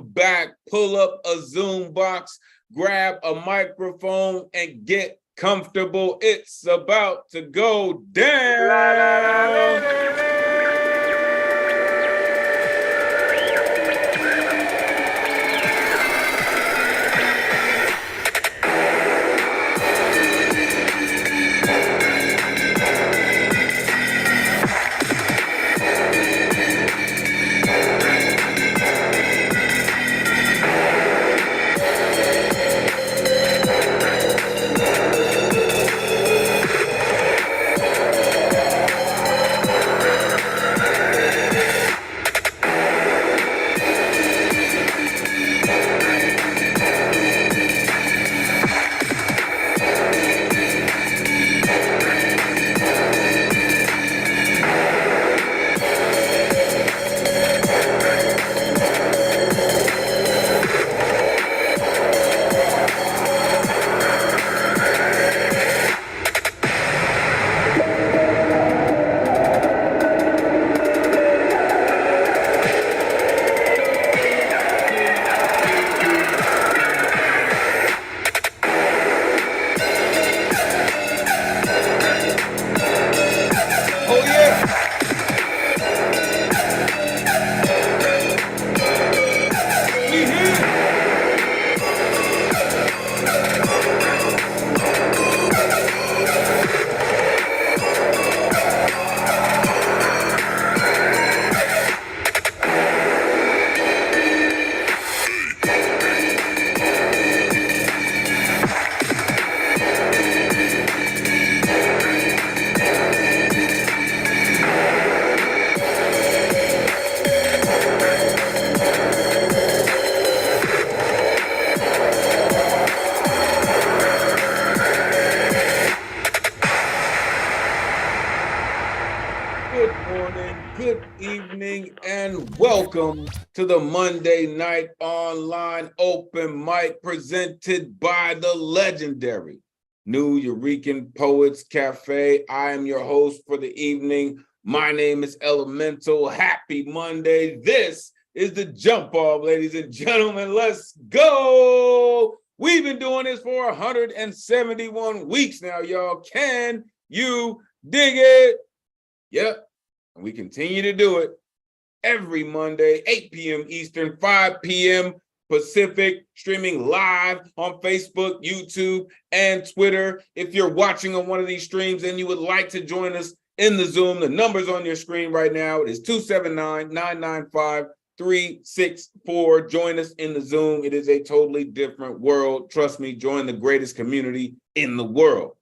back, pull up a Zoom box, grab a microphone, and get comfortable. It's about to go down. Good evening, and welcome to the Monday Night Online Open Mic presented by the legendary July-10 Poets Cafe. I am your host for the evening. My name is Elemen2al. Happy Monday. This is the jump off, ladies and gentlemen. Let's go. We've been doing this for 171 weeks now, y'all. Can you dig it? Yep. And we continue to do it every Monday, 8 p.m. Eastern, 5 p.m. Pacific, streaming live on Facebook, YouTube, and Twitter. If you're watching on one of these streams and you would like to join us in the Zoom, the number's on your screen right now. It is 279-995-364. Join us in the Zoom. It is a totally different world. Trust me, join the greatest community in the world.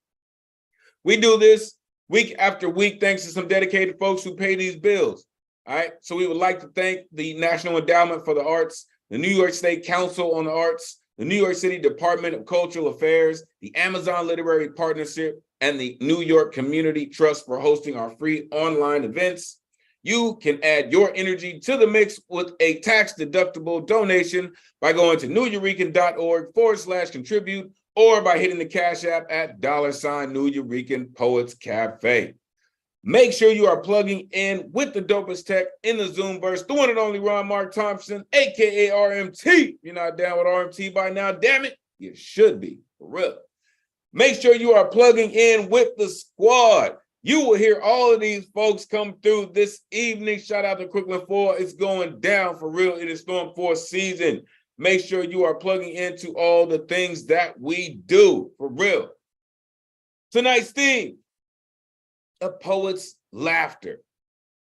We do this week after week, thanks to some dedicated folks who pay these bills. All right. So we would like to thank the National Endowment for the Arts, the New York State Council on the Arts, the New York City Department of Cultural Affairs, the Amazon Literary Partnership, and the New York Community Trust for hosting our free online events. You can add your energy to the mix with a tax-deductible donation by going to neweurekan.org/contribute or by hitting the Cash App at $July-10 Poets Cafe. Make sure you are plugging in with the dopest tech in the Zoomverse, the one and only Ron Mark Thompson, aka RMT. If you're not down with RMT by now, damn it, you should be, for real. Make sure you are plugging in with the squad. You will hear all of these folks come through this evening. Shout out to Crooklyn 4. It's going down for real. It is Storm 4 season. Make sure you are plugging into all the things that we do, for real. Tonight's theme, a poet's laughter.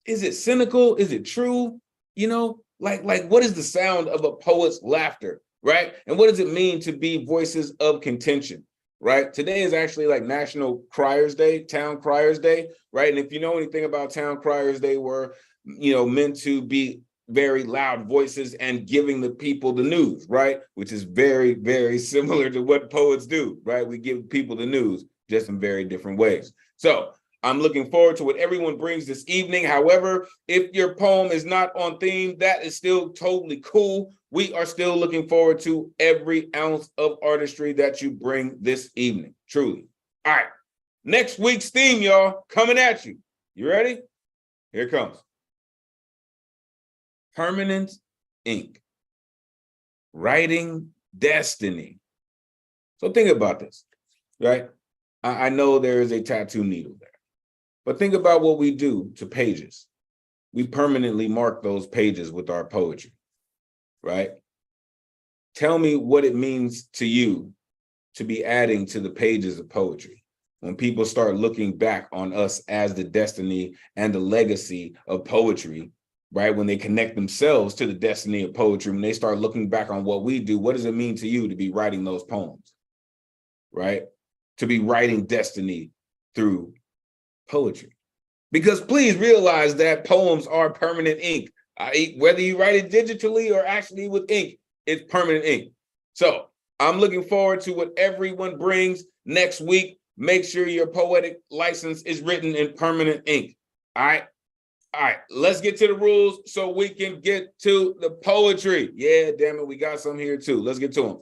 Is it cynical? Is it true? You know, like what is the sound of a poet's laughter, right? And what does it mean to be voices of contention, right? Today is actually like National Criers Day, Town Criers Day, right? And if you know anything about Town Criers, they were, meant to be very loud voices and giving the people the news, right? Which is very, very similar to what poets do, right? We give people the news just in very different ways. So I'm looking forward to what everyone brings this evening. However, if your poem is not on theme, that is still totally cool. We are still looking forward to every ounce of artistry that you bring this evening, truly. All right, next week's theme, y'all, coming at you. You ready? Here it comes. Permanent ink. writing destiny. So think about this, right? I know there is a tattoo needle there, but think about what we do to pages. We permanently mark those pages with our poetry, right? Tell me what it means to you to be adding to the pages of poetry when people start looking back on us as the destiny and the legacy of poetry, right? When they connect themselves to the destiny of poetry, when they start looking back on what we do, what does it mean to you to be writing those poems, right? To be writing destiny through poetry. Because please realize that poems are permanent ink. Whether you write it digitally or actually with ink, it's permanent ink. So I'm looking forward to what everyone brings next week. Make sure your poetic license is written in permanent ink. All right, let's get to the rules so we can get to the poetry. Yeah, damn it, we got some here too. Let's get to them.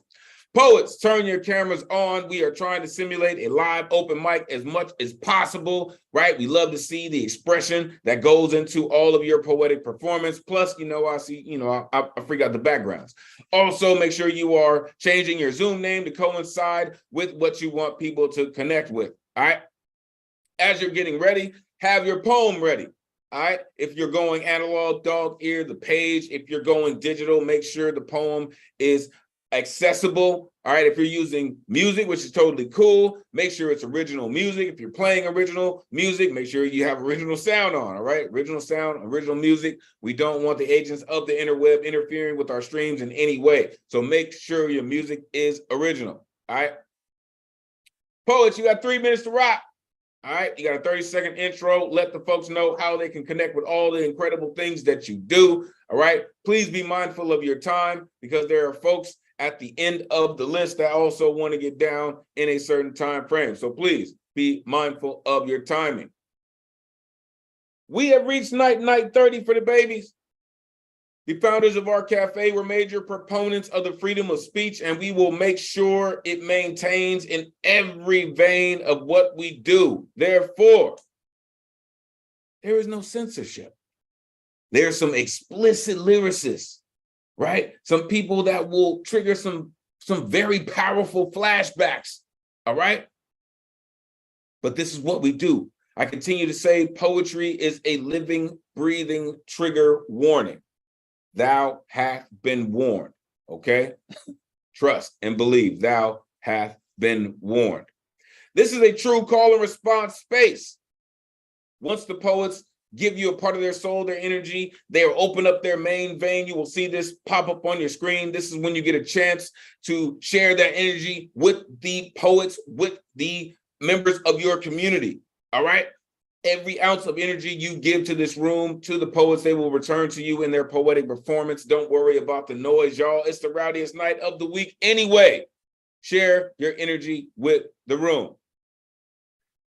Poets, turn your cameras on. We are trying to simulate a live open mic as much as possible, right? We love to see the expression that goes into all of your poetic performance. Plus, I see, I forgot the backgrounds. Also, make sure you are changing your Zoom name to coincide with what you want people to connect with, all right? As you're getting ready, have your poem ready. All right. If you're going analog, dog ear the page. If you're going digital, make sure the poem is accessible. All right. If you're using music, which is totally cool, make sure it's original music. If you're playing original music, make sure you have original sound on. All right. Original sound, original music. We don't want the agents of the interweb interfering with our streams in any way. So make sure your music is original. All right. Poets, you got 3 minutes to rock. All right, you got a 30-second intro. Let the folks know how they can connect with all the incredible things that you do. All right, please be mindful of your time because there are folks at the end of the list that also want to get down in a certain time frame. So please be mindful of your timing. We have reached night 30 for the babies. The founders of our cafe were major proponents of the freedom of speech, and we will make sure it maintains in every vein of what we do. Therefore, there is no censorship. There's some explicit lyricists, right? Some people that will trigger some very powerful flashbacks, all right? But this is what we do. I continue to say poetry is a living, breathing trigger warning. Thou hath been warned, okay? Trust and believe, thou hath been warned. This is a true call and response space. Once the poets give you a part of their soul, their energy, they'll open up their main vein. You will see this pop up on your screen. This is when you get a chance to share that energy with the poets, with the members of your community, all right? Every ounce of energy you give to this room, to the poets, they will return to you in their poetic performance. Don't worry about the noise, y'all. It's the rowdiest night of the week anyway. Share your energy with the room.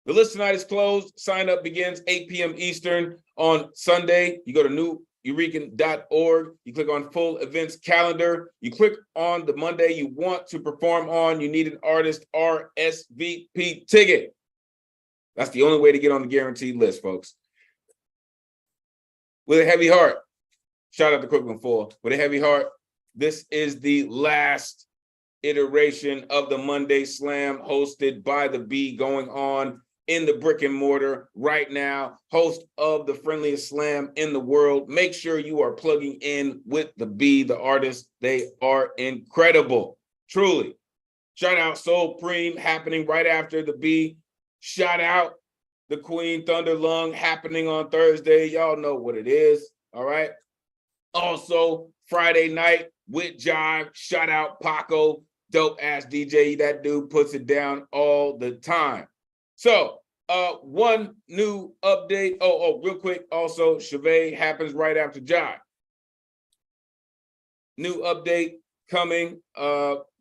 The list tonight is closed. Sign up begins 8 p.m. Eastern on Sunday. You go to neweurekan.org. You click on full events calendar. You click on the Monday you want to perform on. You need an artist RSVP ticket. That's the only way to get on the guaranteed list, folks. With a heavy heart, shout out to Crooklyn Full. With a heavy heart, this is the last iteration of the Monday Slam hosted by the Bee going on in the brick and mortar right now. Host of the friendliest slam in the world. Make sure you are plugging in with the Bee, the artists. They are incredible, truly. Shout out Soul Preem happening right after the Bee. Shout out the Queen Thunder Lung happening on Thursday. Y'all know what it is, all right? Also, Friday night with Jive. Shout out Paco, dope-ass DJ. That dude puts it down all the time. So, one new update. Real quick. Also, Chevy happens right after Jive. New update coming.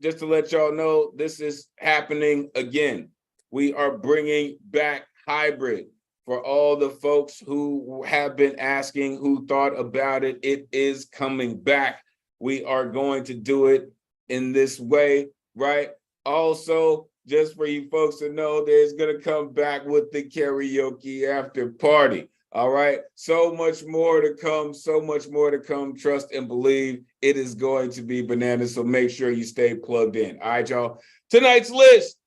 Just to let y'all know, this is happening again. We are bringing back hybrid for all the folks who have been asking, who thought about it. It is coming back. We are going to do it in this way, right? Also, just for you folks to know, there's going to come back with the karaoke after party. All right. So much more to come. So much more to come. Trust and believe it is going to be bananas. So make sure you stay plugged in. All right, y'all. Tonight's list.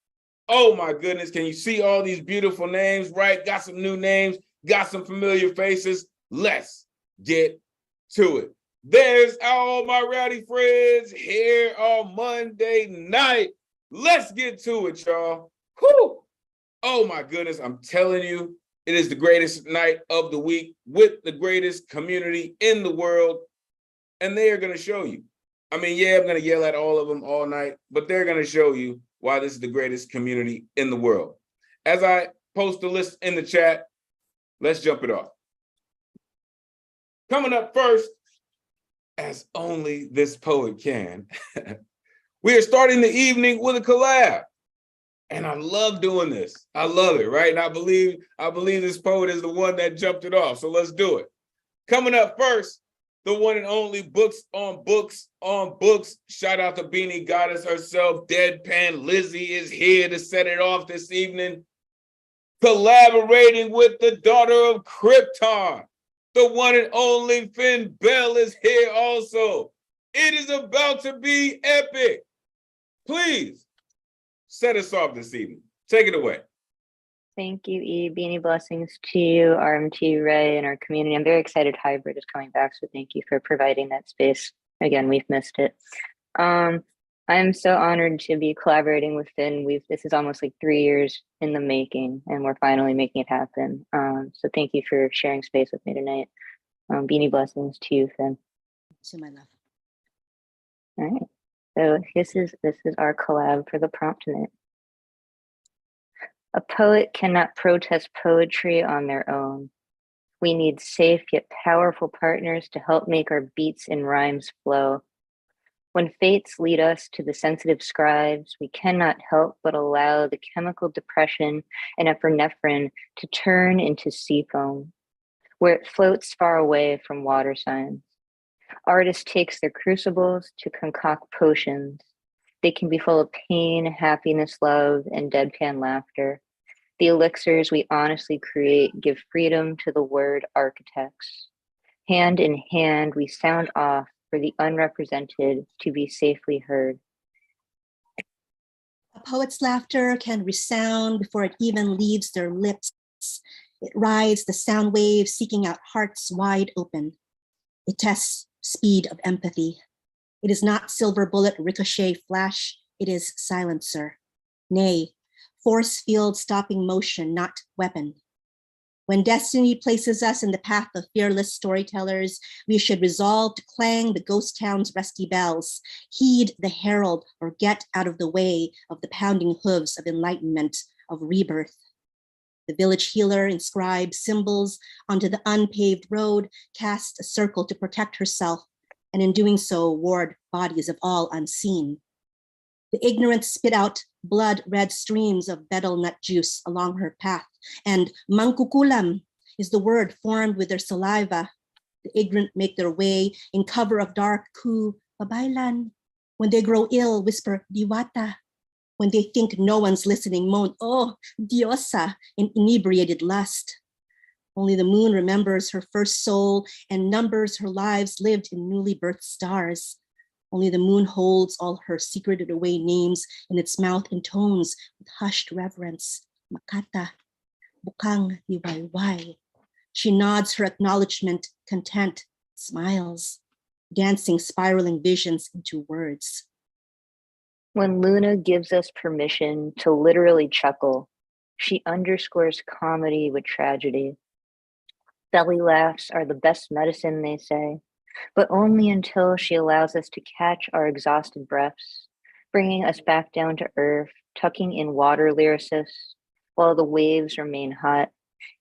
Oh my goodness. Can you see all these beautiful names, right? Got some new names, got some familiar faces. Let's get to it. There's all my rowdy friends here on Monday night. Let's get to it, y'all. Whew. Oh my goodness. I'm telling you, it is the greatest night of the week with the greatest community in the world. And they are going to show you. I mean, yeah, I'm going to yell at all of them all night, but they're going to show you why this is the greatest community in the world. As I post the list in the chat, let's jump it off. Coming up first, as only this poet can, we are starting the evening with a collab. And I love doing this. I love it, right? And I believe this poet is the one that jumped it off. So let's do it. Coming up first, the one and only Books on Books on Books. Shout out to Beanie Goddess herself. Deadpan Lizzie is here to set it off this evening. Collaborating with the daughter of Krypton, the one and only Finn Bell is here also. It is about to be epic. Please set us off this evening. Take it away. Thank you, E. Beanie blessings to you, RMT, Ray, and our community. I'm very excited Hybrid is coming back, so thank you for providing that space. Again, we've missed it. I'm so honored to be collaborating with Finn. This is almost like 3 years in the making, and we're finally making it happen. So thank you for sharing space with me tonight. Beanie blessings to you, Finn. To my love. All right. So this is our collab for the prompt tonight. A poet cannot protest poetry on their own. We need safe yet powerful partners to help make our beats and rhymes flow. When fates lead us to the sensitive scribes, we cannot help but allow the chemical depression and epinephrine to turn into sea foam, where it floats far away from water signs. Artist takes their crucibles to concoct potions. They can be full of pain, happiness, love, and deadpan laughter. The elixirs we honestly create give freedom to the word architects. Hand in hand, we sound off for the unrepresented to be safely heard. A poet's laughter can resound before it even leaves their lips. It rides the sound wave, seeking out hearts wide open. It tests speed of empathy. It is not silver bullet, ricochet, flash. It is silencer. Nay, force field stopping motion, not weapon. When destiny places us in the path of fearless storytellers, we should resolve to clang the ghost town's rusty bells, heed the herald, or get out of the way of the pounding hooves of enlightenment, of rebirth. The village healer inscribes symbols onto the unpaved road, casts a circle to protect herself, and in doing so, ward bodies of all unseen. The ignorant spit out blood-red streams of betel nut juice along her path, and mangkukulam is the word formed with their saliva. The ignorant make their way in cover of dark ku, babaylan. When they grow ill, whisper diwata. When they think no one's listening, moan, oh, diosa, in inebriated lust. Only the moon remembers her first soul and numbers her lives lived in newly birthed stars. Only the moon holds all her secreted away names in its mouth and tones with hushed reverence. Makata, bukang liwayway. She nods her acknowledgement, content, smiles, dancing spiraling visions into words. When Luna gives us permission to literally chuckle, she underscores comedy with tragedy. Belly laughs are the best medicine, they say, but only until she allows us to catch our exhausted breaths, bringing us back down to earth, tucking in water lyricists, while the waves remain hot.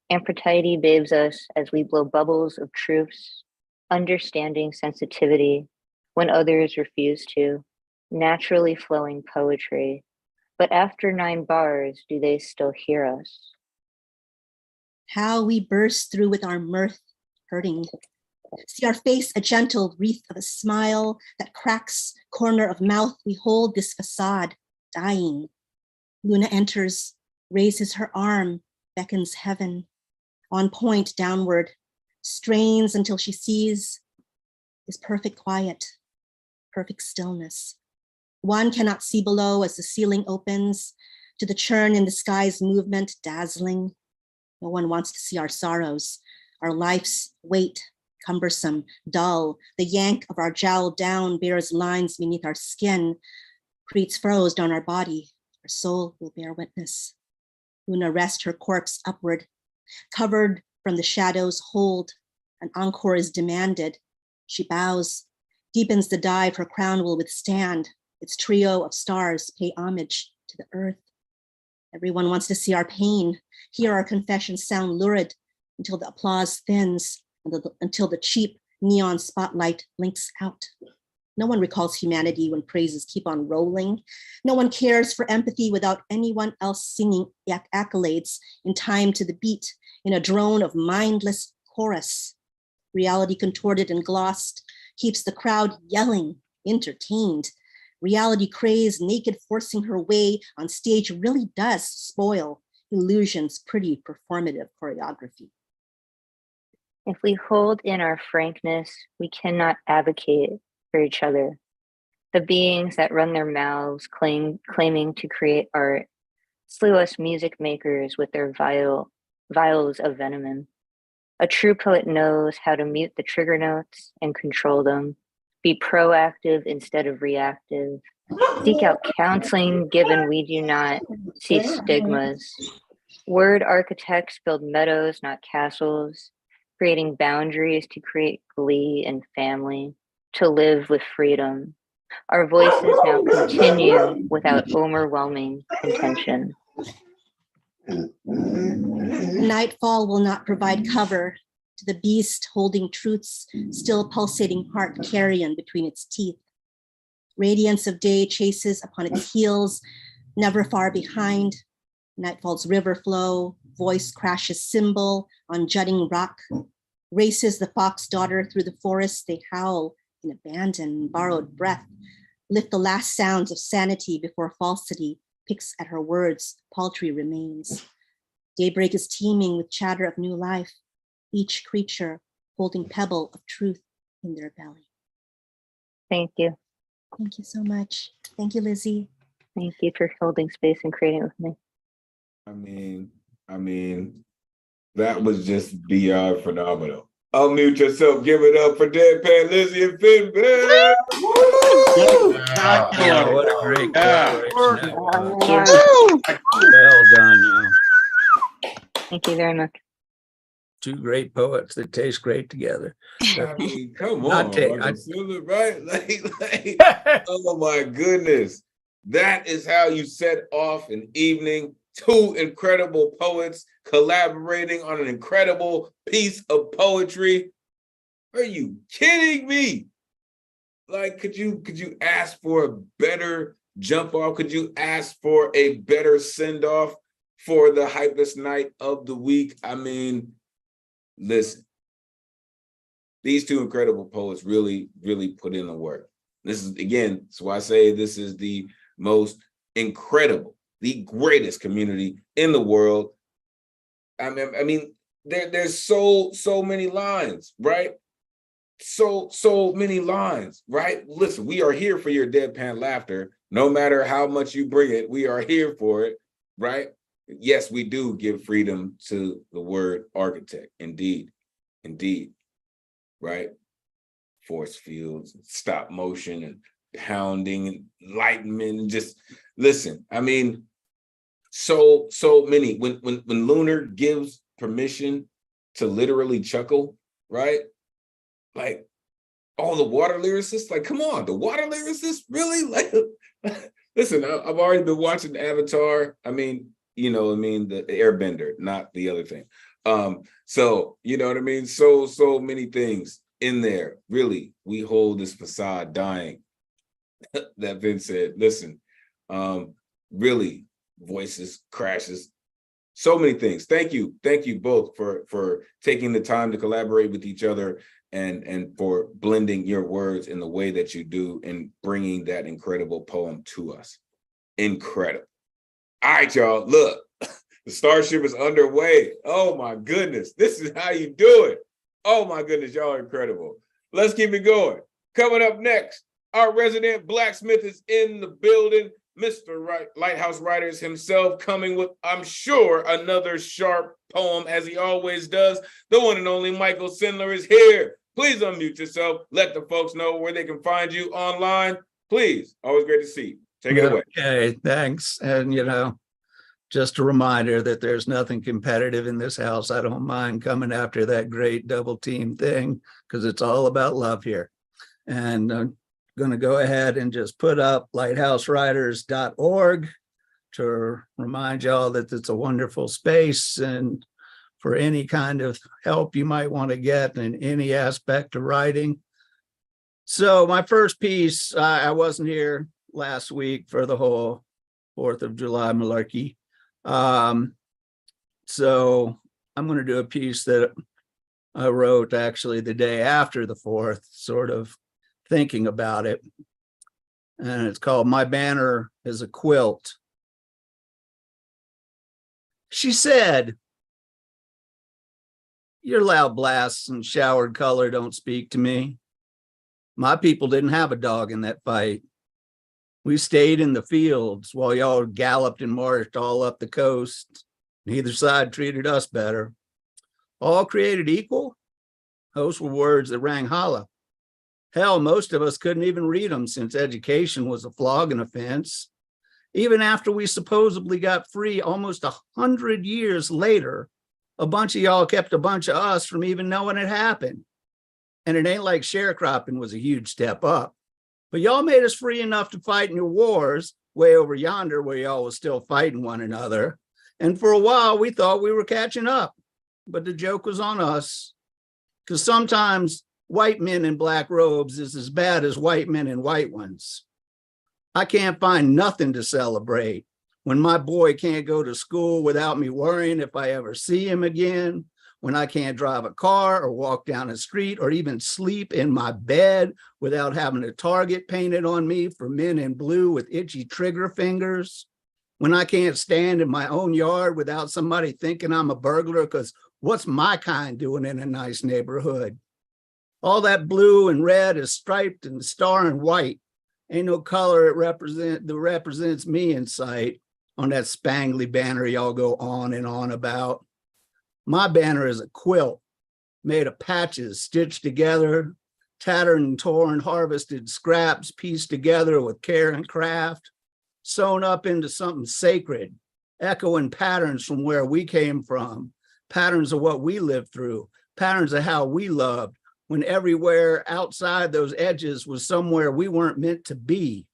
Aphrodite bathes us as we blow bubbles of truths, understanding sensitivity when others refuse to, naturally flowing poetry. But after 9 bars, do they still hear us? How we burst through with our mirth, hurting. See our face a gentle wreath of a smile that cracks corner of mouth. We hold this facade, dying. Luna enters, raises her arm, beckons heaven. on point downward, strains until she sees is perfect quiet, perfect stillness. One cannot see below as the ceiling opens to the churn in the sky's movement, dazzling. No one wants to see our sorrows, our life's weight, cumbersome, dull. The yank of our jowl down bears lines beneath our skin, creates furrows down our body. Our soul will bear witness. Una rests her corpse upward, covered from the shadows, hold. An encore is demanded. She bows, deepens the dive her crown will withstand. Its trio of stars pay homage to the earth. Everyone wants to see our pain, hear our confessions sound lurid until the applause thins, until the cheap neon spotlight blinks out. No one recalls humanity when praises keep on rolling. No one cares for empathy without anyone else singing accolades in time to the beat in a drone of mindless chorus. Reality contorted and glossed keeps the crowd yelling, entertained. Reality crazed, naked, forcing her way on stage really does spoil illusion's pretty performative choreography. If we hold in our frankness, we cannot advocate for each other. The beings that run their mouths claiming to create art slew us music makers with their vials of venom. A true poet knows how to mute the trigger notes and control them, be proactive instead of reactive, seek out counseling given we do not see stigmas. Word architects build meadows, not castles, creating boundaries to create glee and family, to live with freedom. Our voices now continue without overwhelming contention. Nightfall will not provide cover to the beast holding truth's still pulsating heart carrion between its teeth. Radiance of day chases upon its heels, never far behind. Nightfall's river flow, voice crashes cymbal on jutting rock, races the fox daughter through the forest. They howl in abandon, borrowed breath, lift the last sounds of sanity before falsity picks at her words, paltry remains. Daybreak is teeming with chatter of new life, each creature holding pebble of truth in their belly. Thank you. Thank you so much. Thank you, Lizzie. Thank you for holding space and creating it with me. I mean, that was just beyond phenomenal. Unmute yourself. Give it up for Deadpan Lizzie and Finbad. Yeah, what a great collaboration that was. Thank you. Well done, you know. Thank you very much. Two great poets that taste great together. I mean, come Not on, take- I feel it, right? Like, oh my goodness. That is how you set off an evening. Two incredible poets collaborating on an incredible piece of poetry. Are you kidding me? Like, could you ask for a better jump off? Could you ask for a better send off for the hypest night of the week? I mean, listen, these two incredible poets really, really put in the work. This is, again, that's why I say this is the most incredible, the greatest community in the world. I mean, there's so many lines, right? So many lines, right? Listen, we are here for your deadpan laughter. No matter how much you bring it, we are here for it, right? Yes, we do give freedom to the word architect. Indeed, right? Force fields, stop motion, and pounding, and enlightenment, and just listen. I mean, so many. When Lunar gives permission to literally chuckle, right? Like, all the water lyricists, like, come on, the water lyricists, really? Like, listen, I've already been watching Avatar. I mean, the Airbender, not the other thing. So, you know what I mean? So many things in there. Really, we hold this facade dying. That Vince said, listen, really, voices, crashes, so many things. Thank you both for taking the time to collaborate with each other and for blending your words in the way that you do and bringing that incredible poem to us. Incredible. All right, y'all, look, The Starship is underway. Oh my goodness. This is how you do it. Oh my goodness, y'all are incredible. Let's keep it going. Coming up next, our resident blacksmith is in the building. Mr. Lighthouse Writers himself coming with, I'm sure, another sharp poem as he always does. The one and only Michael Sindler is here. Please unmute yourself. Let the folks know where they can find you online. Please. Always great to see you. Take it away. Okay, thanks. And, just a reminder that there's nothing competitive in this house. I don't mind coming after that great double team thing because it's all about love here. And I'm going to go ahead and just put up lighthousewriters.org to remind y'all that it's a wonderful space and for any kind of help you might want to get in any aspect of writing. So my first piece, I wasn't here last week for the whole 4th of July malarkey. So I'm going to do a piece that I wrote actually the day after the 4th, sort of thinking about it. And it's called My Banner is a Quilt. She said, your loud blasts and showered color don't speak to me. My people didn't have a dog in that fight. We stayed in the fields while y'all galloped and marched all up the coast. Neither side treated us better. All created equal? Those were words that rang hollow. Hell, most of us couldn't even read them since education was a flogging offense. Even after we supposedly got free almost 100 years later, a bunch of y'all kept a bunch of us from even knowing it happened. And it ain't like sharecropping was a huge step up. But y'all made us free enough to fight in your wars way over yonder where y'all was still fighting one another. And for a while, we thought we were catching up. But the joke was on us. Because sometimes white men in black robes is as bad as white men in white ones. I can't find nothing to celebrate when my boy can't go to school without me worrying if I ever see him again, when I can't drive a car or walk down a street or even sleep in my bed without having a target painted on me for men in blue with itchy trigger fingers, when I can't stand in my own yard without somebody thinking I'm a burglar because what's my kind doing in a nice neighborhood? All that blue and red is striped and star and white. Ain't no color that represents me in sight on that spangly banner y'all go on and on about. My banner is a quilt made of patches stitched together, tattered and torn, harvested scraps pieced together with care and craft, sewn up into something sacred, echoing patterns from where we came from, patterns of what we lived through, patterns of how we loved, when everywhere outside those edges was somewhere we weren't meant to be.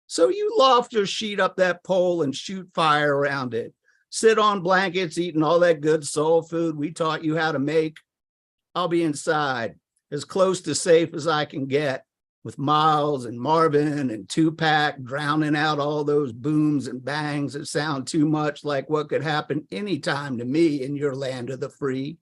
So you loft your sheet up that pole and shoot fire around it. Sit on blankets, eating all that good soul food we taught you how to make. I'll be inside, as close to safe as I can get, with Miles and Marvin and Tupac drowning out all those booms and bangs that sound too much like what could happen anytime to me in your land of the free.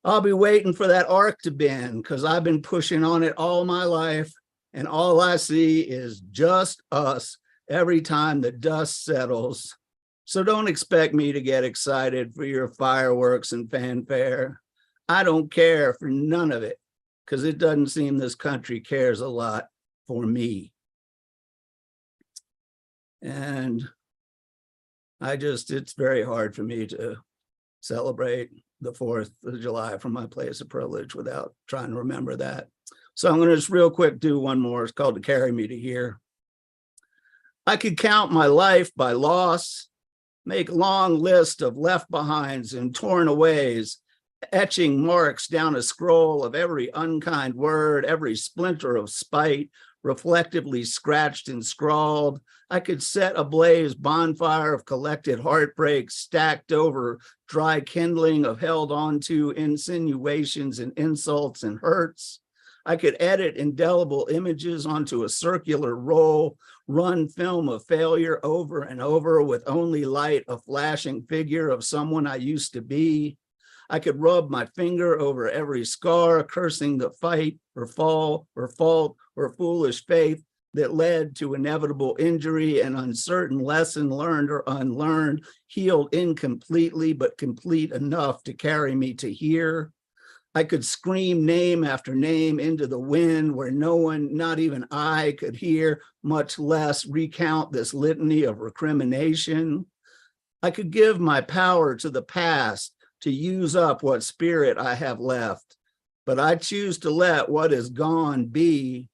I'll be waiting for that arc to bend because I've been pushing on it all my life, and all I see is just us every time the dust settles. So don't expect me to get excited for your fireworks and fanfare. I don't care for none of it because it doesn't seem this country cares a lot for me. And it's very hard for me to celebrate the 4th of July from my place of privilege without trying to remember that. So I'm going to just real quick do one more. It's called To Carry Me to Here. I could count my life by loss, make long list of left behinds and torn aways, etching marks down a scroll of every unkind word, every splinter of spite, reflectively scratched and scrawled. I could set ablaze bonfire of collected heartbreak stacked over dry kindling of held onto insinuations and insults and hurts. I could edit indelible images onto a circular roll, run film of failure over and over with only light a flashing figure of someone I used to be. I could rub my finger over every scar, cursing the fight or fall or fault or foolish faith that led to inevitable injury and uncertain lesson learned or unlearned, healed incompletely, but complete enough to carry me to here. I could scream name after name into the wind where no one, not even I, could hear, much less recount this litany of recrimination. I could give my power to the past to use up what spirit I have left, but I choose to let what is gone be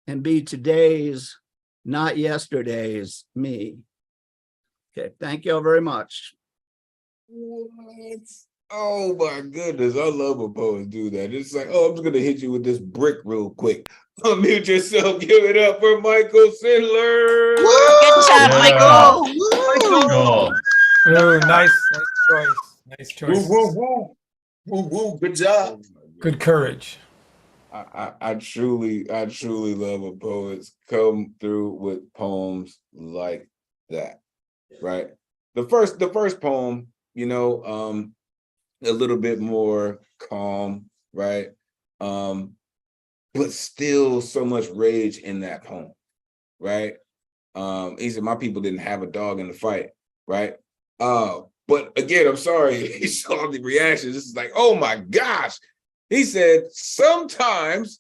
and be today's, not yesterday's me. Okay, thank you all very much. What? Oh my goodness, I love when poets do that. It's like, oh, I'm just gonna hit you with this brick real quick. Unmute yourself, give it up for Michael Sindler. Good job, Michael. Cool. Ooh, nice choice. Nice choice. Woo, woo, woo, woo, good job. Good courage. I truly love when poets come through with poems like that, right? The first poem, you know, a little bit more calm, right? But still so much rage in that poem, right? He said, my people didn't have a dog in the fight, right? But again, I'm sorry, he saw the reactions. This is like, oh my gosh. He said, sometimes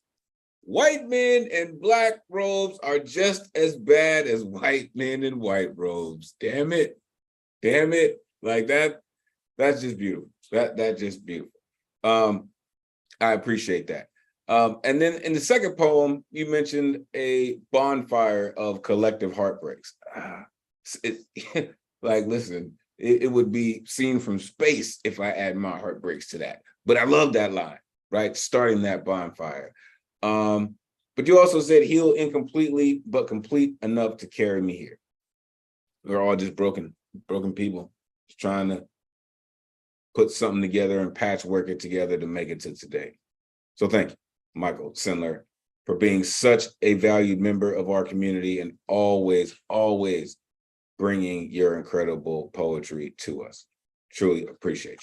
white men in black robes are just as bad as white men in white robes. Damn it. Damn it. Like that's just beautiful. That's just beautiful. I appreciate that. And then in the second poem, you mentioned a bonfire of collective heartbreaks. Like, listen, it would be seen from space if I add my heartbreaks to that. But I love that line, right? Starting that bonfire. But you also said heal incompletely, but complete enough to carry me here. We're all just broken people, just trying to put something together and patchwork it together to make it to today. So thank you, Michael Sindler, for being such a valued member of our community and always bringing your incredible poetry to us. Truly appreciate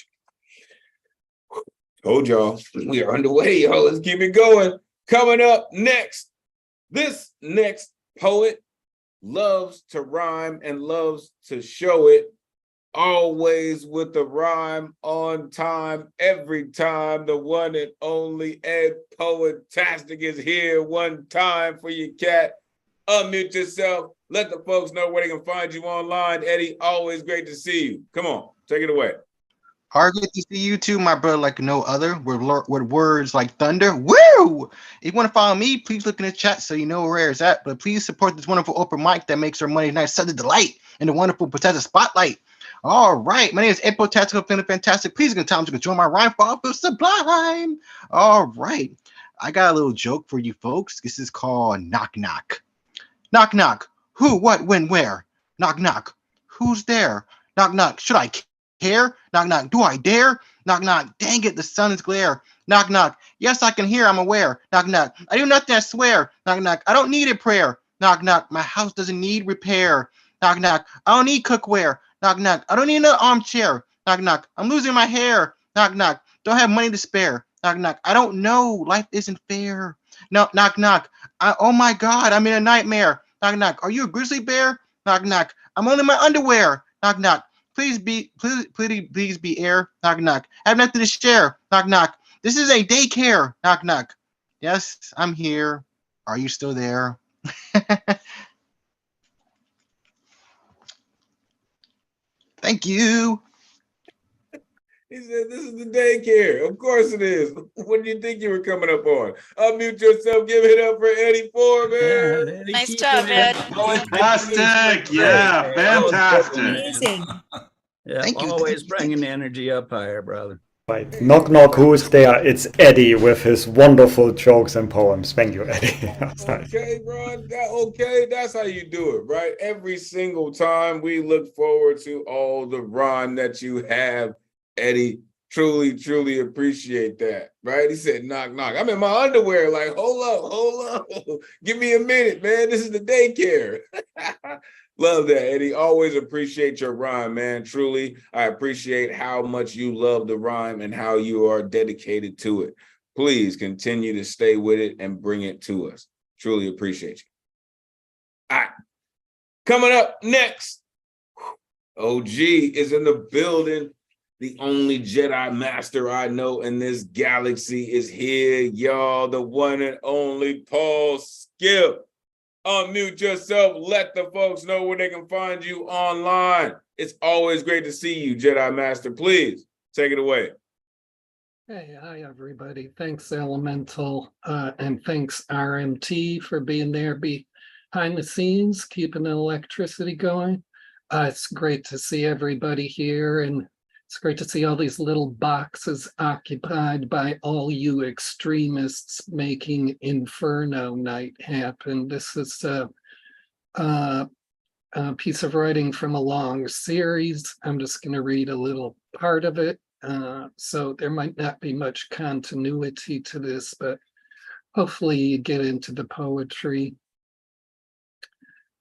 you. Told y'all, we are underway, y'all. Let's keep it going. Coming up next, this next poet loves to rhyme and loves to show it, always with the rhyme on time, every time. The one and only Ed Poetastic is here. One time for you, cat. Unmute yourself. Let the folks know where they can find you online. Eddie, always great to see you. Come on, take it away. Hard good to see you too, my brother, like no other, with words like thunder. Woo! If you want to follow me, please look in the chat so you know where it's at. But please support this wonderful open mic that makes our Monday night such a delight in the wonderful Potato Spotlight. All right, my name is Ed Poetastic, feeling fantastic. Please get time to join my rhyme for feel sublime. All right, I got a little joke for you folks. This is called Knock Knock. Knock knock. Who, what, when, where? Knock knock. Who's there? Knock knock. Should I care? Knock knock. Do I dare? Knock knock. Dang it, the sun is glare. Knock knock. Yes, I can hear. I'm aware. Knock knock. I do nothing. I swear. Knock knock. I don't need a prayer. Knock knock. My house doesn't need repair. Knock knock. I don't need cookware. Knock knock. I don't need another armchair. Knock knock. I'm losing my hair. Knock knock. Don't have money to spare. Knock knock. I don't know. Life isn't fair. No, knock knock. Oh my God, I'm in a nightmare. Knock knock. Are you a grizzly bear? Knock knock. I'm only in my underwear. Knock knock. Please be air. Knock knock. I have nothing to share. Knock knock. This is a daycare. Knock knock. Yes, I'm here. Are you still there? Thank you. He said, this is the daycare. Of course it is. What do you think you were coming up on? Unmute yourself. Give it up for Eddie Foreman. Nice job, Ed. Fantastic. Yeah, fantastic. Amazing. Yeah, Thank you. always bringing the energy up higher, brother. Right. Knock knock, who's there? It's Eddie with his wonderful jokes and poems. Thank you, Eddie. Okay, Ron. Okay, that's how you do it, right? Every single time we look forward to all the rhyme that you have, Eddie. Truly appreciate that, right? He said, knock, knock. I'm in my underwear, like, hold up. Give me a minute, man. This is the daycare. Love that, Eddie. Always appreciate your rhyme, man. Truly, I appreciate how much you love the rhyme and how you are dedicated to it. Please continue to stay with it and bring it to us. Truly appreciate you. All right. Coming up next, OG is in the building. The only Jedi Master I know in this galaxy is here, y'all. The one and only Paul Skip. Unmute yourself. Let the folks know where they can find you online. It's always great to see you, Jedi Master. Please take it away. Hey, hi, everybody. Thanks, Elemental, and thanks, RMT, for being there behind the scenes, keeping the electricity going. It's great to see everybody here, and it's great to see all these little boxes occupied by all you extremists making Inferno Night happen. This is a piece of writing from a long series. I'm just going to read a little part of it. So there might not be much continuity to this, but hopefully you get into the poetry.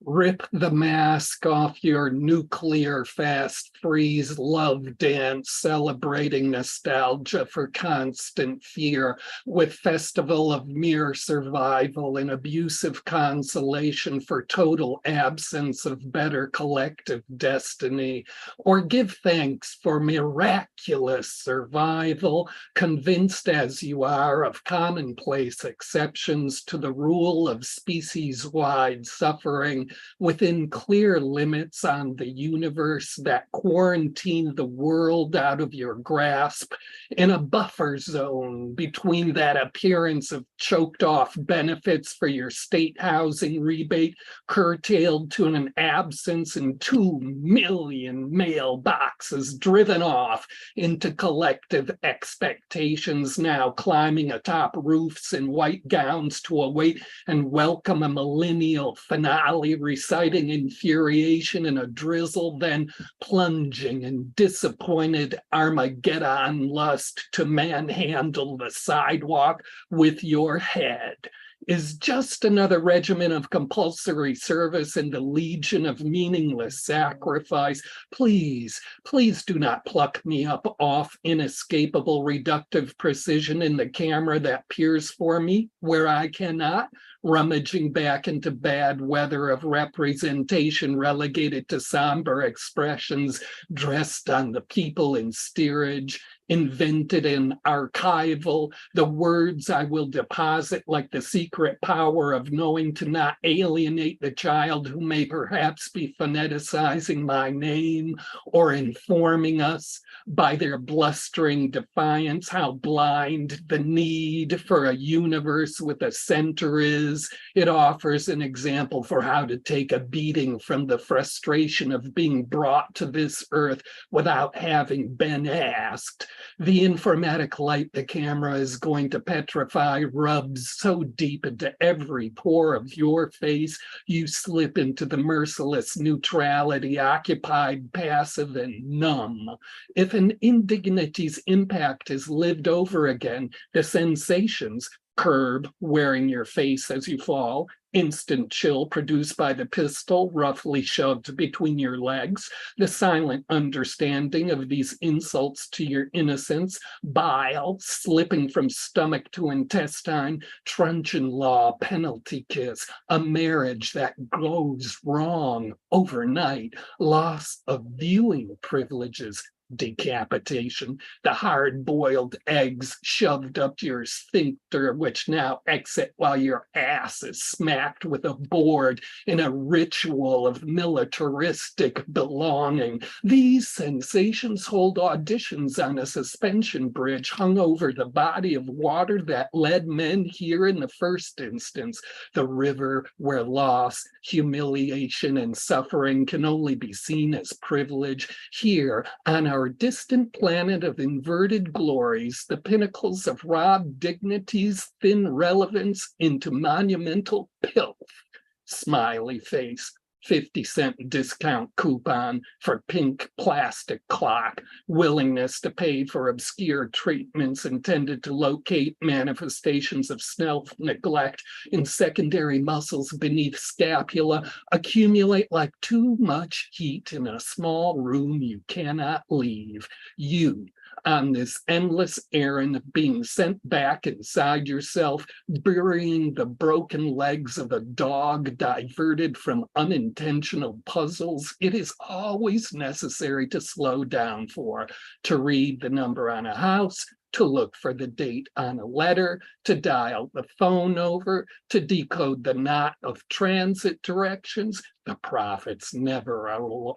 Rip the mask off your nuclear fast freeze love dance, celebrating nostalgia for constant fear with festival of mere survival and abusive consolation for total absence of better collective destiny. Or give thanks for miraculous survival, convinced as you are of commonplace exceptions to the rule of species-wide suffering within clear limits on the universe that quarantine the world out of your grasp, in a buffer zone between that appearance of choked off benefits for your state housing rebate curtailed to an absence in 2 million mailboxes driven off into collective expectations now climbing atop roofs in white gowns to await and welcome a millennial finale reciting infuriation in a drizzle, then plunging in disappointed Armageddon lust to manhandle the sidewalk with your head. Is just another regimen of compulsory service and the legion of meaningless sacrifice. Please, please do not pluck me up off inescapable reductive precision in the camera that peers for me where I cannot, rummaging back into bad weather of representation relegated to somber expressions dressed on the people in steerage, invented in archival, the words I will deposit like the secret power of knowing to not alienate the child who may perhaps be phoneticizing my name or informing us by their blustering defiance how blind the need for a universe with a center is. It offers an example for how to take a beating from the frustration of being brought to this earth without having been asked. The informatic light the camera is going to petrify rubs so deep into every pore of your face, you slip into the merciless neutrality, occupied, passive, and numb. If an indignity's impact is lived over again, the sensations, curb wearing your face as you fall, instant chill produced by the pistol roughly shoved between your legs, the silent understanding of these insults to your innocence, bile slipping from stomach to intestine, truncheon law penalty kiss, a marriage that goes wrong overnight, loss of viewing privileges, decapitation, the hard-boiled eggs shoved up your sphincter, which now exit while your ass is smacked with a board in a ritual of militaristic belonging. These sensations hold auditions on a suspension bridge hung over the body of water that led men here in the first instance, the river where loss, humiliation, and suffering can only be seen as privilege. Here, on our distant planet of inverted glories, the pinnacles of robbed dignity's thin relevance into monumental filth. Smiley face, 50-cent discount coupon for pink plastic clock, willingness to pay for obscure treatments intended to locate manifestations of self-neglect in secondary muscles beneath scapula, accumulate like too much heat in a small room you cannot leave. You, on this endless errand of being sent back inside yourself, burying the broken legs of a dog diverted from unintentional puzzles, it is always necessary to slow down to read the number on a house, to look for the date on a letter, to dial the phone over, to decode the knot of transit directions. The profits never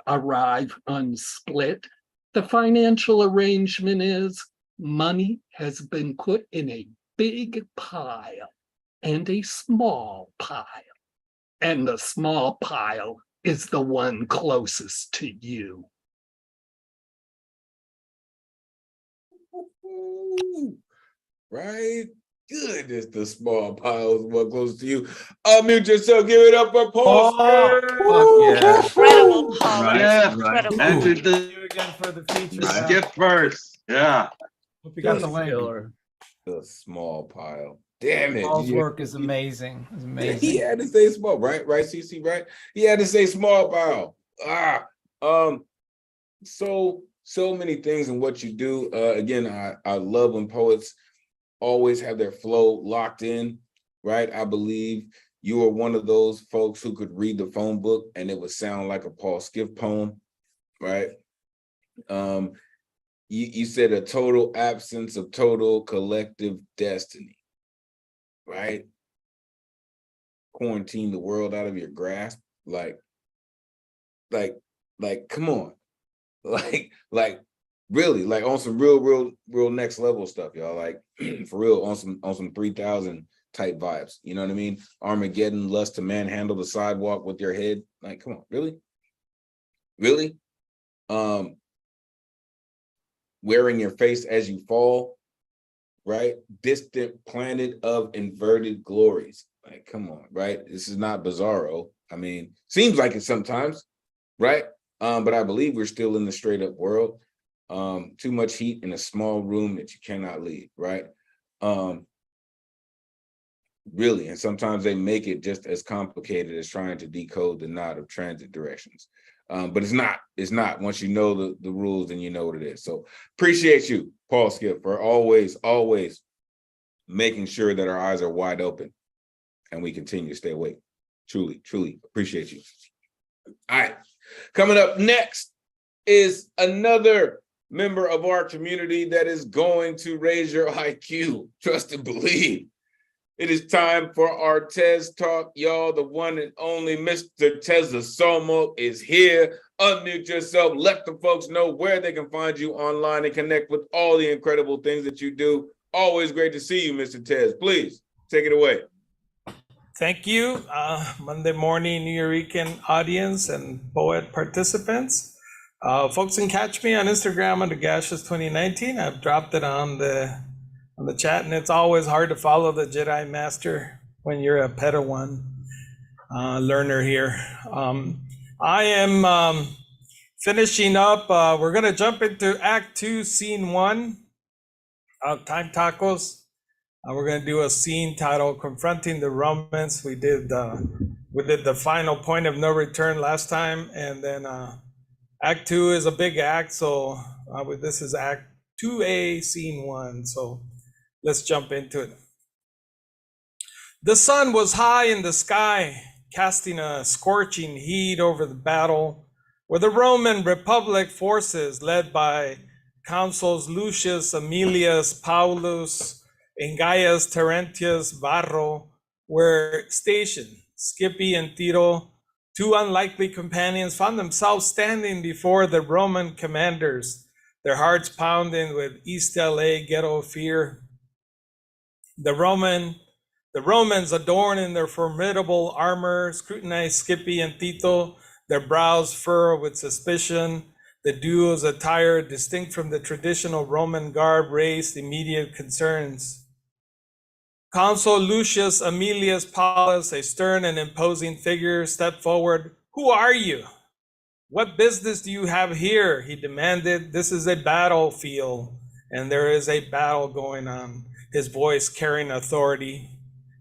arrive unsplit. The financial arrangement is money has been put in a big pile and a small pile, and the small pile is the one closest to you. Right? Goodness, the small piles what close to you. Unmute yourself, give it up for Paul. yeah. Incredible, Paul. Right, Yeah. Incredible. Entered Thank you again for the feature. the man. skip verse. Yeah. Hope you got the Just link. killer. The small pile. Damn it. Paul's You- work is amazing. It's He amazing. had to say small, right? Right, CC, right? He had to say small pile. So many things in what you do. Again, I love when poets always have their flow locked in, right? I believe you are one of those folks who could read the phone book and it would sound like a Paul Skiff poem, right? You said a total absence of total collective destiny, right? Quarantine the world out of your grasp, like, come on, like, really, like on some real next level stuff, y'all. Like, for real, on some 3000 type vibes. You know what I mean? Armageddon, lust to manhandle the sidewalk with your head. Like, come on, really? Wearing your face as you fall, right? Distant planet of inverted glories. Like, come on, right? This is not Bizarro. I mean, seems like it sometimes, right? But I believe we're still in the straight up world. Too much heat in a small room that you cannot leave, right? Really, and sometimes they make it just as complicated as trying to decode the knot of transit directions. But it's not. Once you know the rules, then you know what it is. So appreciate you, Paul Skip, for always making sure that our eyes are wide open and we continue to stay awake. Truly appreciate you. All right, coming up next is another member of our community that is going to raise your IQ. Trust and believe. It is time for our Tez Talk, y'all. The one and only Mr. Tezza Somo is here. Unmute yourself. Let the folks know where they can find you online and connect with all the incredible things that you do. Always great to see you, Mr. Tez. Please take it away. Thank you, Monday morning New Yorican audience and poet participants. Folks can catch me on Instagram under Gashes2019. I've dropped it on the chat, and it's always hard to follow the Jedi Master when you're a Padawan learner here. I am finishing up. We're going to jump into Act 2, Scene 1 of Time Tacos. We're going to do a scene titled Confronting the Romans. We did the final point of no return last time, and then Act 2 is a big act, so this is Act 2A, Scene 1. So let's jump into it. The sun was high in the sky, casting a scorching heat over the battle, where the Roman Republic forces, led by consuls Lucius Aemilius Paulus and Gaius Terentius Varro, were stationed. Scipio and Tito, two unlikely companions, found themselves standing before the Roman commanders, their hearts pounding with East LA ghetto fear. The Romans, adorned in their formidable armor, scrutinized Scipio and Tito, their brows furrowed with suspicion. The duo's attire, distinct from the traditional Roman garb, raised immediate concerns. Consul Lucius Aemilius Paulus, a stern and imposing figure, stepped forward. "Who are you? What business do you have here?" he demanded. "This is a battlefield, and there is a battle going on," his voice carrying authority.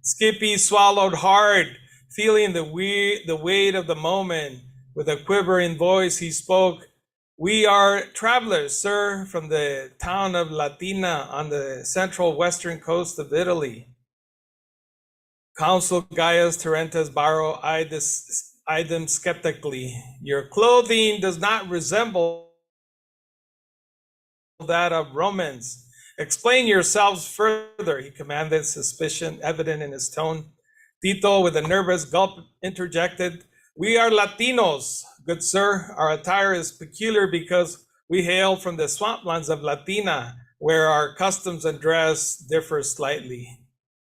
Scipio swallowed hard, feeling the weight of the moment. With a quivering voice, he spoke. We are travelers, sir, from the town of Latina on the central western coast of Italy. Consul Gaius Terentes Barro eyed them skeptically. Your clothing does not resemble that of Romans. Explain yourselves further, he commanded, suspicion evident in his tone. Tito, with a nervous gulp, interjected, we are Latinos, good sir. Our attire is peculiar because we hail from the swamplands of Latina, where our customs and dress differ slightly.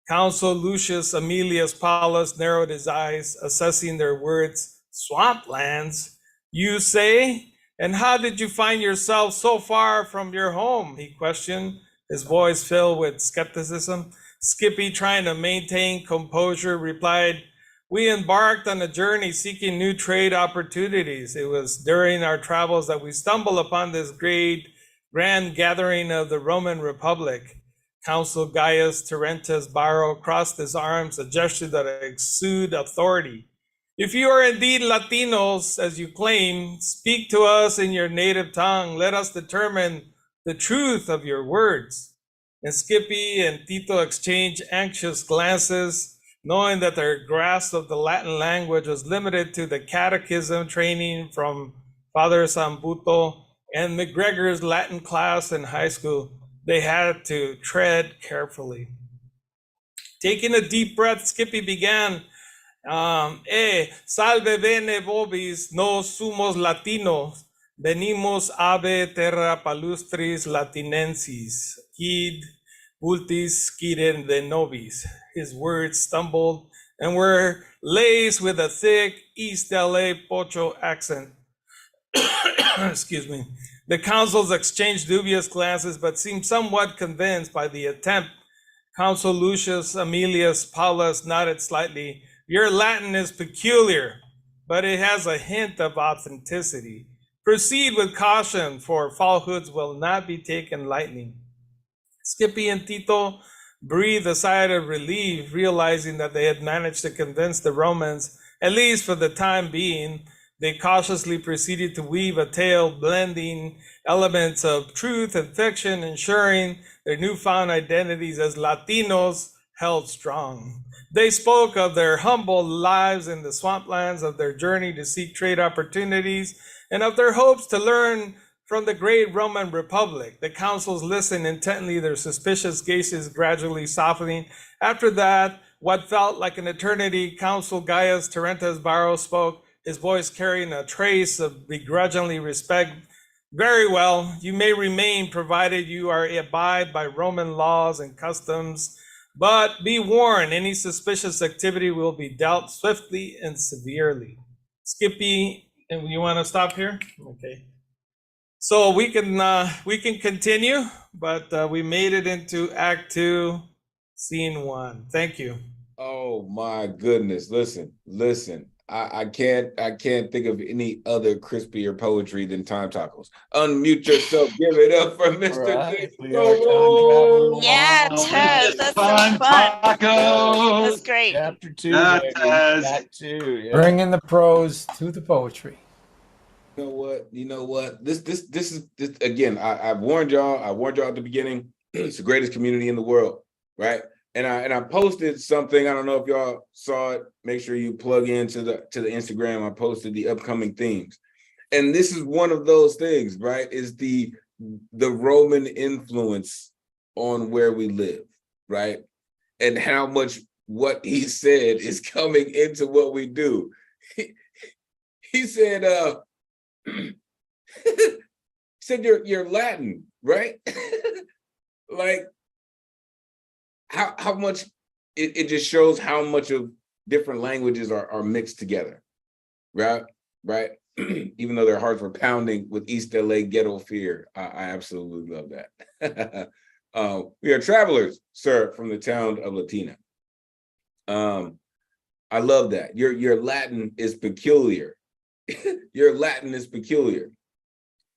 Consul Lucius Aemilius Paulus narrowed his eyes, assessing their words. Swamplands, you say? And how did you find yourself so far from your home? He questioned, his voice filled with skepticism. Skippy, trying to maintain composure, replied, we embarked on a journey seeking new trade opportunities. It was during our travels that we stumbled upon this grand gathering of the Roman Republic. Consul Gaius Terentes Barro crossed his arms, a gesture that exuded authority. If you are indeed Latinos, as you claim, speak to us in your native tongue. Let us determine the truth of your words. And Skippy and Tito exchanged anxious glances, knowing that their grasp of the Latin language was limited to the catechism training from Father Sambuto and McGregor's Latin class in high school. They had to tread carefully. Taking a deep breath, Skippy began, salve bene vobis, nos sumos latinos, venimos ave terra palustris latinensis, quid vultis quidem de nobis. His words stumbled and were laced with a thick East LA Pocho accent. Excuse me. The consuls exchanged dubious glances, but seemed somewhat convinced by the attempt. Consul Lucius Aemilius Paulus nodded slightly. Your Latin is peculiar, but it has a hint of authenticity. Proceed with caution, for falsehoods will not be taken lightly. Skippy and Tito breathed a sigh of relief, realizing that they had managed to convince the Romans, at least for the time being. They cautiously proceeded to weave a tale blending elements of truth and fiction, ensuring their newfound identities as Latinos held strong. They spoke of their humble lives in the swamplands, of their journey to seek trade opportunities, and of their hopes to learn from the great Roman Republic. The consuls listened intently, their suspicious gazes gradually softening. After that, what felt like an eternity, Consul Gaius Terentes Barro spoke, his voice carrying a trace of begrudgingly respect. Very well, you may remain provided you are abide by Roman laws and customs, but be warned, any suspicious activity will be dealt swiftly and severely. Skippy, and you want to stop here? Okay. So we can continue, but we made it into Act 2, Scene 1. Thank you. Oh my goodness! Listen. I can't think of any other crispier poetry than Time Tacos. Unmute yourself. Give it up for Mr. Right, we Dixon. are time traveling Yeah, along. Tez, that's so Time fun. tacos. That's great. Chapter 2, That baby. has- Act 2. Yeah. Bringing the prose to the poetry. You know what? This is again. I warned y'all. I warned y'all at the beginning. It's the greatest community in the world, right? And I posted something. I don't know if y'all saw it. Make sure you plug into the Instagram. I posted the upcoming themes, and this is one of those things, right? Is the Roman influence on where we live, right? And how much what he said is coming into what we do. He said, he said you're Latin, right? Like how much it just shows how much of different languages are mixed together, right? Even though their hearts were pounding with East LA ghetto fear. I absolutely love that. We are travelers, sir, from the town of Latina. I love that. Your Latin is peculiar. Your Latin is peculiar.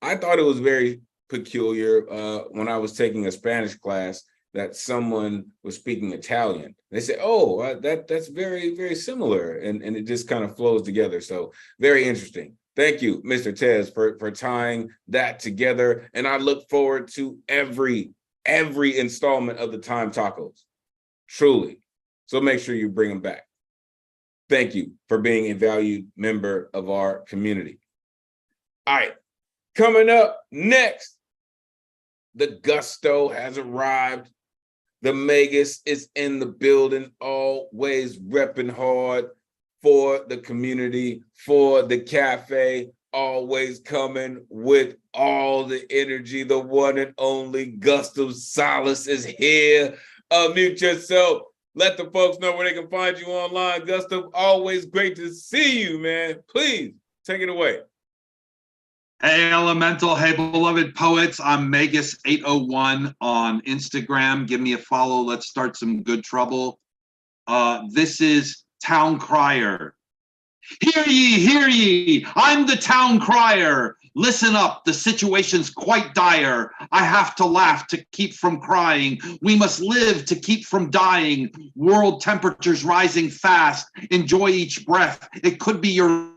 I thought it was very peculiar when I was taking a Spanish class that someone was speaking Italian. They said, "Oh, that's very, very similar," and it just kind of flows together. So very interesting. Thank you, Mr. Tez, for tying that together. And I look forward to every installment of the Time Tacos, truly. So make sure you bring them back. Thank you for being a valued member of our community. All right, coming up next, the Gusto has arrived. The Magus is in the building, always repping hard for the community, for the cafe, always coming with all the energy. The one and only Gusto Salas is here. Unmute yourself. Let the folks know where they can find you online. Gusto, always great to see you, man. Please take it away. Hey, Elemental. Hey, beloved poets. I'm Magus801 on Instagram. Give me a follow. Let's start some good trouble. This is Town Crier. Hear ye, I'm the Town Crier. Listen up, the situation's quite dire. I have to laugh to keep from crying. We must live to keep from dying. World temperatures rising fast. Enjoy each breath. It could be your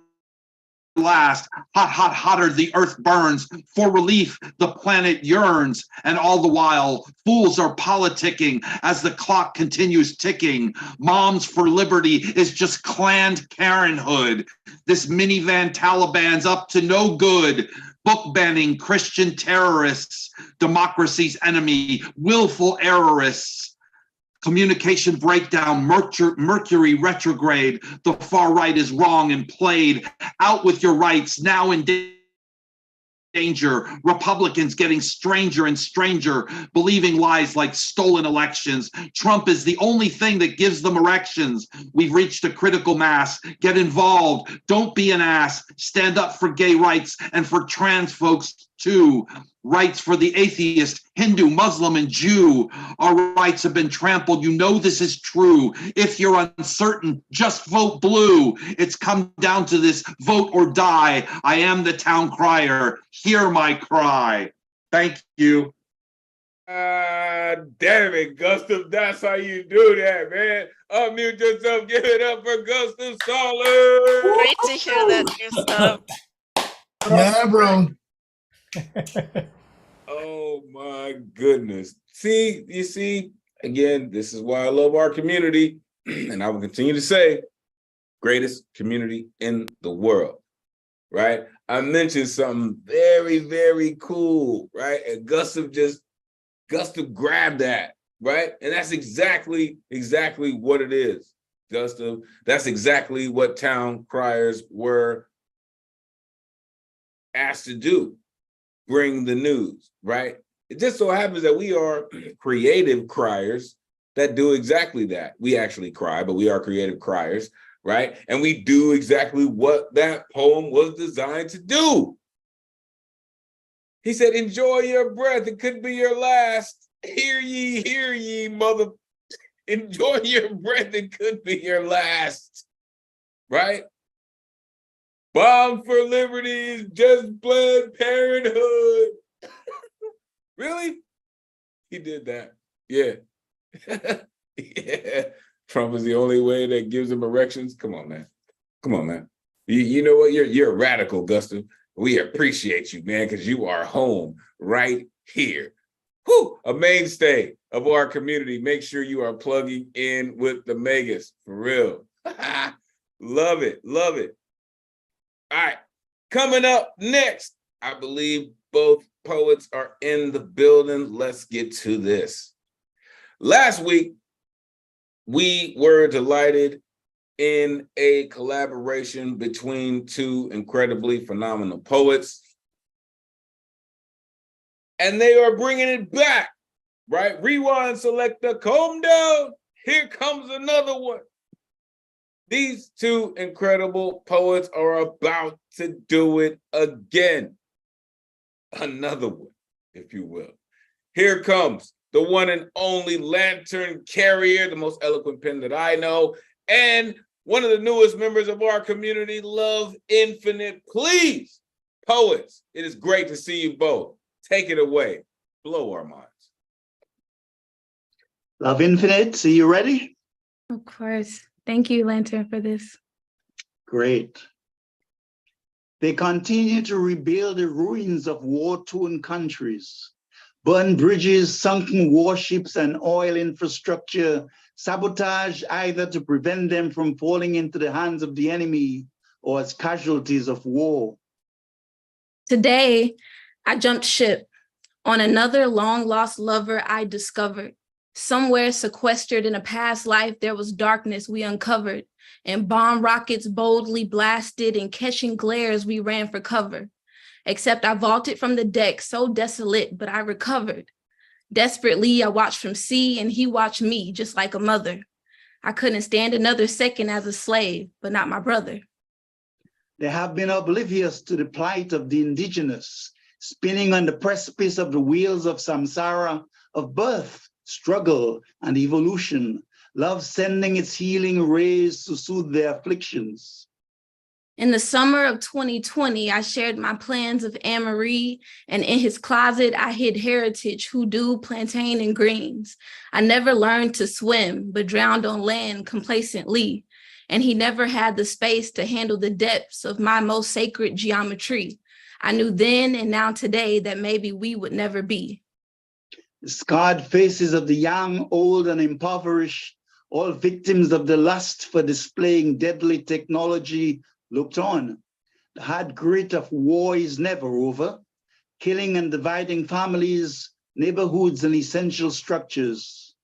last. Hot, hotter the earth burns. For relief, the planet yearns. And all the while, fools are politicking as the clock continues ticking. Moms for Liberty is just Planned Parenthood. This minivan Taliban's up to no good. Book banning Christian terrorists. Democracy's enemy, willful errorists. Communication breakdown, Mercury retrograde. The far right is wrong and played. Out with your rights, now in danger. Republicans getting stranger and stranger, believing lies like stolen elections. Trump is the only thing that gives them erections. We've reached a critical mass. Get involved. Don't be an ass. Stand up for gay rights and for trans folks too. Rights for the atheist, Hindu, Muslim, and Jew. Our rights have been trampled. You know this is true. If you're uncertain, just vote blue. It's come down to this vote or die. I am the Town Crier. Hear my cry. Thank you. Damn it, Gustav. That's how you do that, man. Unmute yourself. Give it up for Gustav Salas. Great to hear that, Gustav. Yeah, bro. Oh my goodness. See, you see, again, this is why I love our community. And I will continue to say, greatest community in the world, right? I mentioned something very, very cool, right? And Gustav grabbed that, right? And that's exactly what it is, Gustav. That's exactly what Town Criers were asked to do. Bring the news, right? It just so happens that we are creative criers that do exactly that. We actually cry, but we are creative criers, right? And we do exactly what that poem was designed to do. He said, enjoy your breath. It could be your last. Hear ye, mother. Enjoy your breath. It could be your last, right? Bomb for Liberty is just Planned Parenthood. Really? He did that. Yeah. Yeah. Trump is the only way that gives him erections. Come on, man. Come on, man. You know what? You're a radical, Gustav. We appreciate you, man, because you are home right here. Whew, a mainstay of our community. Make sure you are plugging in with the Magus, for real. Love it, love it. All right, coming up next, I believe both poets are in the building. Let's get to this. Last week, we were delighted in a collaboration between two incredibly phenomenal poets. And they are bringing it back, right? Rewind, selector, calm down. Here comes another one. These two incredible poets are about to do it again. Another one, if you will. Here comes the one and only Lantern Carrier, the most eloquent pen that I know, and one of the newest members of our community, Love Infinite. Please, poets, it is great to see you both. Take it away. Blow our minds. Love Infinite, so you ready? Of course. Thank you, Lantern, for this. Great. They continue to rebuild the ruins of war-torn countries, burn bridges, sunken warships, and oil infrastructure, sabotage either to prevent them from falling into the hands of the enemy or as casualties of war. Today, I jumped ship on another long-lost lover I discovered. Somewhere sequestered in a past life, there was darkness we uncovered, and bomb rockets boldly blasted, and catching glares we ran for cover. Except I vaulted from the deck, so desolate, but I recovered. Desperately, I watched from sea, and he watched me, just like a mother. I couldn't stand another second as a slave, but not my brother. They have been oblivious to the plight of the indigenous, spinning on the precipice of the wheels of samsara, of birth, struggle, and evolution, love sending its healing rays to soothe their afflictions. In the summer of 2020, I shared my plans of Anne-Marie, and in his closet, I hid heritage, hoodoo, plantain, and greens. I never learned to swim, but drowned on land complacently. And he never had the space to handle the depths of my most sacred geometry. I knew then and now today that maybe we would never be. The scarred faces of the young, old, and impoverished, all victims of the lust for displaying deadly technology, looked on. The hard grit of war is never over, killing and dividing families, neighborhoods, and essential structures.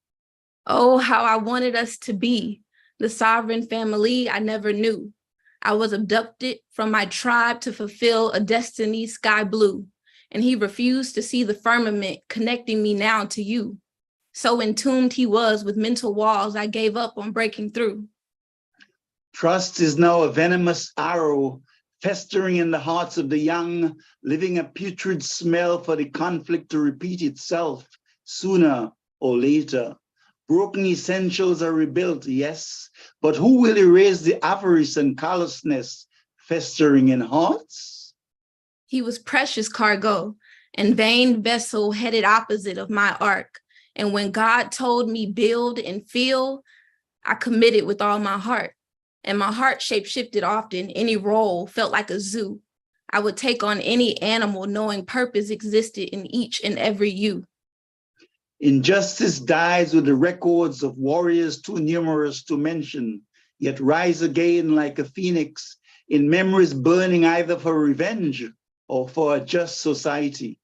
Oh, how I wanted us to be the sovereign family I never knew. I was abducted from my tribe to fulfill a destiny sky blue, and he refused to see the firmament connecting me now to you. So entombed he was with mental walls, I gave up on breaking through. Trust is now a venomous arrow festering in the hearts of the young, leaving a putrid smell for the conflict to repeat itself sooner or later. Broken essentials are rebuilt, yes, but who will erase the avarice and callousness festering in hearts? He was precious cargo and vain vessel headed opposite of my ark. And when God told me build and feel, I committed with all my heart. And my heart shape-shifted often. Any role felt like a zoo. I would take on any animal knowing purpose existed in each and every you. Injustice dies with the records of warriors too numerous to mention, yet rise again like a phoenix in memories burning either for revenge or for a just society.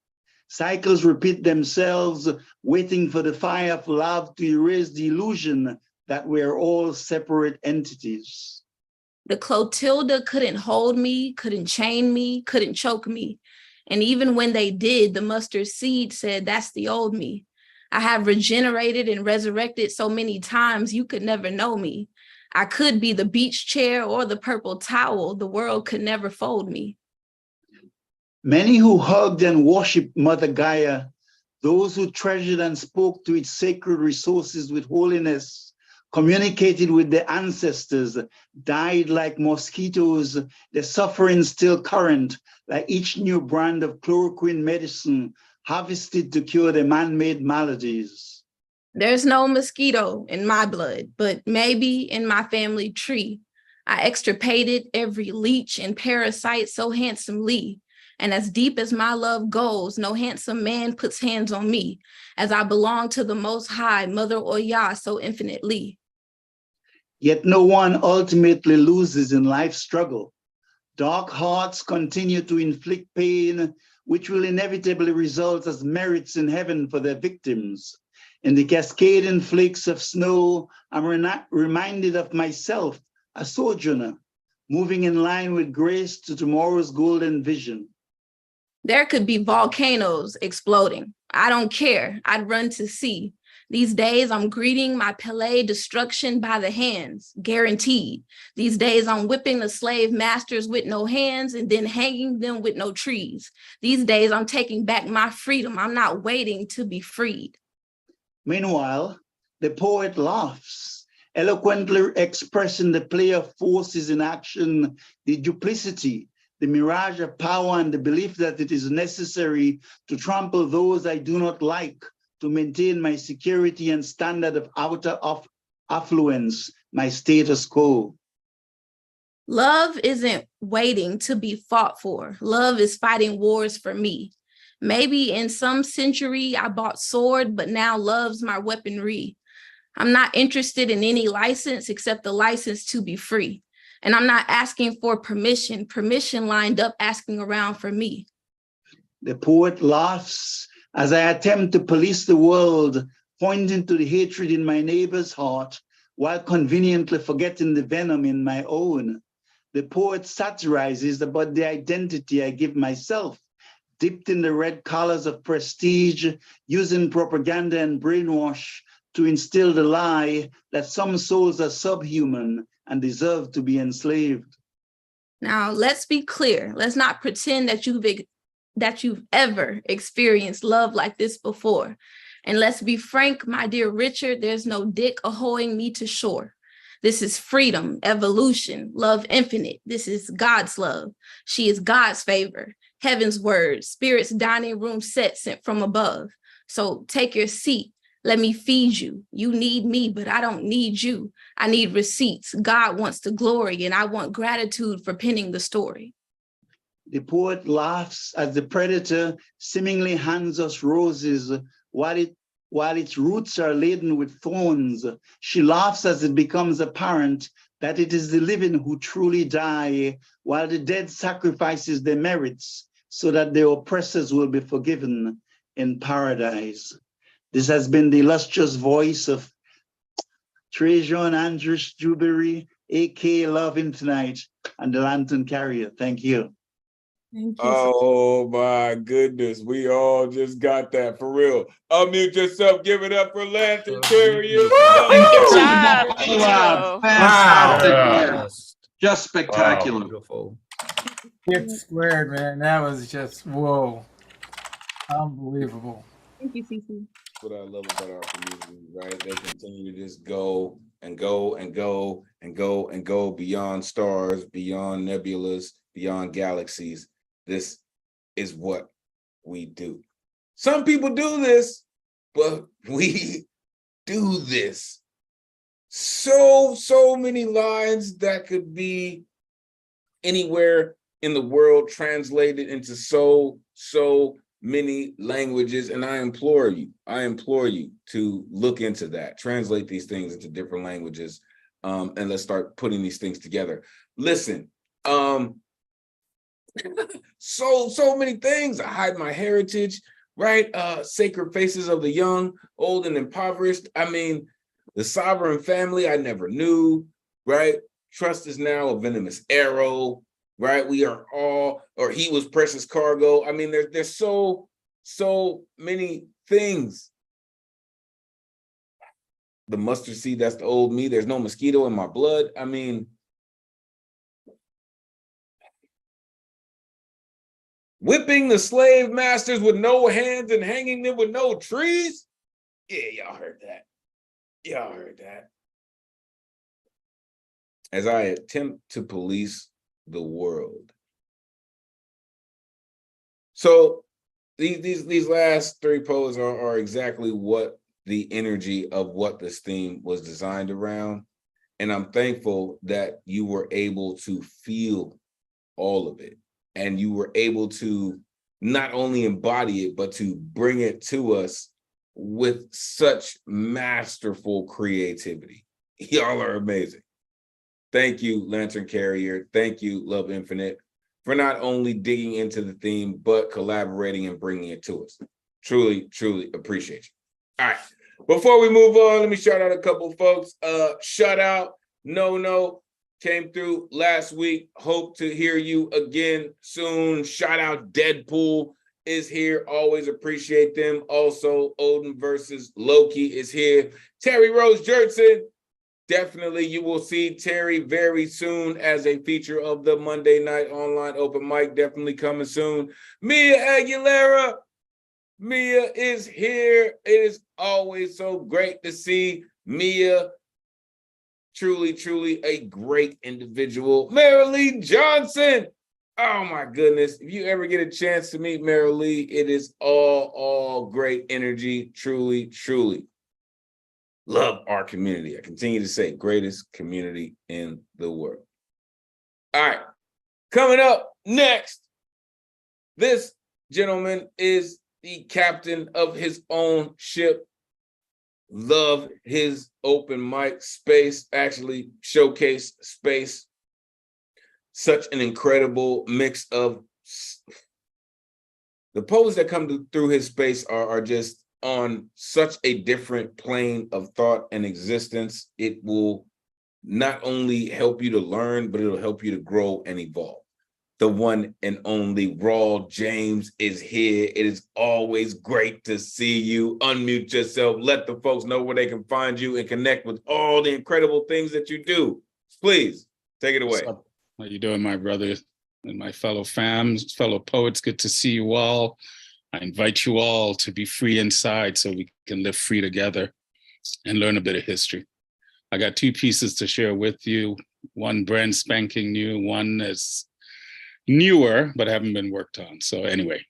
Cycles repeat themselves, waiting for the fire of love to erase the illusion that we're all separate entities. The Clotilda couldn't hold me, couldn't chain me, couldn't choke me. And even when they did, the mustard seed said, that's the old me. I have regenerated and resurrected so many times you could never know me. I could be the beach chair or the purple towel. The world could never fold me. Many who hugged and worshiped Mother Gaia, those who treasured and spoke to its sacred resources with holiness, communicated with their ancestors, died like mosquitoes, their suffering still current, like each new brand of chloroquine medicine harvested to cure their man-made maladies. There's no mosquito in my blood, but maybe in my family tree. I extirpated every leech and parasite so handsomely. And as deep as my love goes, no handsome man puts hands on me, as I belong to the Most High, Mother Oya, so infinitely. Yet no one ultimately loses in life's struggle. Dark hearts continue to inflict pain, which will inevitably result as merits in heaven for their victims. In the cascading flakes of snow, I'm reminded of myself, a sojourner, moving in line with grace to tomorrow's golden vision. There could be volcanoes exploding. I don't care. I'd run to see. These days, I'm greeting my Pelé destruction by the hands, guaranteed. These days, I'm whipping the slave masters with no hands and then hanging them with no trees. These days, I'm taking back my freedom. I'm not waiting to be freed. Meanwhile, the poet laughs, eloquently expressing the play of forces in action, the duplicity, the mirage of power, and the belief that it is necessary to trample those I do not like, to maintain my security and standard of outer affluence, my status quo. Love isn't waiting to be fought for. Love is fighting wars for me. Maybe in some century I bought sword, but now love's my weaponry. I'm not interested in any license except the license to be free. And I'm not asking for permission. Permission lined up asking around for me. The poet laughs as I attempt to police the world, pointing to the hatred in my neighbor's heart, while conveniently forgetting the venom in my own. The poet satirizes about the identity I give myself, dipped in the red colors of prestige, using propaganda and brainwash to instill the lie that some souls are subhuman and deserve to be enslaved. Now, let's be clear. Let's not pretend that you've ever experienced love like this before. And let's be frank, my dear Richard, there's no dick ahoying me to shore. This is freedom, evolution, love infinite. This is God's love. She is God's favor, heaven's word, spirit's dining room set sent from above. So take your seat. Let me feed you. You need me, but I don't need you. I need receipts. God wants the glory, and I want gratitude for penning the story. The poet laughs as the predator seemingly hands us roses while its roots are laden with thorns. She laughs as it becomes apparent that it is the living who truly die, while the dead sacrifices their merits so that their oppressors will be forgiven in paradise. This has been the illustrious voice of Trajan Andrus Jubery, aka Love Infinite, and the Lantern Carrier. Thank you. Thank you. Oh my goodness, we all just got that for real. Unmute yourself, give it up for Lantern Carrier. Good job. Wow, Bravo. fantastic Wow. work. Just spectacular. Beautiful. Get squared, man. That was just, whoa. Unbelievable. Thank you, Cece. What I love about our community, right? They continue to just go and go and go and go and go beyond stars, beyond nebulas, beyond galaxies. This is what we do. Some people do this, but we do this. So many lines that could be anywhere in the world translated into so many languages. And I implore you to look into that, translate these things into different languages, and let's start putting these things together. Listen, so many things. I hide my heritage, right? Sacred faces of the young, old, and impoverished. I mean, the sovereign family I never knew, right? Trust is now a venomous arrow, right? We are all, or he was precious cargo. I mean, there's so many things. The mustard seed, that's the old me. There's no mosquito in my blood. I mean, whipping the slave masters with no hands and hanging them with no trees. Yeah, y'all heard that. Y'all heard that. As I attempt to police the world. So these last three poets are exactly what the energy of what this theme was designed around. And I'm thankful that you were able to feel all of it. And you were able to not only embody it, but to bring it to us with such masterful creativity. Y'all are amazing. Thank you, Lantern Carrier. Thank you, Love Infinite, for not only digging into the theme, but collaborating and bringing it to us. Truly appreciate you. All right, before we move on, let me shout out a couple of folks. Shout out No, came through last week. Hope to hear you again soon. Shout out Deadpool is here. Always appreciate them. Also, Odin versus Loki is here. Terry Rose Jurtson. Definitely, you will see Terry very soon as a feature of the Monday night online open mic. Definitely coming soon. Mia Aguilera. Mia is here. It is always so great to see Mia. Truly a great individual. Marilee Johnson. Oh my goodness. If you ever get a chance to meet Marilee, it is all great energy. Truly. Love our community. I continue to say greatest community in the world. All right. Coming up next, this gentleman is the captain of his own ship. Love his open mic space, actually showcase space. Such an incredible mix of the poets that come through his space are just on such a different plane of thought and existence. It will not only help you to learn, but it'll help you to grow and evolve. The one and only Raw James is here. It is always great to see you. Unmute yourself. Let the folks know where they can find you and connect with all the incredible things that you do. Please take it away. How you doing, my brother and my fellow fams, fellow poets? Good to see you all. I invite you all to be free inside so we can live free together and learn a bit of history. I got two pieces to share with you. One brand spanking new, one is newer, but haven't been worked on. So anyway,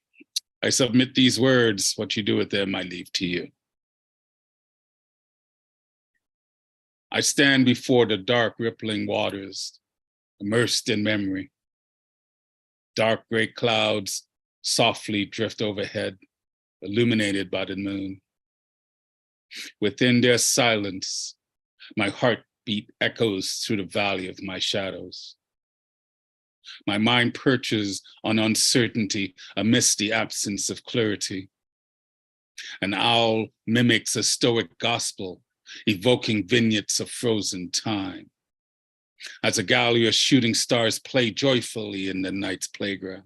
I submit these words. What you do with them, I leave to you. I stand before the dark, rippling waters, immersed in memory. Dark gray clouds softly drift overhead, illuminated by the moon. Within their silence, my heartbeat echoes through the valley of my shadows. My mind perches on uncertainty amidst the absence of clarity. An owl mimics a stoic gospel, evoking vignettes of frozen time. As a gallery of shooting stars play joyfully in the night's playground.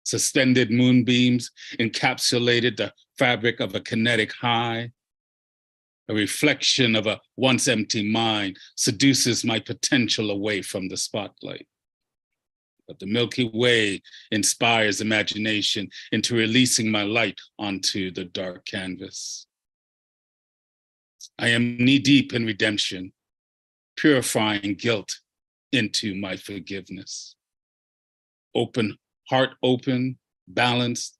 Suspended moonbeams encapsulated the fabric of a kinetic high. A reflection of a once empty mind seduces my potential away from the spotlight. But the Milky Way inspires imagination into releasing my light onto the dark canvas. I am knee-deep in redemption, purifying guilt into my forgiveness. Heart open, balanced,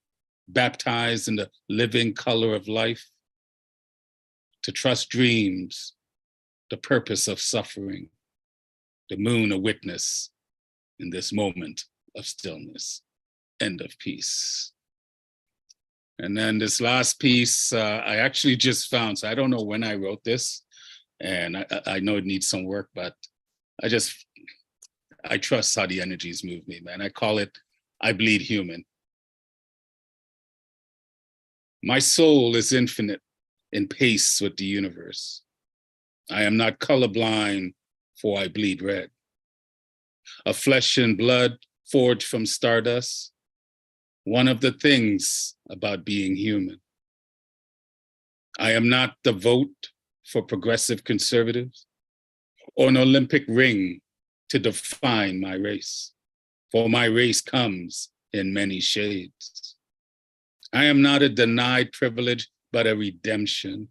baptized in the living color of life. To trust dreams, the purpose of suffering, the moon a witness in this moment of stillness. End of piece. And then this last piece, I actually just found, so I don't know when I wrote this, and I know it needs some work, but I trust how the energies move me, man. I call it, I bleed human. My soul is infinite, in pace with the universe. I am not colorblind, for I bleed red. Of flesh and blood forged from stardust, one of the things about being human. I am not the vote for progressive conservatives or an Olympic ring to define my race, for my race comes in many shades. I am not a denied privilege, but a redemption.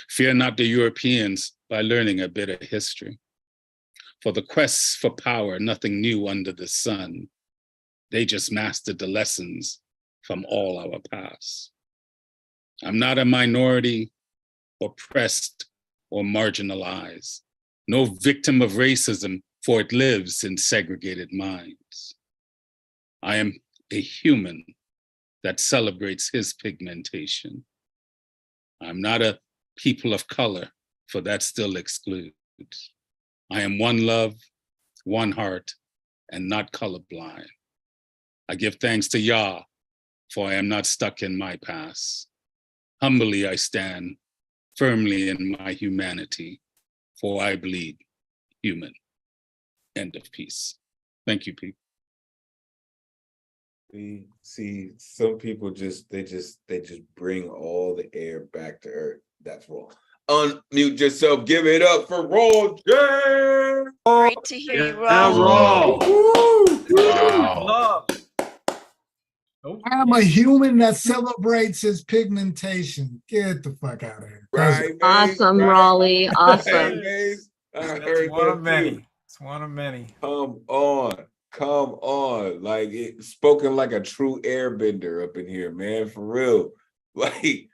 Fear not the Europeans by learning a bit of history. For the quest for power, nothing new under the sun. They just mastered the lessons from all our past. I'm not a minority, oppressed, or marginalized. No victim of racism, for it lives in segregated minds. I am a human that celebrates his pigmentation. I'm not a people of color, for that still excludes. I am one love, one heart, and not colorblind. I give thanks to Yah, for I am not stuck in my past. Humbly I stand, firmly in my humanity, for I bleed human. End of piece. Thank you, Pete. We see some people they just bring all the air back to earth. That's wrong. Unmute yourself. Give it up for Raw James. Great to hear you, Raw. Love. I'm a human that celebrates his pigmentation. Get the fuck out of here. Right, Awesome, right. Raleigh. Awesome. I That's heard one that of many. too. It's one of many. Come on. Like it spoken like a true airbender up in here, man, for real. Like,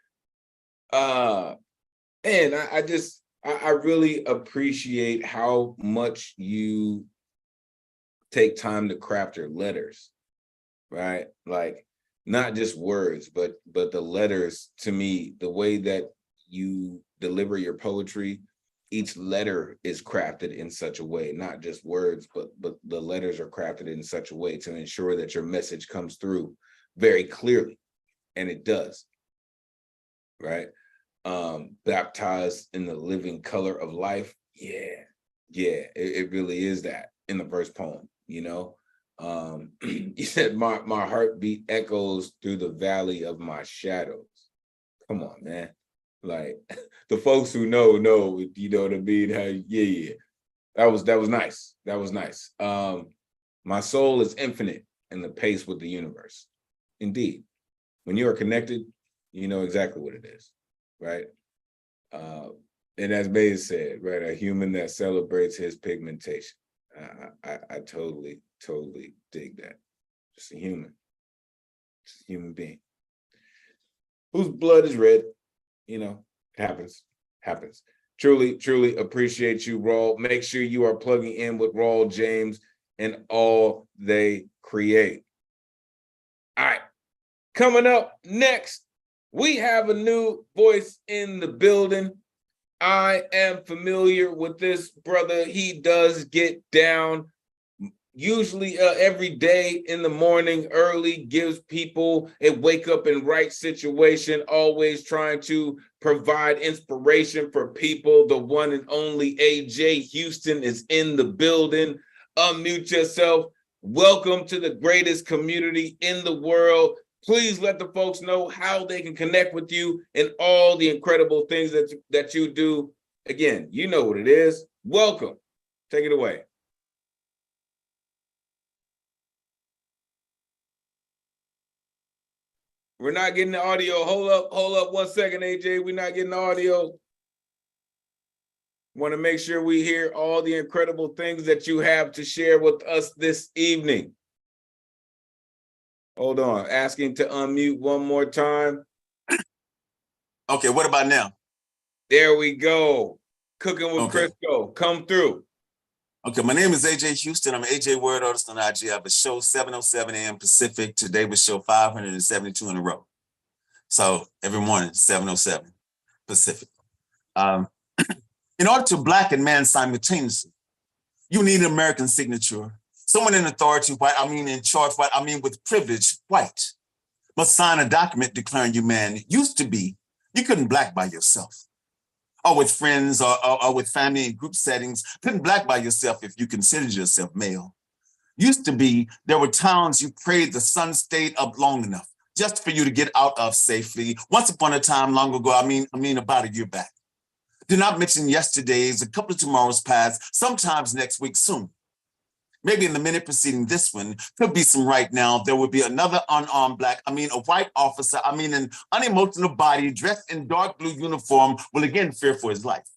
and I really appreciate how much you take time to craft your letters, right? Like not just words, but the letters. To me, the way that you deliver your poetry, each letter is crafted in such a way, not just words, but the letters are crafted in such a way to ensure that your message comes through very clearly, and it does, right? Baptized in the living color of life. Yeah, it really is that in the first poem, you know. You said my heartbeat echoes through the valley of my shadows. Come on, man. Like the folks who know, you know what I mean? How, yeah. That was nice. That was nice. My soul is infinite in the pace with the universe. Indeed. When you are connected, you know exactly what it is, right? And as Maze said, right, a human that celebrates his pigmentation. I totally dig that. Just a human being whose blood is red. You know, happens. Truly appreciate you, Raul. Make sure you are plugging in with Raul James and all they create. All right, coming up next, we have a new voice in the building. I am familiar with this brother. He does get down usually every day in the morning early, gives people a wake up and write situation, always trying to provide inspiration for people. The one and only AJ Houston is in the building. Unmute yourself. Welcome to the greatest community in the world. Please let the folks know how they can connect with you and all the incredible things that you do. Again, you know what it is. Welcome. Take it away. We're not getting the audio. Hold up 1 second, AJ. We're not getting the audio. Want to make sure we hear all the incredible things that you have to share with us this evening. Hold on, asking to unmute one more time. Okay, what about now? There we go. Cooking with Crisco, come through. Okay, my name is AJ Houston. I'm an AJ Word Artist on IG. I have a show 7:07 a.m. Pacific. Today was show 572 in a row. So every morning, 7:07 Pacific. In order to blacken man simultaneously, you need an American signature. Someone in authority, white, in charge, white, with privilege, white, must sign a document declaring you man. It used to be, you couldn't black by yourself, or with friends or with family in group settings. Couldn't black by yourself if you considered yourself male. Used to be, there were towns you prayed the sun stayed up long enough just for you to get out of safely. Once upon a time, long ago, about a year back. Do not mention yesterdays, a couple of tomorrows past, sometimes next week soon. Maybe in the minute preceding this one, could be some right now, there would be another unarmed black, a white officer, an unemotional body dressed in dark blue uniform will again fear for his life.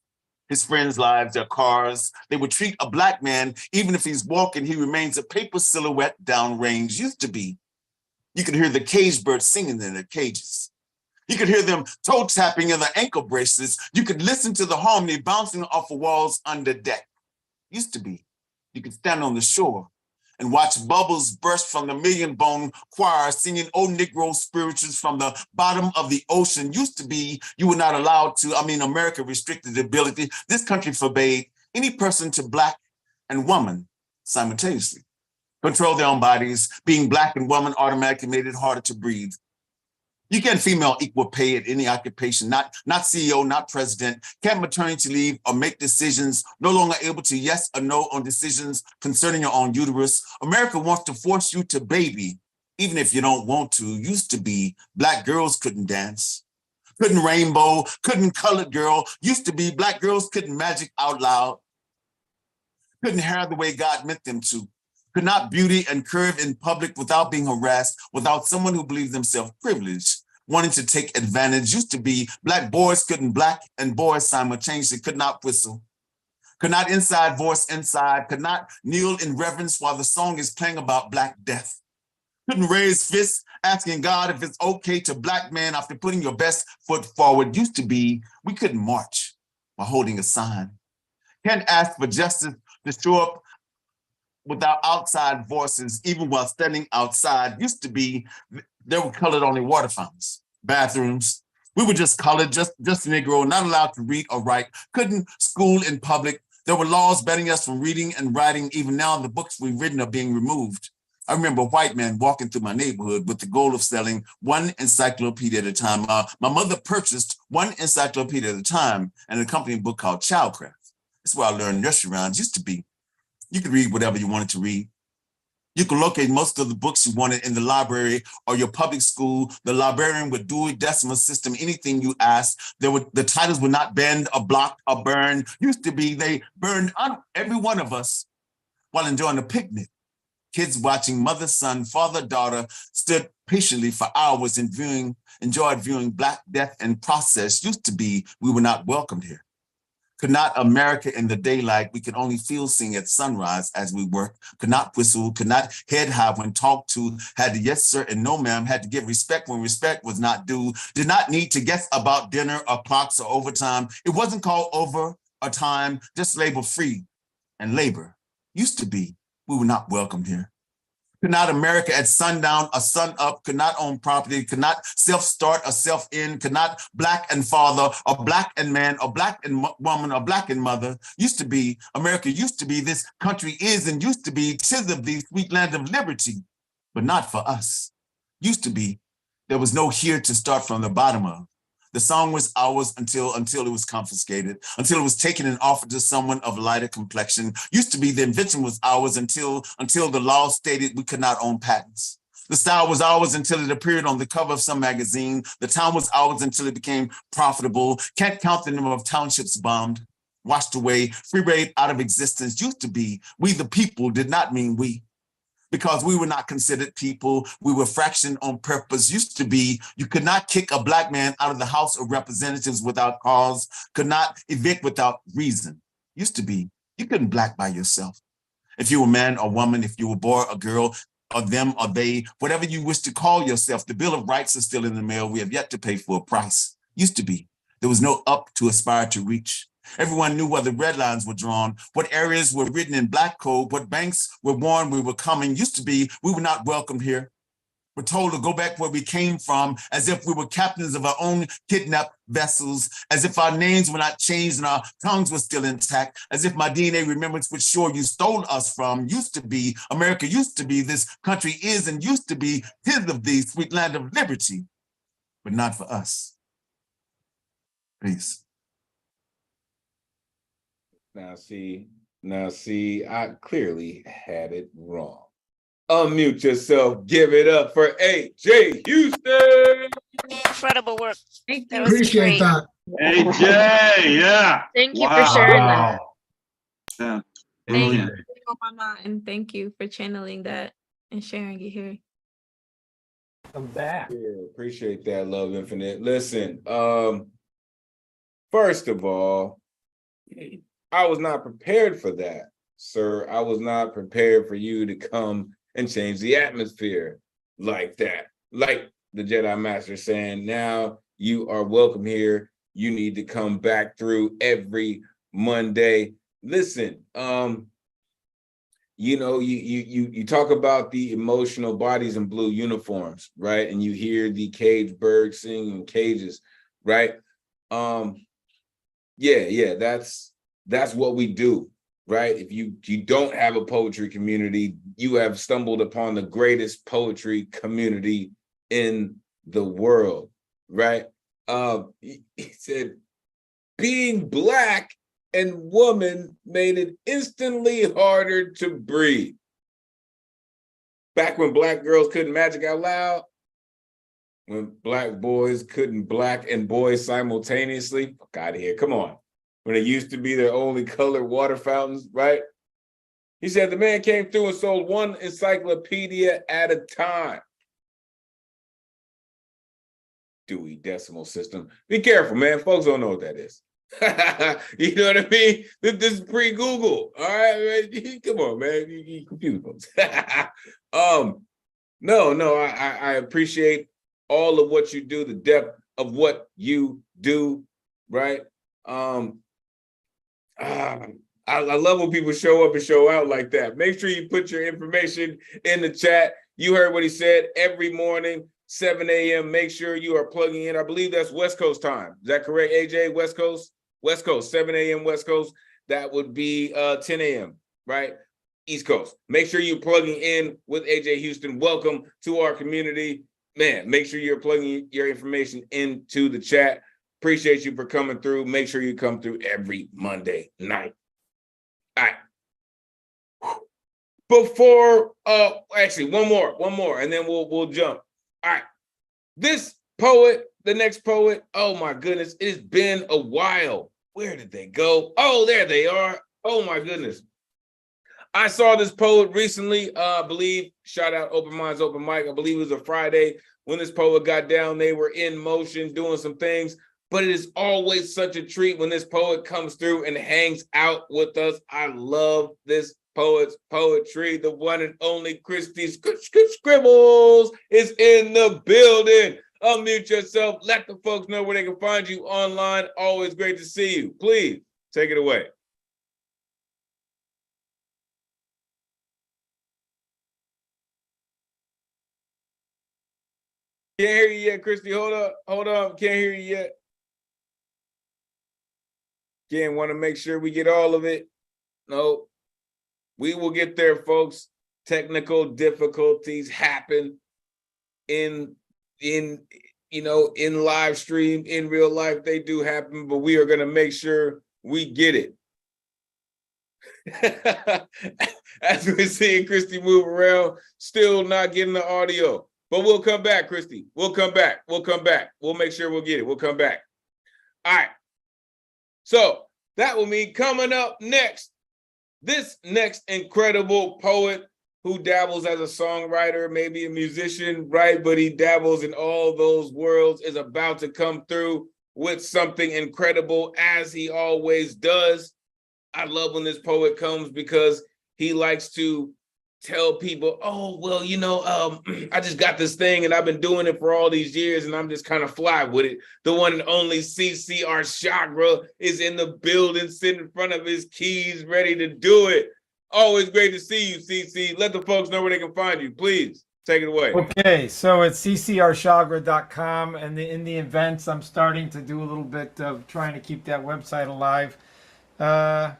His friends' lives, their cars, they would treat a black man, even if he's walking, he remains a paper silhouette downrange. Used to be, you could hear the cage birds singing in their cages. You could hear them toe tapping in their ankle bracelets. You could listen to the harmony bouncing off of walls under deck. Used to be, you could stand on the shore and watch bubbles burst from the million bone choir singing old Negro spirituals from the bottom of the ocean. Used to be, you were not allowed to, America restricted the ability. This country forbade any person to black and woman simultaneously control their own bodies. Being black and woman automatically made it harder to breathe. You get female equal pay at any occupation, not CEO, not president, can't maternity leave or make decisions, no longer able to yes or no on decisions concerning your own uterus. America wants to force you to baby, even if you don't want to. Used to be, black girls couldn't dance, couldn't rainbow, couldn't colored girl. Used to be, black girls couldn't magic out loud, couldn't hair the way God meant them to. Could not beauty and curve in public without being harassed, without someone who believed themselves privileged, wanting to take advantage. Used to be, black boys couldn't black and boys simultaneously, could not whistle, could not inside voice inside, could not kneel in reverence while the song is playing about black death. Couldn't raise fists asking God if it's okay to black man after putting your best foot forward. Used to be, we couldn't march while holding a sign. Can't ask for justice to show up without outside voices, even while standing outside. Used to be, there were colored only water fountains, bathrooms. We were just colored, just Negro, not allowed to read or write, couldn't school in public. There were laws banning us from reading and writing. Even now, the books we've written are being removed. I remember a white man walking through my neighborhood with the goal of selling one encyclopedia at a time. My mother purchased one encyclopedia at a time and an accompanying book called Childcraft. That's where I learned nursery rhymes. Used to be, you could read whatever you wanted to read. You could locate most of the books you wanted in the library or your public school. The librarian would Dewey Decimal System anything you asked. The titles would not bend or block or burn. Used to be, they burned on every one of us while enjoying a picnic. Kids watching mother, son, father, daughter stood patiently for hours and enjoyed viewing Black death and process. Used to be, we were not welcomed here. Could not America in the daylight, we could only feel sing at sunrise as we worked, could not whistle, could not head high when talked to, had to yes sir and no ma'am, had to give respect when respect was not due, did not need to guess about dinner or clocks or overtime. It wasn't called over or time, just labor free and labor. Used to be, we were not welcomed here. Could not America at sundown or sun up, could not own property, could not self-start or self-end, could not Black and father or Black and man or Black and woman or Black and mother. Used to be, America used to be, this country is and used to be, 'tis of thee, sweet land of liberty, but not for us. Used to be, there was no here to start from the bottom of. The song was ours until it was confiscated, until it was taken and offered to someone of lighter complexion. Used to be the invention was ours until the law stated we could not own patents. The style was ours until it appeared on the cover of some magazine. The town was ours until it became profitable. Can't count the number of townships bombed, washed away, freewayed out of existence. Used to be, we the people did not mean we. Because we were not considered people, we were fractioned on purpose. Used to be, you could not kick a Black man out of the House of Representatives without cause, could not evict without reason. Used to be, you couldn't Black by yourself. If you were a man or woman, if you were a boy or girl, or them or they, whatever you wish to call yourself, the Bill of Rights is still in the mail. We have yet to pay for a price. Used to be, there was no up to aspire to reach. Everyone knew where the red lines were drawn, what areas were written in Black code, what banks were warned we were coming. Used to be, we were not welcomed here. We're told to go back where we came from, as if we were captains of our own kidnapped vessels, as if our names were not changed and our tongues were still intact, as if my DNA remembrance which shore you stole us from. Used to be, America used to be, this country is and used to be, 'tis of thee, sweet land of liberty, but not for us. Peace. Now see, I clearly had it wrong. Unmute yourself. Give it up for AJ Houston. Incredible work. That was Appreciate great. that. AJ, yeah. Thank you for sharing that. Yeah. Thank Brilliant. you on my mind. Thank you for channeling that and sharing it here. I'm back. Yeah, appreciate that, Love Infinite. Listen, first of all, I was not prepared for that, sir. I was not prepared for you to come and change the atmosphere like that. Like the Jedi Master saying, now you are welcome here. You need to come back through every Monday. Listen, you know, you talk about the emotional bodies in blue uniforms, right? And you hear the cage birds sing in cages, right? Yeah, that's what we do, right? If you don't have a poetry community, you have stumbled upon the greatest poetry community in the world, right? He said, being Black and woman made it instantly harder to breathe. Back when Black girls couldn't magic out loud, when Black boys couldn't Black and boys simultaneously, fuck out of here, come on. When it used to be their only colored water fountains, right? He said the man came through and sold one encyclopedia at a time. Dewey Decimal System. Be careful, man. Folks don't know what that is. You know what I mean? This is pre-Google. All right, come on, man. You confuse folks. No, I appreciate all of what you do, the depth of what you do, right? I I love when people show up and show out like that. Make sure you put your information in the chat. You heard what he said. Every morning, 7 a.m. Make sure you are plugging in. I believe that's West Coast time. Is that correct, AJ? West Coast? West Coast, 7 a.m. West Coast. That would be 10 a.m., right? East Coast. Make sure you're plugging in with AJ Houston. Welcome to our community. Man, make sure you're plugging your information into the chat. Appreciate you for coming through. Make sure you come through every Monday night. All right. Before, actually, one more, and then we'll jump. All right. This poet, the next poet, oh my goodness, it's been a while. Where did they go? Oh, there they are. Oh my goodness. I saw this poet recently, I believe, shout out Open Minds, Open Mic. I believe it was a Friday when this poet got down. They were in motion doing some things, but it is always such a treat when this poet comes through and hangs out with us. I love this poet's poetry. The one and only Christy Scribbles is in the building. Unmute yourself. Let the folks know where they can find you online. Always great to see you. Please take it away. Can't hear you yet, Christy. Hold up. Can't hear you yet. Again, want to make sure we get all of it. No, we will get there, folks. Technical difficulties happen in live stream, in real life. They do happen, but we are going to make sure we get it. As we're seeing Christy move around, still not getting the audio. But we'll come back, Christy. We'll come back. We'll make sure we'll get it. We'll come back. All right. So that will mean coming up next, this next incredible poet who dabbles as a songwriter, maybe a musician, right? But he dabbles in all those worlds, is about to come through with something incredible, as he always does. I love when this poet comes because he likes to tell people, oh, well, I just got this thing and I've been doing it for all these years and I'm just kind of fly with it. The one and only CC Chagra is in the building, sitting in front of his keys, ready to do it. Always great to see you, CC. Let the folks know where they can find you. Please take it away. Okay, so it's ccrshagra.com, and in the events, I'm starting to do a little bit of trying to keep that website alive. I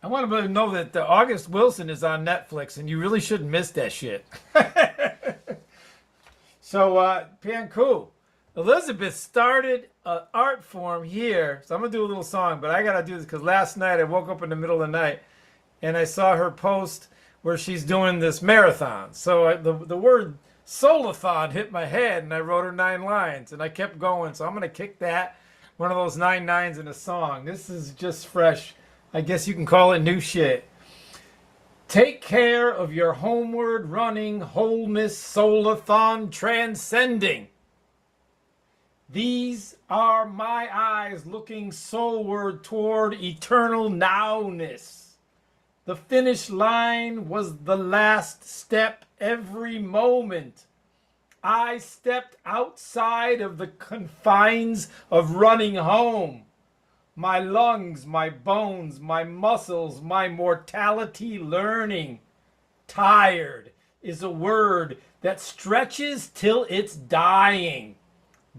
want to know that August Wilson is on Netflix, and you really shouldn't miss that shit. So, Pianku, Elizabeth started an art form here. So I'm going to do a little song, but I got to do this because last night I woke up in the middle of the night, and I saw her post where she's doing this marathon. So the word solathon hit my head, and I wrote her 9 lines, and I kept going. So I'm going to kick that, one of those 9 nines in a song. This is just fresh. I guess you can call it new shit. Take care of your homeward running wholeness solathon transcending. These are my eyes looking soulward toward eternal nowness. The finish line was the last step every moment. I stepped outside of the confines of running home. My lungs, my bones, my muscles, my mortality learning. Tired is a word that stretches till it's dying.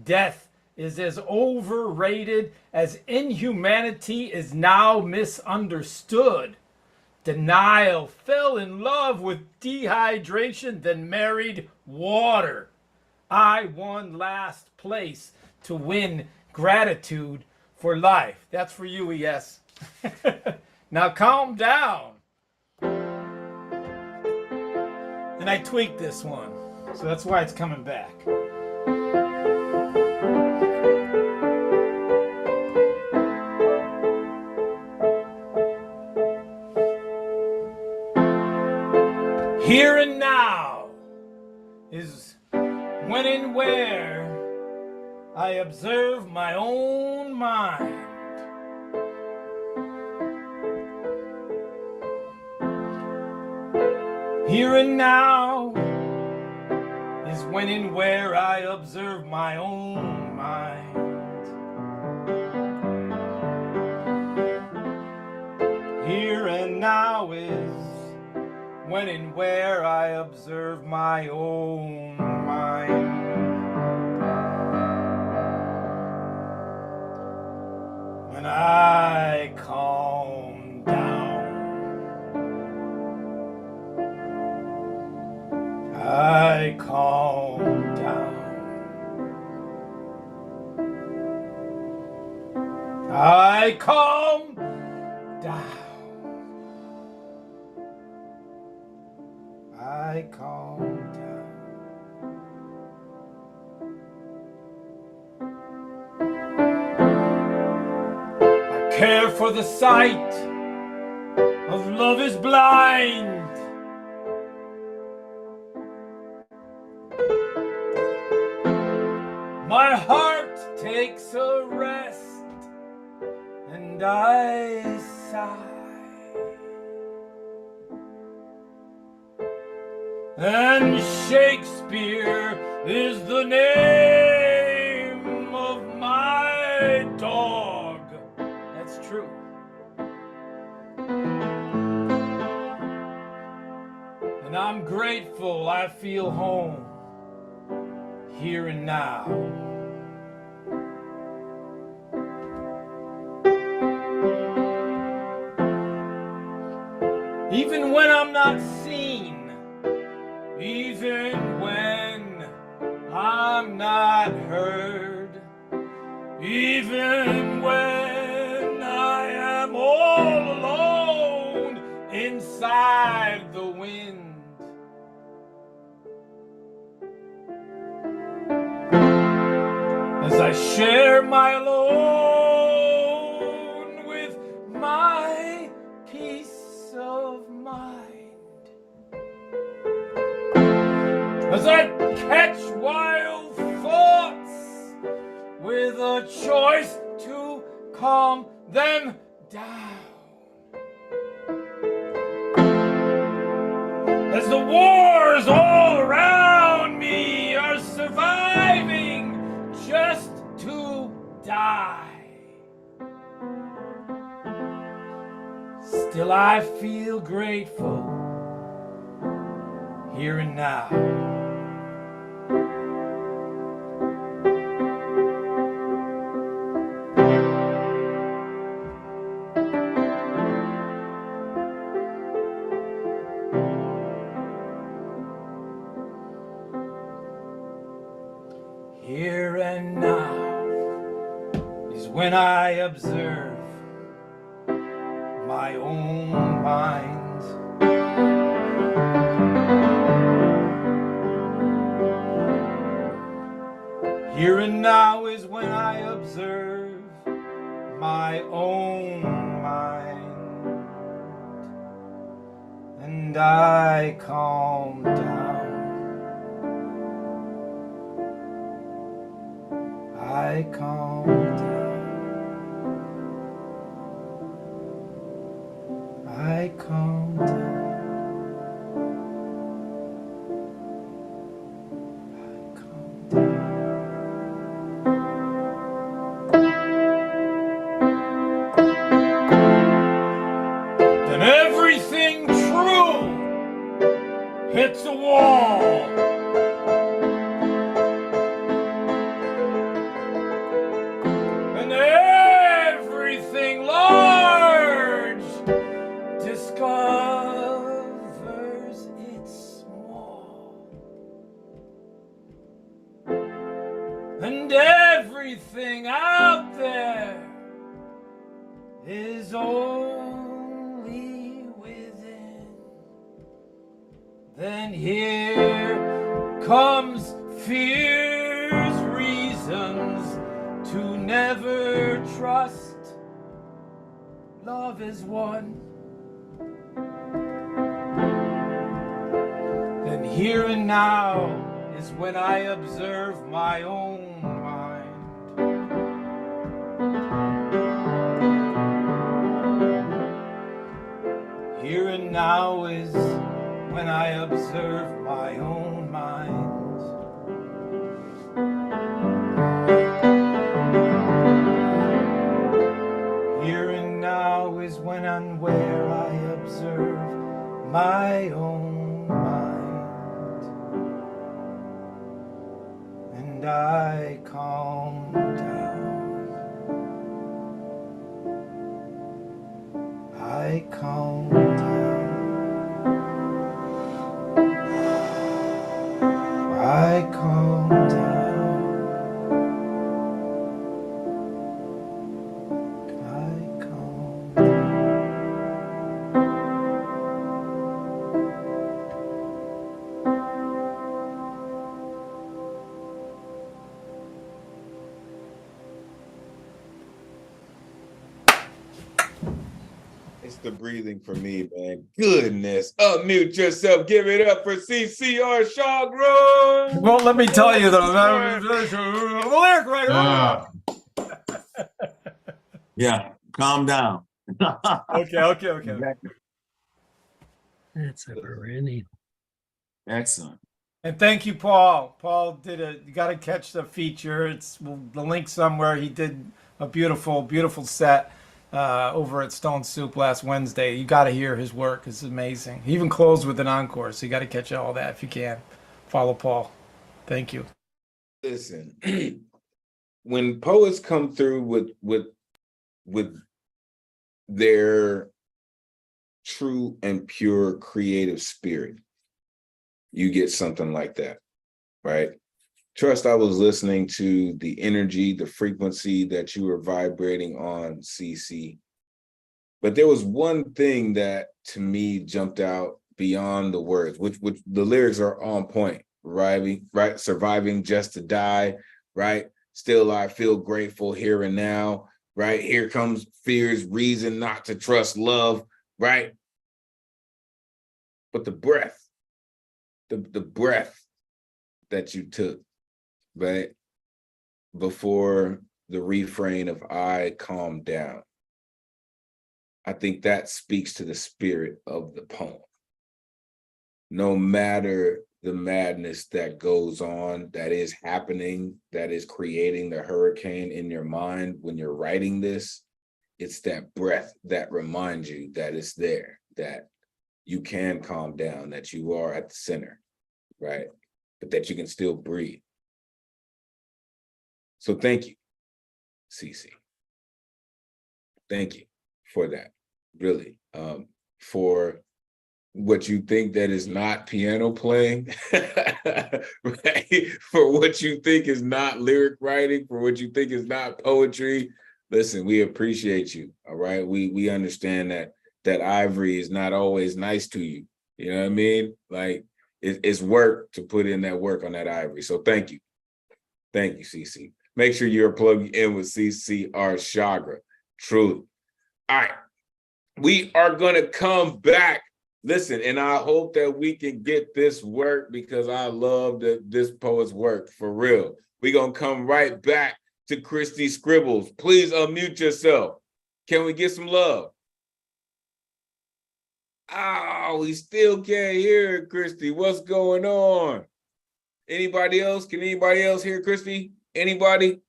Death is as overrated as inhumanity is now misunderstood. Denial fell in love with dehydration, then married water. I won last place to win gratitude for life. That's for you, ES. Now calm down. And I tweaked this one, so that's why it's coming back. Here and now is when and where I observe my own mind. Here and now is when and where I observe my own mind. and now is when and where I observe my own mind. When I calm down, I calm down, I calm down, I calm down. I care for the sight of love is blind. My heart takes a rest and I sigh, and Shakespeare is the name of my dog. That's true. And I'm grateful I feel home here and now. Even when I'm not seen, even when I'm not heard, even when I am all alone inside the wind, as I share my alone with my peace of mind, as I catch wild thoughts with a choice to calm them down, as the wars all around me are surviving just to die, still I feel grateful here and now. Here and now is when I observe my own mind. Here and now is when I observe my own mind, and I calm down. I calm down. I calm down. Then everything true hits a wall. And everything large discovers it's small. And everything out there is only within. Then here comes fear's reasons to never trust. Love is one. Then here and now is when I observe my own mind. Here and now is when I observe my own mind. Here and now is when and where I observe preserve my own mind, and I calm down. I calm down. I calm down. I calm down. It's the breathing for me, man. Goodness. Unmute yourself. Give it up for CCR Shagro. Well, let me tell you though, lyric writer. Yeah, calm down. Okay. That's ever Excellent. And thank you, Paul. Paul did you got to catch the feature. It's the link somewhere. He did a beautiful set over at Stone Soup last Wednesday. You got to hear his work. It's amazing. He even closed with an encore, so you got to catch all that if you can. Follow Paul. Thank you. Listen, when poets come through with their true and pure creative spirit, you get something like that, right? Trust, I was listening to the energy, the frequency that you were vibrating on, CC. But there was one thing that to me jumped out beyond the words, which the lyrics are on point, right? Surviving just to die, right? Still, I feel grateful here and now, right? Here comes fear's reason not to trust love, right? But the breath, the breath that you took, right? Before the refrain of I calm down. I think that speaks to the spirit of the poem. No matter the madness that goes on, that is happening, that is creating the hurricane in your mind when you're writing this, it's that breath that reminds you that it's there, that you can calm down, that you are at the center, right? But that you can still breathe. So thank you, CC. Thank you for that, really. For what you think that is not piano playing, right? For what you think is not lyric writing, for what you think is not poetry. Listen, we appreciate you, all right? We understand that ivory is not always nice to you. You know what I mean? Like, it's work to put in that work on that ivory. So thank you. Thank you, CC. Make sure you're plugged in with CCR Chagra, truly. All right, we are gonna come back. Listen, and I hope that we can get this work because I love this poet's work, for real. We're gonna come right back to Christy Scribbles. Please unmute yourself. Can we get some love? Oh, we still can't hear it, Christy. What's going on? Anybody else? Can anybody else hear Christy? Anybody?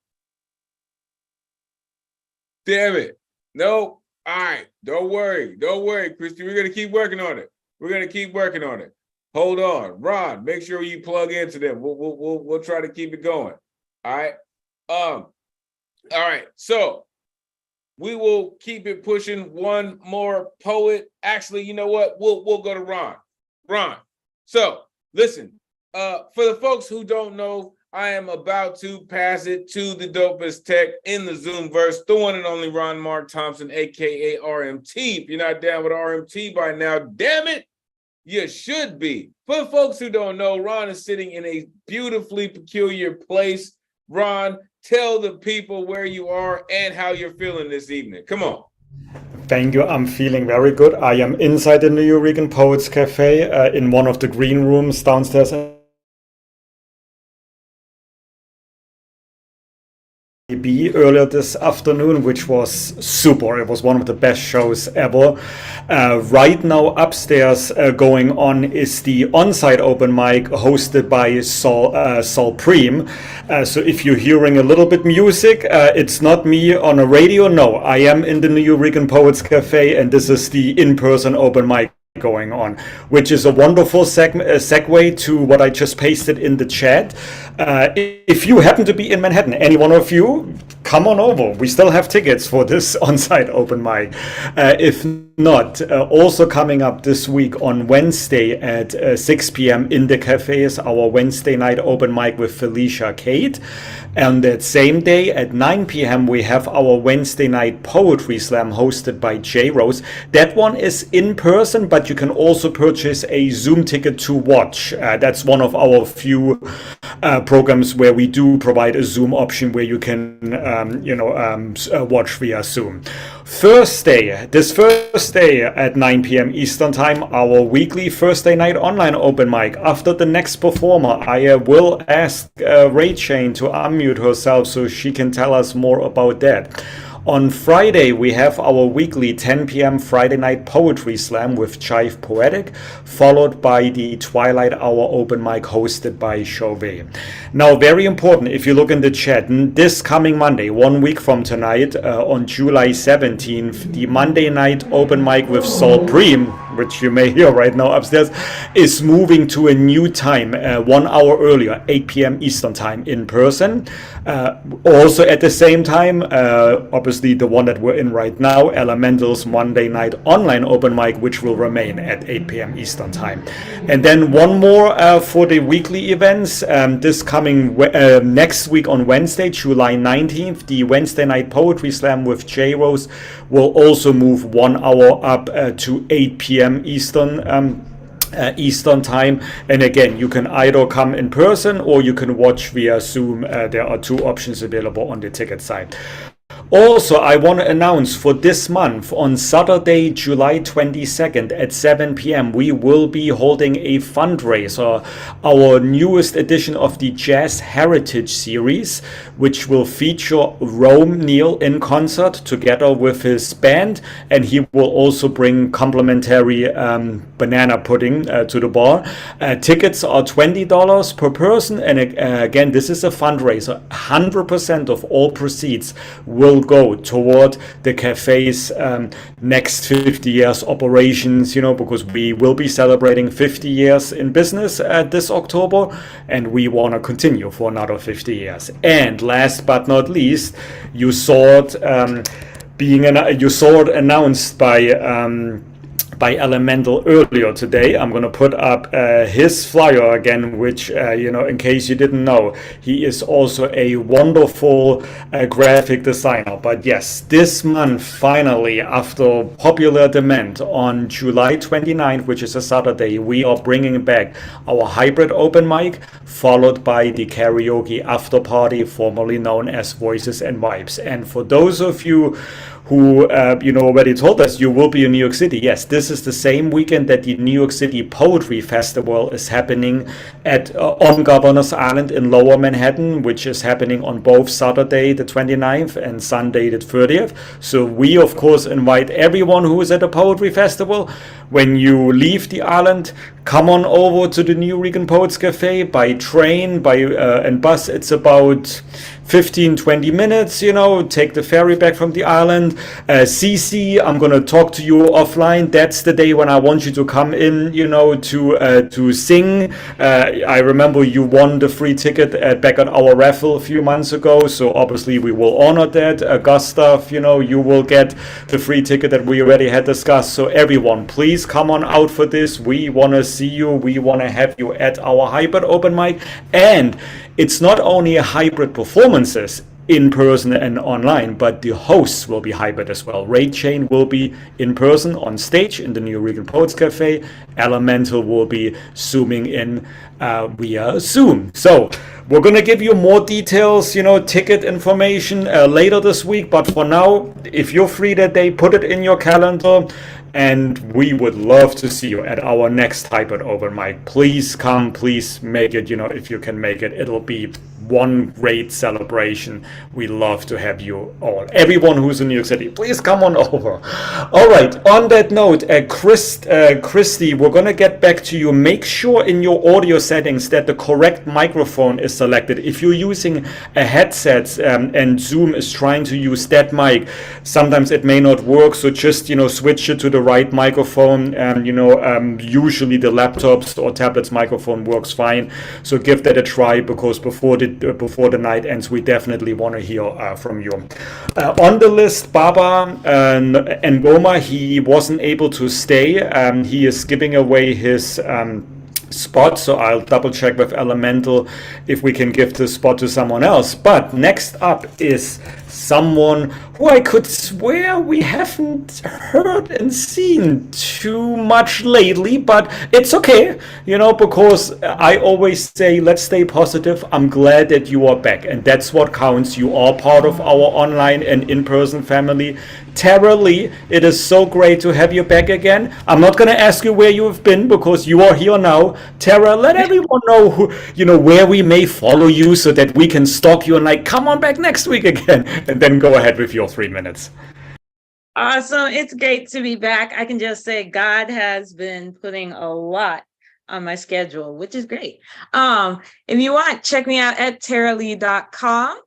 Damn it. No. All right. Don't worry, Christy. We're gonna keep working on it. Hold on, Ron. Make sure you plug into them. We'll try to keep it going. All right. All right. So we will keep it pushing. One more poet. Actually, you know what? We'll go to Ron. So listen. For the folks who don't know, I am about to pass it to the dopest tech in the Zoomverse, the one and only Ron Mark Thompson, aka RMT. If you're not down with RMT by now, damn it, you should be. For the folks who don't know, Ron is sitting in a beautifully peculiar place. Ron, tell the people where you are and how you're feeling this evening. Come on. Thank you. I'm feeling very good. I am inside the New Eurekan Poets Cafe in one of the green rooms downstairs B earlier this afternoon, which was super. It was one of the best shows ever. Right now upstairs going on is the on-site open mic hosted by Sol Preem. So if you're hearing a little bit music, it's not me on a radio. No, I am in the New Eurekan Poets Cafe, and this is the in-person open mic going on, which is a wonderful segue to what I just pasted in the chat. If you happen to be in Manhattan, any one of you, come on over. We still have tickets for this on-site open mic. If not, also coming up this week on Wednesday at 6 p.m. in the cafe is our Wednesday night open mic with Felicia Kate. And that same day at 9 p.m. we have our Wednesday night poetry slam hosted by J Rose. That one is in person, but you can also purchase a Zoom ticket to watch. That's one of our few programs where we do provide a Zoom option where you can watch via Zoom. This Thursday at 9 p.m. Eastern Time, our weekly Thursday night online open mic. After the next performer, I will ask Ray Chain to unmute herself so she can tell us more about that. On Friday, we have our weekly 10 p.m. Friday night poetry slam with Chive Poetic, followed by the Twilight Hour open mic hosted by Chauvet. Now, very important, if you look in the chat, this coming Monday, 1 week from tonight, on July 17th, the Monday night open mic with Sol Preem, which you may hear right now upstairs, is moving to a new time, 1 hour earlier, 8 p.m. Eastern Time in person. Also at the same time, obviously the one that we're in right now, Elemen2al's Monday night online open mic, which will remain at 8 p.m. Eastern Time. And then one more for the weekly events. This coming next week on Wednesday, July 19th, the Wednesday night poetry slam with J Rose will also move 1 hour up to 8 p.m. Eastern Time. And again, you can either come in person or you can watch via Zoom. There are two options available on the ticket side. Also, I want to announce for this month, on Saturday, July 22nd at 7 p.m., we will be holding a fundraiser, our newest edition of the Jazz Heritage Series, which will feature Rome Neal in concert together with his band, and he will also bring complimentary banana pudding to the bar. Tickets are $20 per person, and again, this is a fundraiser. 100% of all proceeds will go toward the cafe's next 50 years operations, because we will be celebrating 50 years in business this October, and we want to continue for another 50 years. And last but not least, you saw it announced by Elemen2al earlier today. I'm going to put up his flyer again, which, in case you didn't know, he is also a wonderful graphic designer. But yes, this month, finally, after popular demand, on July 29th, which is a Saturday, we are bringing back our hybrid open mic, followed by the karaoke after party, formerly known as Voices and Vibes. And for those of you who already told us you will be in New York City. Yes, this is the same weekend that the New York City Poetry Festival is happening on Governor's Island in Lower Manhattan, which is happening on both Saturday the 29th and Sunday the 30th. So we, of course, invite everyone who is at the Poetry Festival. When you leave the island, come on over to the New Eurekan Poets Cafe by train, and bus. It's about 15-20 minutes, take the ferry back from the island. CC, I'm going to talk to you offline. That's the day when I want you to come in, to sing. I remember you won the free ticket back at our raffle a few months ago, so obviously we will honor that. Gustav, you will get the free ticket that we already had discussed. So everyone, please come on out for this. We want to see you. We want to have you at our hybrid open mic. And it's not only a hybrid performances in person and online, but the hosts will be hybrid as well. Ray Chain will be in person on stage in the New Eurekan Poets Cafe. Elemen2al will be zooming in via Zoom. So we're going to give you more details, ticket information later this week. But for now, if you're free that day, put it in your calendar. And we would love to see you at our next hybrid open mic. Please come, please make it, if you can make it. It'll be one great celebration. We love to have you all. Everyone who's in New York City, please come on over. All right, on that note, Christy, we're going to get back to you. Make sure in your audio settings that the correct microphone is selected. If you're using a headset and Zoom is trying to use that mic, sometimes it may not work, so just switch it to the right microphone. Usually the laptops or tablets microphone works fine, so give that a try, because before the night ends, we definitely want to hear from you. On the list, Baba and Roma, he wasn't able to stay. He is giving away his spot, so I'll double check with Elemental if we can give the spot to someone else. But next up is someone who I could swear we haven't heard and seen too much lately, but it's okay, because I always say, let's stay positive. I'm glad that you are back, and that's what counts. You are part of our online and in-person family. Tara Lee, it is so great to have you back again. I'm not going to ask you where you have been, because you are here now. Tara, let everyone know where we may follow you, so that we can stalk you and come on back next week again. And then go ahead with your 3 minutes. Awesome. It's great to be back. I can just say God has been putting a lot on my schedule, which is great. If you want, check me out at taralee.com.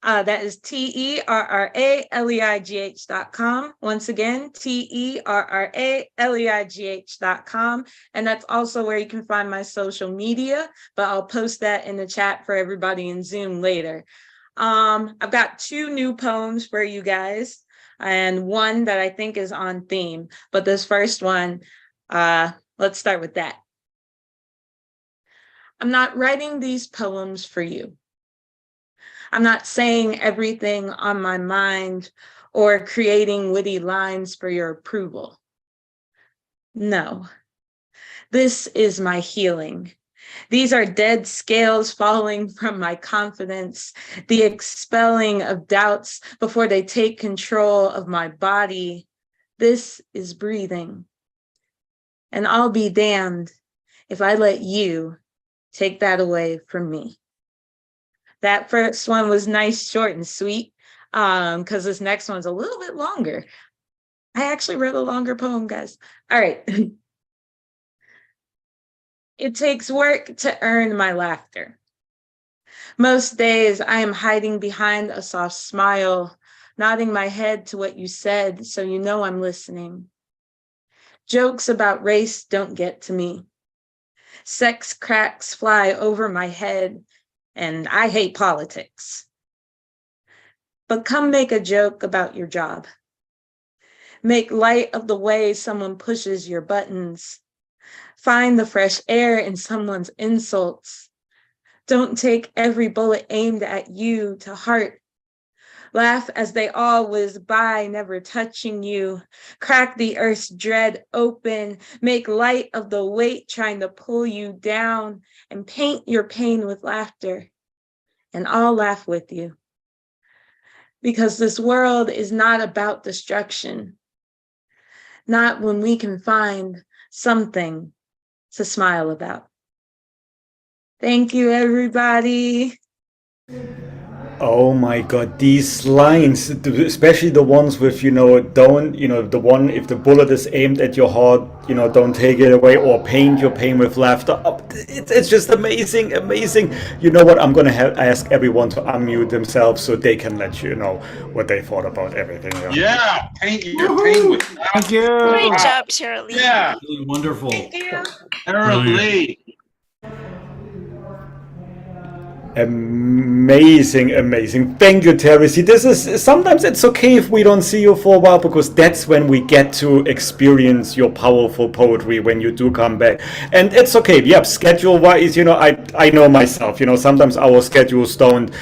That is TERRALEIGH.com. Once again, TERRALEIGH.com. And that's also where you can find my social media, but I'll post that in the chat for everybody in Zoom later. I've got 2 new poems for you guys, and one that I think is on theme, but this first one, let's start with that. I'm not writing these poems for you. I'm not saying everything on my mind or creating witty lines for your approval. No, this is my healing. These are dead scales falling from my confidence, the expelling of doubts before they take control of my body. This is breathing. And I'll be damned if I let you take that away from me. That first one was nice, short, and sweet, because this next one's a little bit longer. I actually wrote a longer poem, guys. All right. It takes work to earn my laughter. Most days I am hiding behind a soft smile, nodding my head to what you said, so you know I'm listening. Jokes about race don't get to me. Sex cracks fly over my head, and I hate politics. But come make a joke about your job. Make light of the way someone pushes your buttons. Find the fresh air in someone's insults. Don't take every bullet aimed at you to heart. Laugh as they all whiz by, never touching you. Crack the earth's dread open. Make light of the weight trying to pull you down, and paint your pain with laughter. And I'll laugh with you. Because this world is not about destruction. Not when we can find something to smile about. Thank you, everybody. Oh my God, these lines, especially the ones with, the one, if the bullet is aimed at your heart, don't take it away, or paint your pain with laughter. It's just amazing, amazing. You know what? I'm going to ask everyone to unmute themselves so they can let you know what they thought about everything. Yeah, paint your pain with laughter. Thank you. Great job, Shirley. Yeah. Wonderful. Thank you. Lee. Amazing, amazing. Thank you, Terry. See, this is, sometimes it's okay if we don't see you for a while, because that's when we get to experience your powerful poetry when you do come back. And it's okay. Yep, schedule wise, I know myself, sometimes our schedules don't,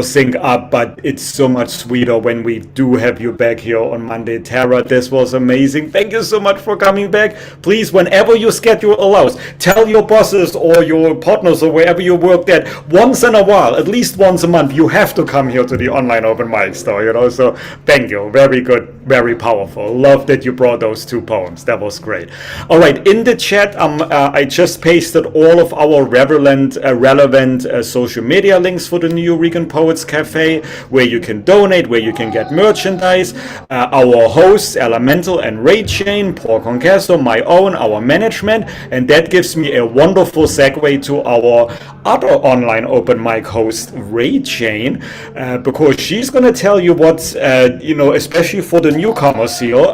sync up, but it's so much sweeter when we do have you back here on Monday. Tara, this was amazing. Thank you so much for coming back. Please, whenever your schedule allows, tell your bosses or your partners or wherever you work that once in a a while, at least once a month, you have to come here to the online open mics, though, you know. So thank you. Very good, very powerful. Love that you brought those 2 poems. That was great. All right, in the chat, I just pasted all of our relevant social media links for the New Eureka Poets Cafe, where you can donate, where you can get merchandise. Our hosts, Elemental and Ray Chain, Paul Concasto, my own, our management, and that gives me a wonderful segue to our other online open mic host, Ray Chain, because she's going to tell you what, especially for the newcomers here,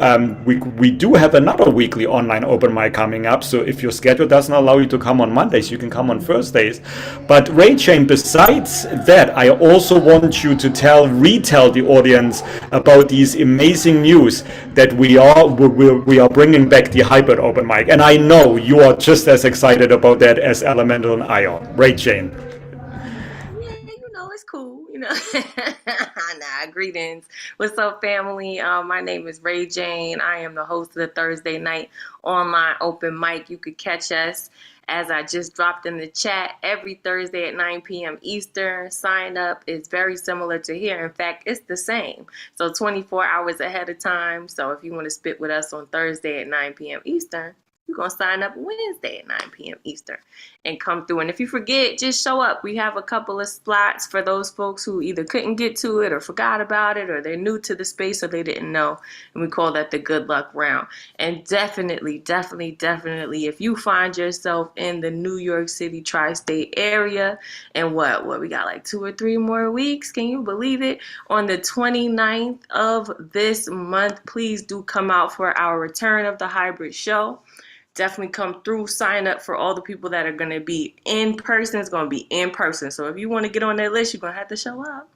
we do have another weekly online open mic coming up. So if your schedule doesn't allow you to come on Mondays, you can come on Thursdays. But Ray Chain, besides that, I also want you to retell the audience about these amazing news that we are bringing back the hybrid open mic. And I know you are just as excited about that as Elemental and I are. Ray Chain. It's cool, Nah, greetings. What's up, family? My name is Ray Jane. I am the host of the Thursday night online open mic. You could catch us, as I just dropped in the chat, every Thursday at 9 p.m. Eastern. Sign up is very similar to here. In fact, it's the same. So 24 hours ahead of time. So if you want to spit with us on Thursday at 9 p.m. Eastern, you're going to sign up Wednesday at 9 p.m. Eastern and come through. And if you forget, just show up. We have a couple of slots for those folks who either couldn't get to it or forgot about it, or they're new to the space or they didn't know. And we call that the good luck round. And definitely, if you find yourself in the New York City tri-state area, and what we got like 2 or 3 more weeks, can you believe it? On the 29th of this month, please do come out for our return of the hybrid show. Definitely come through, sign up for all the people that are going to be in person. It's going to be in person. So if you want to get on that list, you're going to have to show up.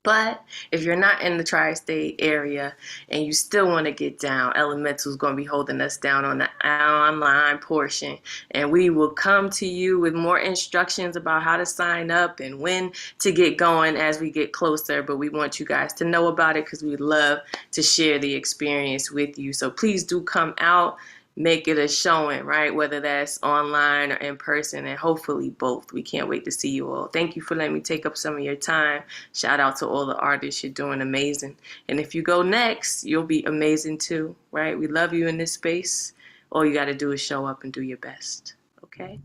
But if you're not in the tri-state area and you still want to get down, Elemental is going to be holding us down on the online portion. And we will come to you with more instructions about how to sign up and when to get going as we get closer. But we want you guys to know about it because we'd love to share the experience with you. So please do come out. Make it a showing, right? Whether that's online or in person, and hopefully both. We can't wait to see you all. Thank you for letting me take up some of your time. Shout out to all the artists. You're doing amazing. And if you go next, you'll be amazing too, right? We love you in this space. All you got to do is show up and do your best. Okay?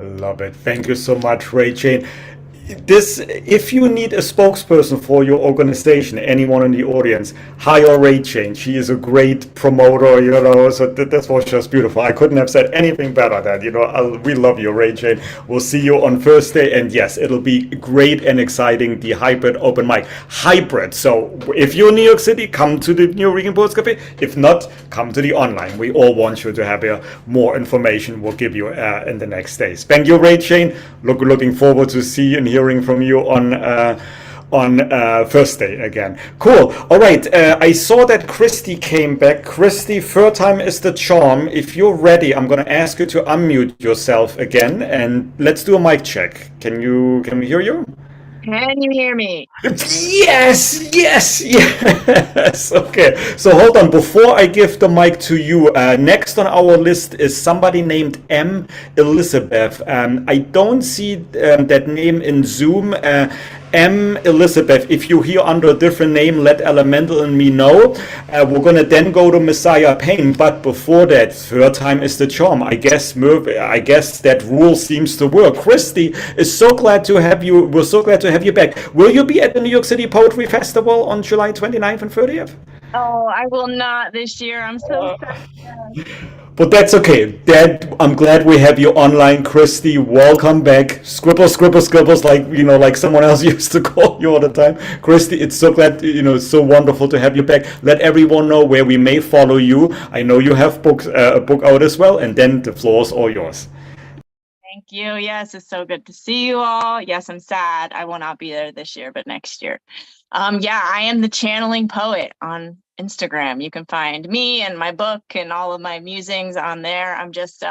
I love it. Thank you so much, Ray Chain. If you need a spokesperson for your organization, anyone in the audience, hire Ray Chain. She is a great promoter, so that was just beautiful. I couldn't have said anything better than, we love you, Ray Chain. We'll see you on Thursday, and yes, it'll be great and exciting, the hybrid open mic. Hybrid, so if you're in New York City, come to the New Eureka Poets Cafe. If not, come to the online. We all want you to have more information we'll give you in the next days. Thank you, Ray Chain. Looking forward to see and hearing from you on Thursday again. Cool. All right. I saw that Christy came back. Christy, third time is the charm. If you're ready, I'm going to ask you to unmute yourself again, and let's do a mic check. Can we hear you? Can you hear me? Yes. Okay. So hold on. Before I give the mic to you, next on our list is somebody named M. Elizabeth. I don't see that name in Zoom. M. Elizabeth, if you're here under a different name, let Elemental and me know. We're going to then go to Messiah Payne, but before that, third time is the charm. I guess that rule seems to work. Christy is so glad to have you. We're so glad to have you back. Will you be at the New York City Poetry Festival on July 29th and 30th? Oh, I will not this year. I'm so sad. But that's okay. I'm glad we have you online, Christy. Welcome back. Scribbles, like someone else used to call you all the time. Christy, it's so glad, it's so wonderful to have you back. Let everyone know where we may follow you. I know you have a book out as well, and then the floor is all yours. Thank you. Yes, it's so good to see you all. Yes, I'm sad I will not be there this year, but next year. I am the Channeling Poet on Instagram. You can find me and my book and all of my musings on there. I'm just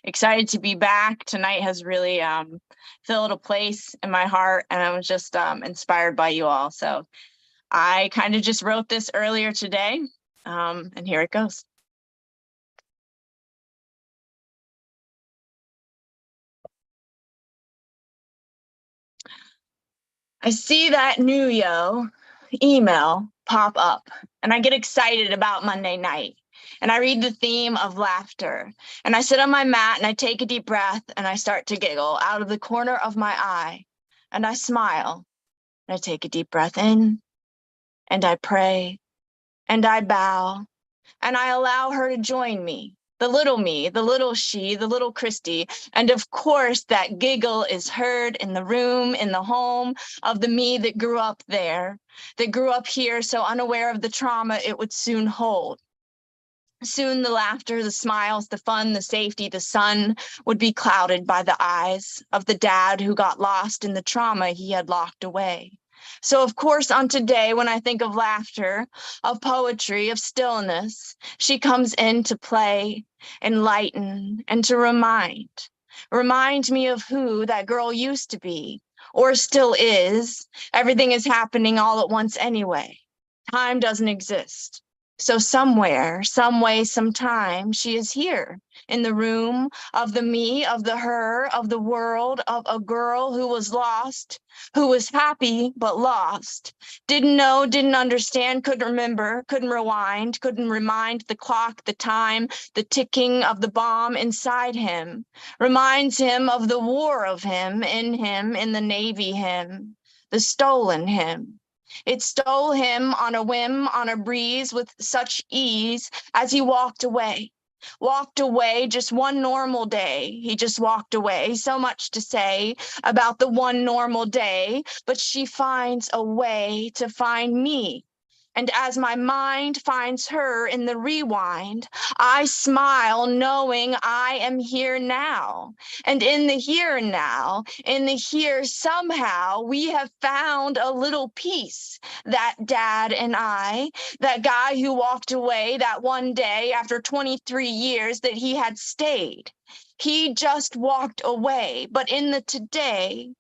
excited to be back. Tonight has really filled a place in my heart, and I was just inspired by you all. So I kind of just wrote this earlier today, and here it goes. I see that new email pop up, and I get excited about Monday night. And I read the theme of laughter. And I sit on my mat and I take a deep breath and I start to giggle out of the corner of my eye. And I smile. And I take a deep breath in. And I pray. And I bow. And I allow her to join me. The little she, the little Christy. And of course, that giggle is heard in the room, in the home of the me that grew up there, that grew up here so unaware of the trauma it would soon hold. Soon the laughter, the smiles, the fun, the safety, the sun would be clouded by the eyes of the dad who got lost in the trauma he had locked away. So of course on today, when I think of laughter, of poetry, of stillness, she comes in to play, enlighten, and to remind me of who that girl used to be, or still is. Everything is happening all at once anyway. Time doesn't exist. So somewhere, some way, sometime, she is here in the room of the me, of the her, of the world, of a girl who was lost, who was happy but lost, didn't know, didn't understand, couldn't remember, couldn't rewind, couldn't remind the clock, the time, the ticking of the bomb inside him, reminds him of the war of him, in the Navy him, the stolen him. It stole him on a whim, on a breeze, with such ease as he walked away just one normal day. He just walked away. So much to say about the one normal day, but she finds a way to find me. And as my mind finds her in the rewind, I smile knowing I am here now. And in the here and now, in the here somehow, we have found a little piece, that dad and I, that guy who walked away that one day after 23 years that he had stayed. He just walked away, but in the today,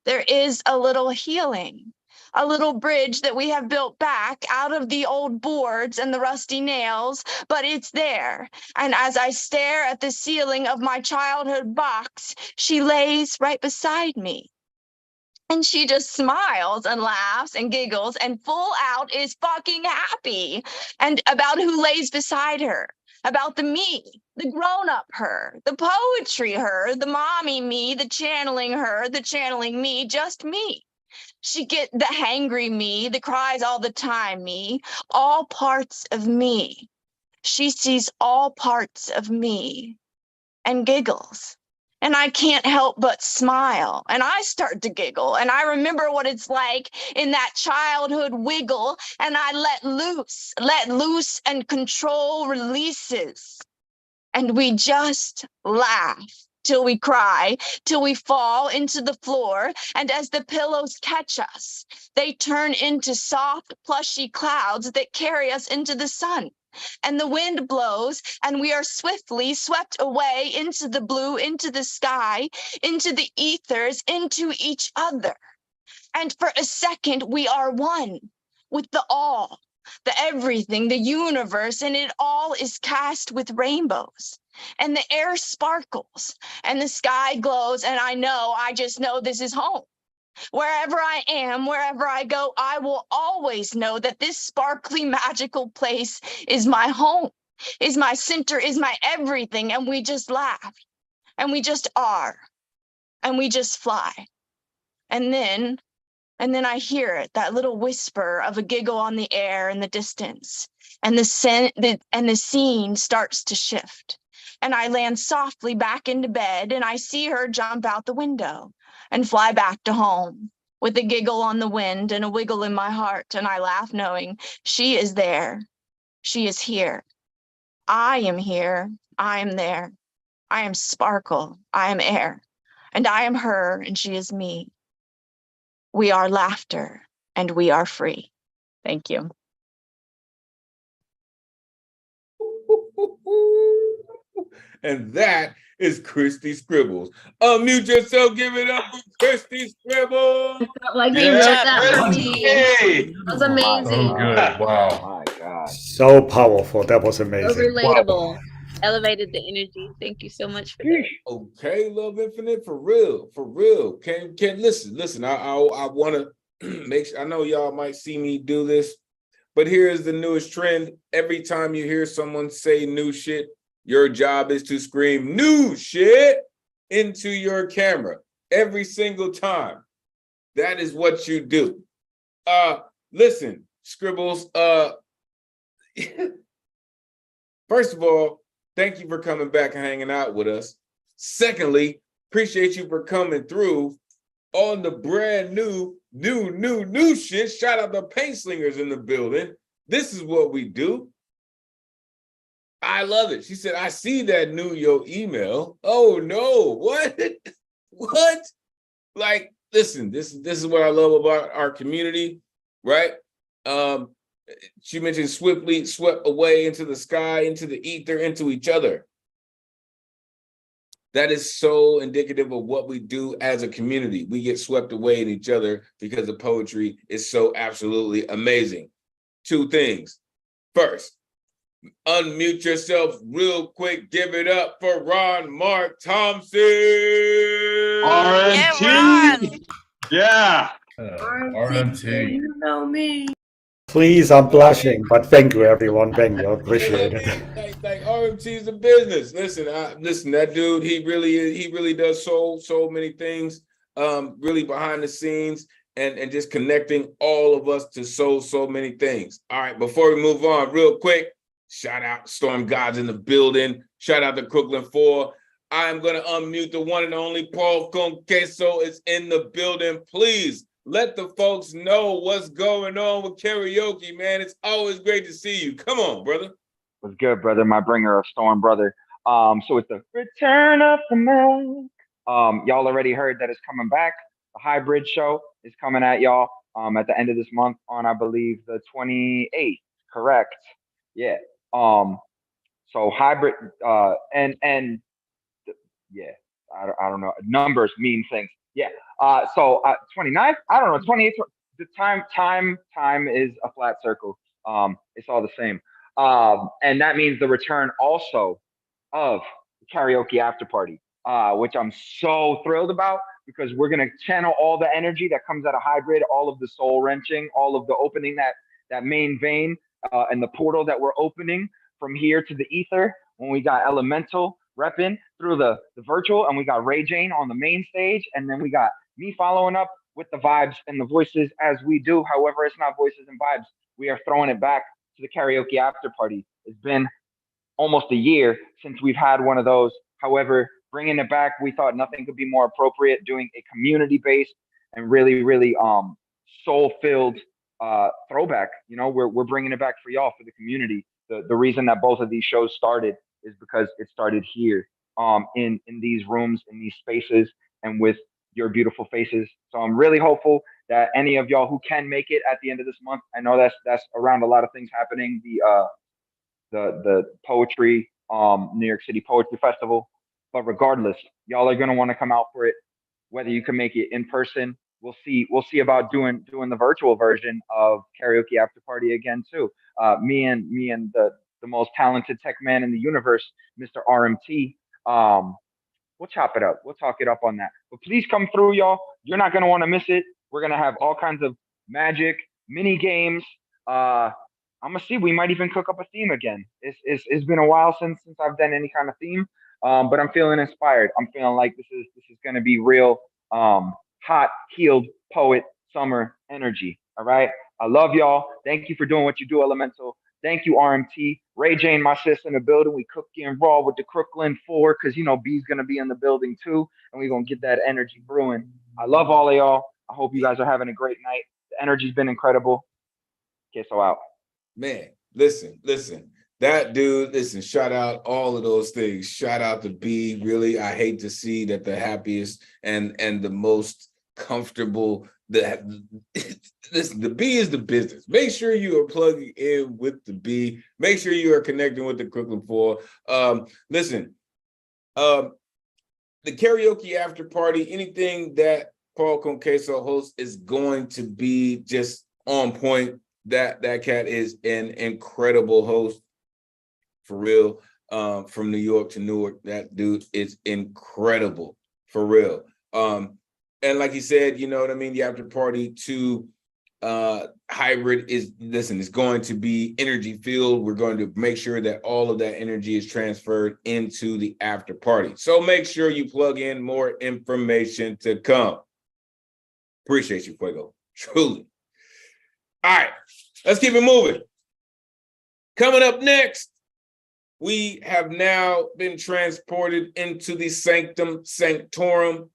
there is a little healing. A little bridge that we have built back out of the old boards and the rusty nails, but it's there. And as I stare at the ceiling of my childhood box, she lays right beside me. And she just smiles and laughs and giggles and full out is fucking happy. And about who lays beside her, about the me, the grown-up her, the poetry her, the mommy me, the channeling me, just me. She get the hangry me, the cries all the time me, all parts of me. She sees all parts of me and giggles. And I can't help but smile. And I start to giggle. And I remember what it's like in that childhood wiggle. And I let loose and control releases. And we just laugh. Till we cry, till we fall into the floor, and as the pillows catch us, they turn into soft, plushy clouds that carry us into the sun. And the wind blows, and we are swiftly swept away into the blue, into the sky, into the ethers, into each other. And for a second, we are one with the all, the everything, the universe, and it all is cast with rainbows. And the air sparkles and the sky glows. And I just know this is home. Wherever I am, wherever I go, I will always know that this sparkly, magical place is my home, is my center, is my everything. And we just laugh and we just are and we just fly. And then I hear it, that little whisper of a giggle on the air in the distance. And the scene starts to shift. And I land softly back into bed and I see her jump out the window and fly back to home with a giggle on the wind and a wiggle in my heart. And I laugh knowing she is there. She is here. I am here. I am there. I am sparkle. I am air. And I am her and she is me. We are laughter and we are free. Thank you. And that is Christy Scribbles. Unmute yourself, give it up for Christy Scribbles. Like he wrote that for me. That was amazing. So good. Wow. My God. So powerful. That was amazing. So relatable. Elevated the energy. Thank you so much for that. Okay, Love Infinite, for real. Can listen. I wanna make sure, I know y'all might see me do this, but here is the newest trend. Every time you hear someone say new shit, your job is to scream new shit into your camera every single time. That is what you do. Listen, Scribbles, first of all, thank you for coming back and hanging out with us. Secondly, appreciate you for coming through on the brand new shit. Shout out the paint slingers in the building. This is what we do. I love it. She said, I see that new your email. Oh no, what? What? Like, listen, this is what I love about our community, right? She mentioned swiftly swept away into the sky, into the ether, into each other. That is so indicative of what we do as a community. We get swept away in each other because the poetry is so absolutely amazing. Two things. First, unmute yourself real quick. Give it up for Ron Mark Thompson. RMT. Yeah. RMT. You know me. Please, I'm blushing, but thank you, everyone. Thank you. I appreciate it. Like RMT is a business. Listen, listen, that dude, he really does so many things, really behind the scenes and just connecting all of us to so many things. All right, before we move on, real quick, shout out Storm Gods in the building. Shout out to Crooklyn 4. I'm gonna unmute the one and only Paul Conqueso is in the building. Please let the folks know what's going on with karaoke, man. It's always great to see you. Come on, brother. What's good, brother? My bringer of storm, brother. So it's the return of the Mac. Y'all already heard that it's coming back. The hybrid show is coming at y'all at the end of this month on, I believe, the 28th. Correct? Yeah. So hybrid yeah, I don't know. Numbers mean things. Yeah. So 29th, I don't know, 28th. The time is a flat circle. It's all the same. And that means the return also of the karaoke after party, which I'm so thrilled about because we're gonna channel all the energy that comes out of hybrid, all of the soul wrenching, all of the opening that main vein and the portal that we're opening from here to the ether when we got Elemen2al repping through the virtual, and we got Ray Jane on the main stage, and then we got me following up with the vibes and the voices as we do. However, it's not voices and vibes. We are throwing it back to the karaoke after party. It's been almost a year since we've had one of those. However, bringing it back, we thought nothing could be more appropriate, doing a community-based and really soul-filled throwback. You know, we're bringing it back for y'all, for the community. The reason that both of these shows started is because it started here, in these rooms, in these spaces, and with your beautiful faces. So I'm really hopeful that any of y'all who can make it at the end of this month. I know that's around a lot of things happening. The poetry, New York City Poetry Festival. But regardless, y'all are gonna want to come out for it, whether you can make it in person. We'll see about doing the virtual version of karaoke after party again too. Me and the most talented tech man in the universe, Mr. RMT. We'll chop it up. We'll talk it up on that. But please come through, y'all. You're not gonna want to miss it. We're gonna have all kinds of magic, mini games. I'm gonna see. We might even cook up a theme again. It's been a while since I've done any kind of theme. But I'm feeling inspired. I'm feeling like this is gonna be real hot, healed poet summer energy. All right. I love y'all. Thank you for doing what you do, Elemen2al. Thank you, RMT. Ray Jane, my sis in the building. We cooking raw with the Crooklyn 4 because, you know, B's going to be in the building too. And we're going to get that energy brewing. I love all of y'all. I hope you guys are having a great night. The energy's been incredible. Queso out. Man, listen. That dude, listen, shout out all of those things. Shout out to B. Really, I hate to see that the happiest and the most comfortable, listen, the B is the business. Make sure you are plugging in with the B. Make sure you are connecting with the Crooklyn 4. Listen, the karaoke after party, anything that Paul Conqueso hosts is going to be just on point. That cat is an incredible host, for real. From New York to Newark, that dude is incredible, for real. And like you said, you know what I mean, the after party to hybrid is, listen, it's going to be energy filled. We're going to make sure that all of that energy is transferred into the after party. So make sure you plug in, more information to come. Appreciate you, Fuego. Truly. All right, let's keep it moving. Coming up next, we have now been transported into the Sanctum Sanctorum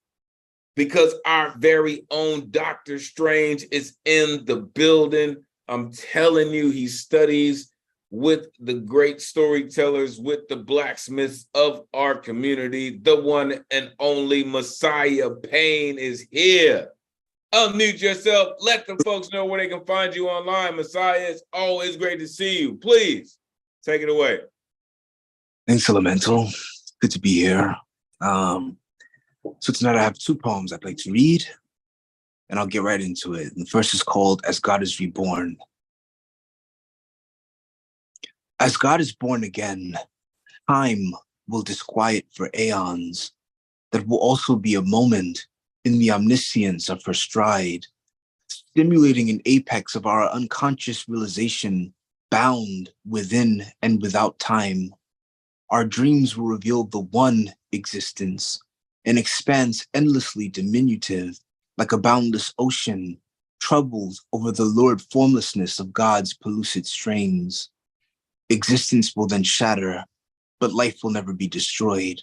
because our very own Dr. Strange is in the building. I'm telling you, he studies with the great storytellers, with the blacksmiths of our community. The one and only Messiah Payne is here. Unmute yourself. Let the folks know where they can find you online. Messiah, it's always great to see you. Please take it away. Thanks, Elemental. Good to be here. So tonight I have two poems I'd like to read, and I'll get right into it. The first is called As God is Reborn. As God is born again, time will disquiet for aeons. That will also be a moment in the omniscience of her stride, stimulating an apex of our unconscious realization, bound within and without time. Our dreams will reveal the one existence, an expanse endlessly diminutive, like a boundless ocean, troubled over the lurid formlessness of God's pellucid strains. Existence will then shatter, but life will never be destroyed,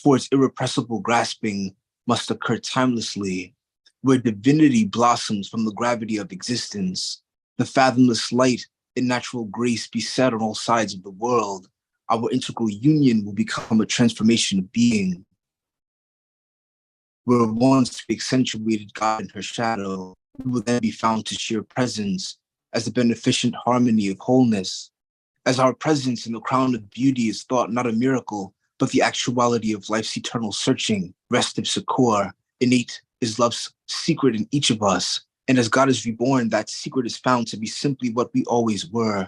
for its irrepressible grasping must occur timelessly, where divinity blossoms from the gravity of existence, the fathomless light and natural grace be set on all sides of the world. Our integral union will become a transformation of being. Where once we accentuated God in her shadow, we will then be found to share presence as the beneficent harmony of wholeness. As our presence in the crown of beauty is thought not a miracle, but the actuality of life's eternal searching, restive succor, innate is love's secret in each of us. And as God is reborn, that secret is found to be simply what we always were,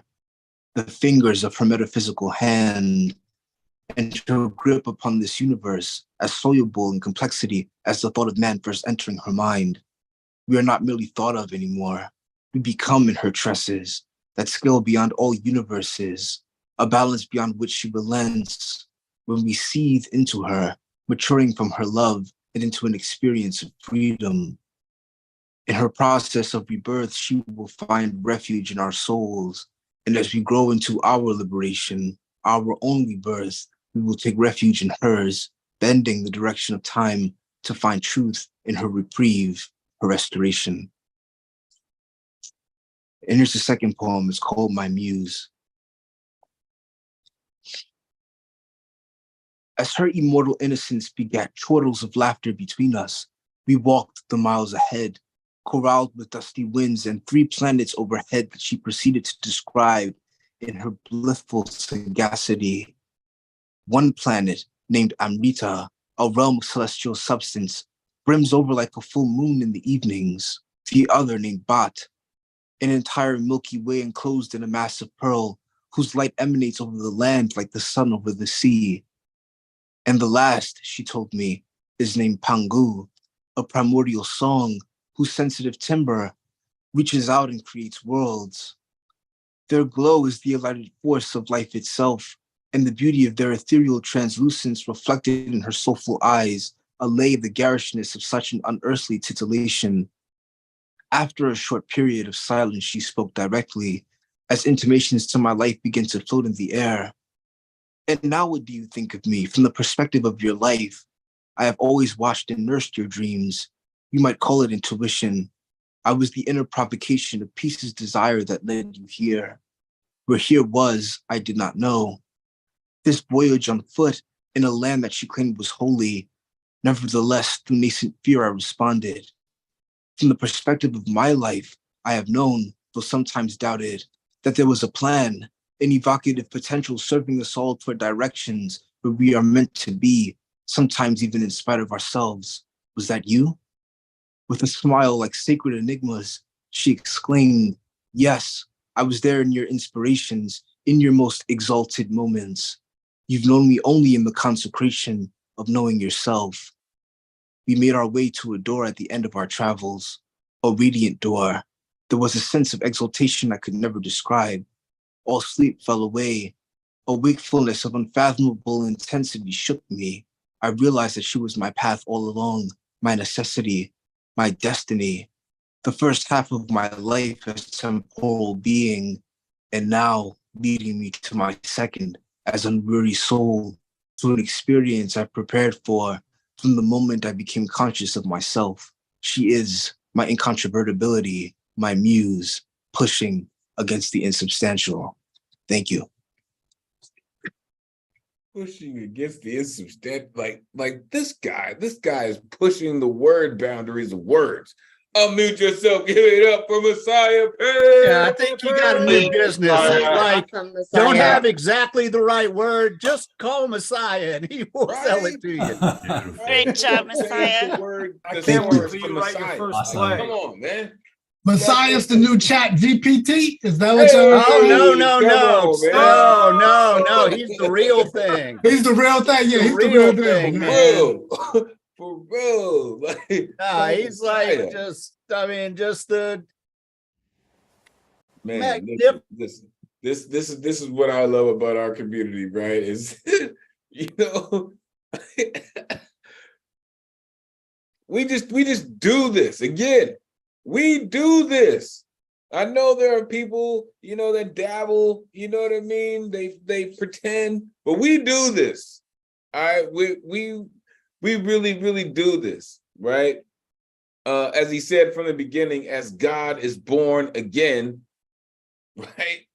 the fingers of her metaphysical hand, and her grip upon this universe as soluble in complexity as the thought of man first entering her mind. We are not merely thought of anymore. We become in her tresses, that skill beyond all universes, a balance beyond which she relents when we seethe into her, maturing from her love and into an experience of freedom. In her process of rebirth, she will find refuge in our souls. And as we grow into our liberation, our own rebirth, we will take refuge in hers, bending the direction of time to find truth in her reprieve, her restoration. And here's the second poem. It's called My Muse. As her immortal innocence begat chortles of laughter between us, we walked the miles ahead, corralled with dusty winds and 3 planets overhead that she proceeded to describe in her blissful sagacity. One planet, named Amrita, a realm of celestial substance, brims over like a full moon in the evenings. The other, named Bat, an entire Milky Way enclosed in a mass of pearl, whose light emanates over the land like the sun over the sea. And the last, she told me, is named Pangu, a primordial song whose sensitive timbre reaches out and creates worlds. Their glow is the elided force of life itself, and the beauty of their ethereal translucence reflected in her soulful eyes allay the garishness of such an unearthly titillation. After a short period of silence, she spoke directly, as intimations to my life began to float in the air. And now what do you think of me from the perspective of your life? I have always watched and nursed your dreams. You might call it intuition. I was the inner provocation of peace's desire that led you here. Where here was, I did not know. This voyage on foot in a land that she claimed was holy. Nevertheless, through nascent fear, I responded. From the perspective of my life, I have known, though sometimes doubted, that there was a plan, an evocative potential serving us all toward directions where we are meant to be, sometimes even in spite of ourselves. Was that you? With a smile like sacred enigmas, she exclaimed, yes, I was there in your inspirations, in your most exalted moments. You've known me only in the consecration of knowing yourself. We made our way to a door at the end of our travels, a radiant door. There was a sense of exultation I could never describe. All sleep fell away. A wakefulness of unfathomable intensity shook me. I realized that she was my path all along, my necessity, my destiny. The first half of my life as a temporal being, and now leading me to my second as unweary soul, to an experience I prepared for from the moment I became conscious of myself. She is my incontrovertibility, my muse, pushing against the insubstantial. Thank you. Pushing against the insubstantial, like this guy is pushing the word boundaries of words. Unmute yourself, give it up for Messiah. Yeah, I think you got a new business. It's like, Awesome, don't Messiah. have exactly the right word. Just call Messiah and he will sell it to you. Great job, Messiah. The word I can't thesaurus wait till for you write your Messiah. first Like, play. come on, man. Messiah's the new chat GPT. Is that what y'all? Oh, no, Come on, man. no. He's the real thing. He's the real thing. Yeah, he's the real thing. thing, man. For real. Like, Nah, he's like Messiah. just the Man, listen. This is what I love about our community, right? Is we just do this again. We do this. I know there are people, that dabble, you know what I mean? They pretend, but we do this. All right, we really, really do this, right? As he said from the beginning, as God is born again, right?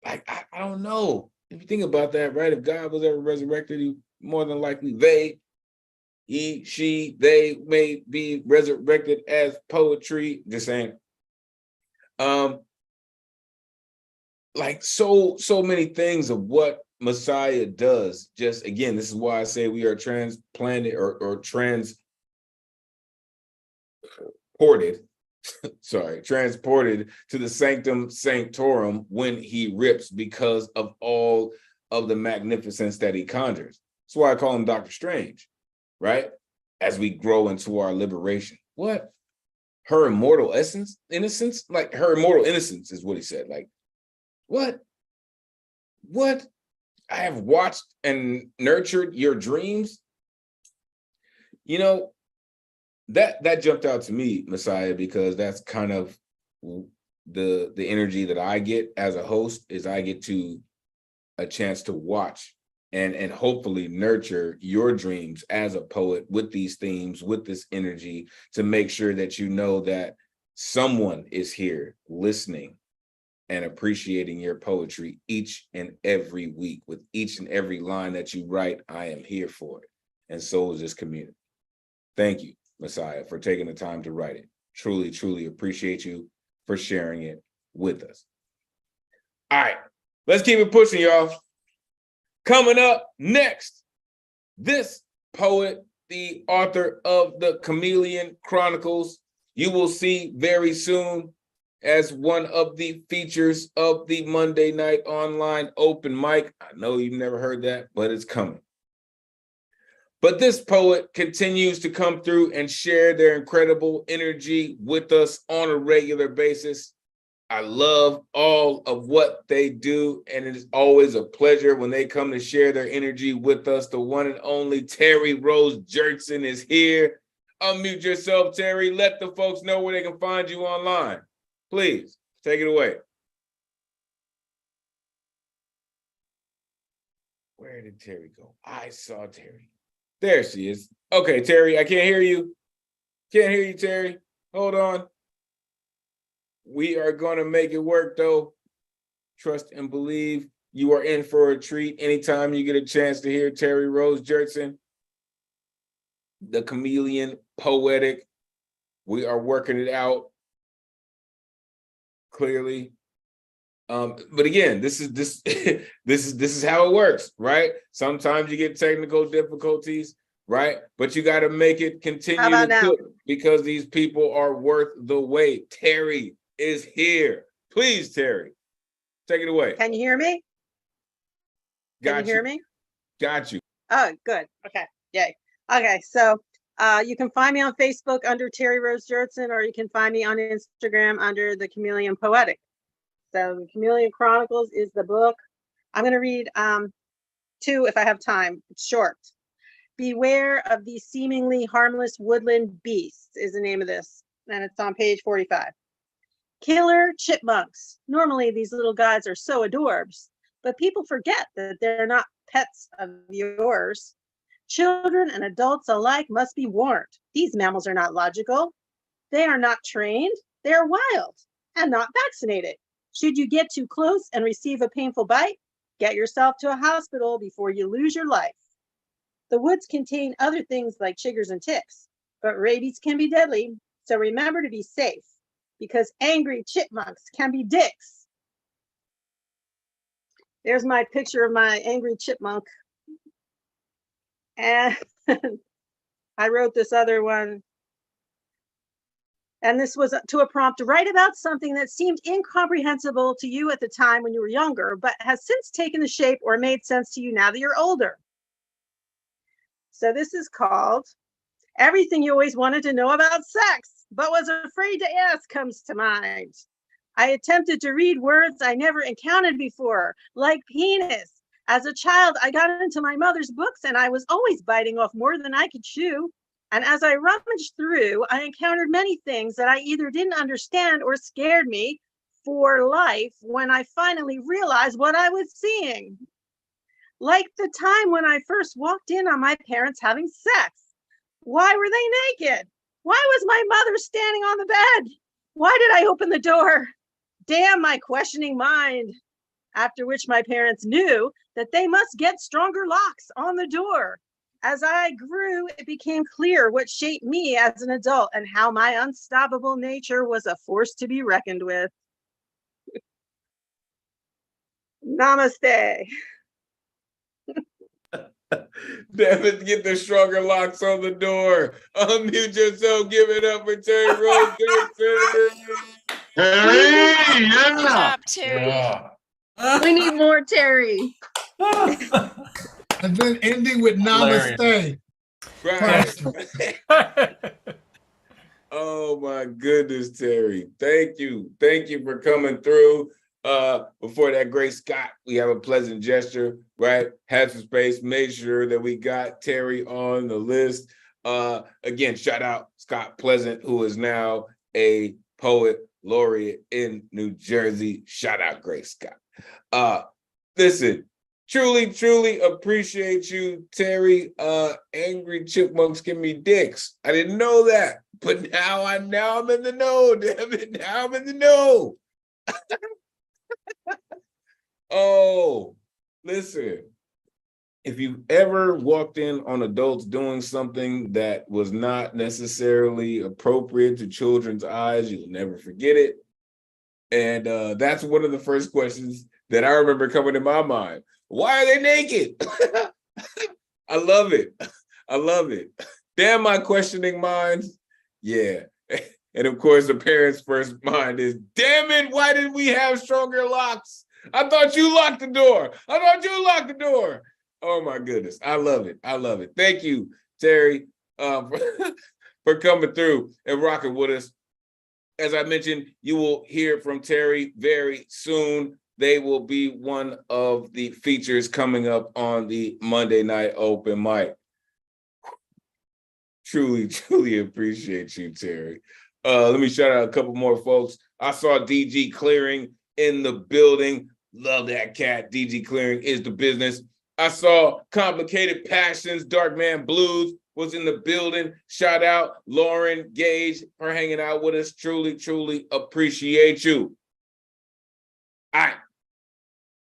Like, I don't know. If you think about that, right? If God was ever resurrected, he more than likely they may be resurrected as poetry. Just saying. Like so many things of what Messiah does. Just again, this is why I say we are transplanted or transported to the sanctum sanctorum when he rips, because of all of the magnificence that he conjures. That's why I call him Dr. Strange, right? As we grow into our liberation. What? Her immortal innocence? Like, her immortal innocence is what he said. Like, what? I have watched and nurtured your dreams. That jumped out to me, Messiah, because that's kind of the energy that I get as a host, is I get to a chance to watch and hopefully nurture your dreams as a poet with these themes, with this energy, to make sure that you know that someone is here listening and appreciating your poetry each and every week. With each and every line that you write, I am here for it. And so is this community. Thank you, Messiah, for taking the time to write it. Truly, truly appreciate you for sharing it with us. All right, let's keep it pushing, y'all. Coming up next, this poet, the author of the Chameleon Chronicles, you will see very soon as one of the features of the Monday night online open mic. I know you've never heard that, but it's coming. But this poet continues to come through and share their incredible energy with us on a regular basis. I love all of what they do, and it is always a pleasure when they come to share their energy with us. The one and only Terry Rose Jertson is here. Unmute yourself, Terry. Let the folks know where they can find you online. Please, take it away. Where did Terry go? I saw Terry. There she is. Okay, Terry, I can't hear you. Can't hear you, Terry. Hold on. We are going to make it work, though. Trust and believe. You are in for a treat anytime you get a chance to hear Terry Rose Jertson, the Chameleon Poetic. We are working it out clearly. But again, this is how it works, right? Sometimes you get technical difficulties, right? But you got to make it continue to cook, because these people are worth the wait. Terry is here. Please, Terry, take it away. Can you hear me? Got Can you hear me? Got you. Oh, good. Okay. Yay. Okay. So You can find me on Facebook under Terry Rose Jurtson, or you can find me on Instagram under The Chameleon Poetic. So The Chameleon Chronicles is the book. I'm going to read two if I have time. It's short. Beware of these seemingly harmless woodland beasts is the name of this, and it's on page 45. Killer chipmunks. Normally these little guys are so adorbs, but people forget that they're not pets of yours. Children and adults alike must be warned. These mammals are not logical. They are not trained. They are wild and not vaccinated. Should you get too close and receive a painful bite, get yourself to a hospital before you lose your life. The woods contain other things like chiggers and ticks, but rabies can be deadly, so remember to be safe, because angry chipmunks can be dicks. There's my picture of my angry chipmunk. And I wrote this other one. And this was to a prompt to write about something that seemed incomprehensible to you at the time when you were younger, but has since taken the shape or made sense to you now that you're older. So this is called Everything You Always Wanted to Know About Sex, but Was Afraid to Ask Comes to Mind. I attempted to read words I never encountered before, like penis. As a child, I got into my mother's books and I was always biting off more than I could chew. And as I rummaged through, I encountered many things that I either didn't understand or scared me for life when I finally realized what I was seeing. Like the time when I first walked in on my parents having sex. Why were they naked? Why was my mother standing on the bed? Why did I open the door? Damn my questioning mind. After which my parents knew that they must get stronger locks on the door. As I grew, it became clear what shaped me as an adult and how my unstoppable nature was a force to be reckoned with. Namaste. Devin, get the stronger locks on the door. Unmute yourself. Give it up for Terry Rose Jurtson. Terry, Good yeah. job, Terry. Yeah. We need more Terry. And then ending with namaste. Right. Oh my goodness, Terry. Thank you. Thank you for coming through. Before that, Grace Scott, we have a pleasant gesture, right? Had some space, made sure that we got Terry on the list. Again, shout out Scott Pleasant, who is now a poet laureate in New Jersey. Shout out Grace Scott. Listen, truly appreciate you, Terry. Angry chipmunks give me dicks. I didn't know that, but now I'm in the know, damn it. Now I'm in the know. Oh, listen, if you've ever walked in on adults doing something that was not necessarily appropriate to children's eyes, you'll never forget it. And that's one of the first questions that I remember coming to my mind. Why are they naked? I love it. I love it. Damn my questioning minds. Yeah. And of course, the parents' first mind is, damn it, why didn't we have stronger locks? I thought you locked the door. Oh my goodness. I love it. I love it. Thank you, Terry, for coming through and rocking with us. As I mentioned, you will hear from Terry very soon. They will be one of the features coming up on the Monday night open mic. Truly appreciate you, Terry. Let me shout out a couple more folks. I saw DG Clearing in the building. Love that cat. DG Clearing is the business. I saw Complicated Passions, Dark Man Blues was in the building. Shout out Lauren Gage for hanging out with us. Truly appreciate you. All right.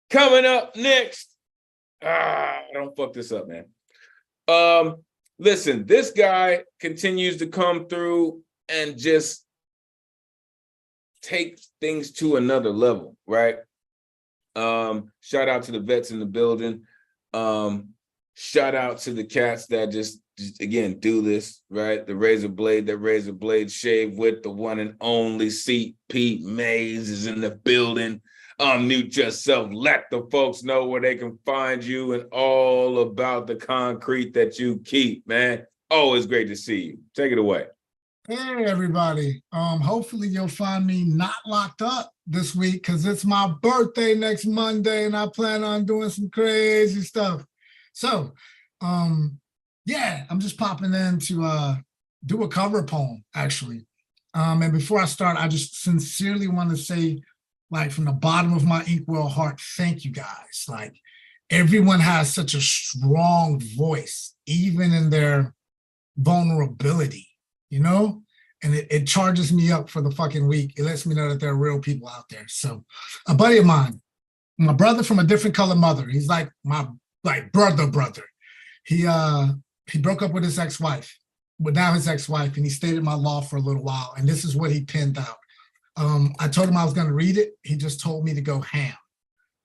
Coming up next. Don't fuck this up, man. Listen, this guy continues to come through and just take things to another level, right? Shout out to the vets in the building. Shout out to the cats that just again do this, right? The razor blade shave with the one and only CP Mays is in the building. Mute yourself, let the folks know where they can find you and all about the concrete that you keep, man. Always great to see you. Take it away. Hey everybody. Hopefully you'll find me not locked up this week because it's my birthday next Monday and I plan on doing some crazy stuff. So yeah, I'm just popping in to do a cover poem, actually. And before I start, I just sincerely want to say, like, from the bottom of my inkwell heart, thank you guys. Like, everyone has such a strong voice, even in their vulnerability, you know? And it charges me up for the fucking week. It lets me know that there are real people out there. So a buddy of mine, my brother from a different color mother, he's like my brother. He broke up with his ex-wife, but now his ex-wife, and he stayed in my law for a little while. And this is what he penned out. I told him I was going to read it. He just told me to go ham.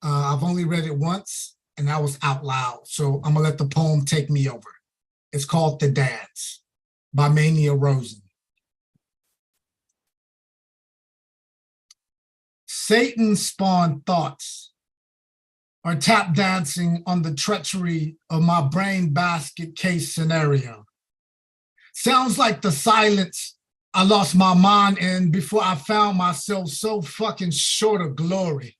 I've only read it once, and that was out loud. So I'm going to let the poem take me over. It's called The Dance by Mania Rosen. Satan spawned thoughts are tap dancing on the treachery of my brain basket case scenario. Sounds like the silence I lost my mind in before I found myself so fucking short of glory.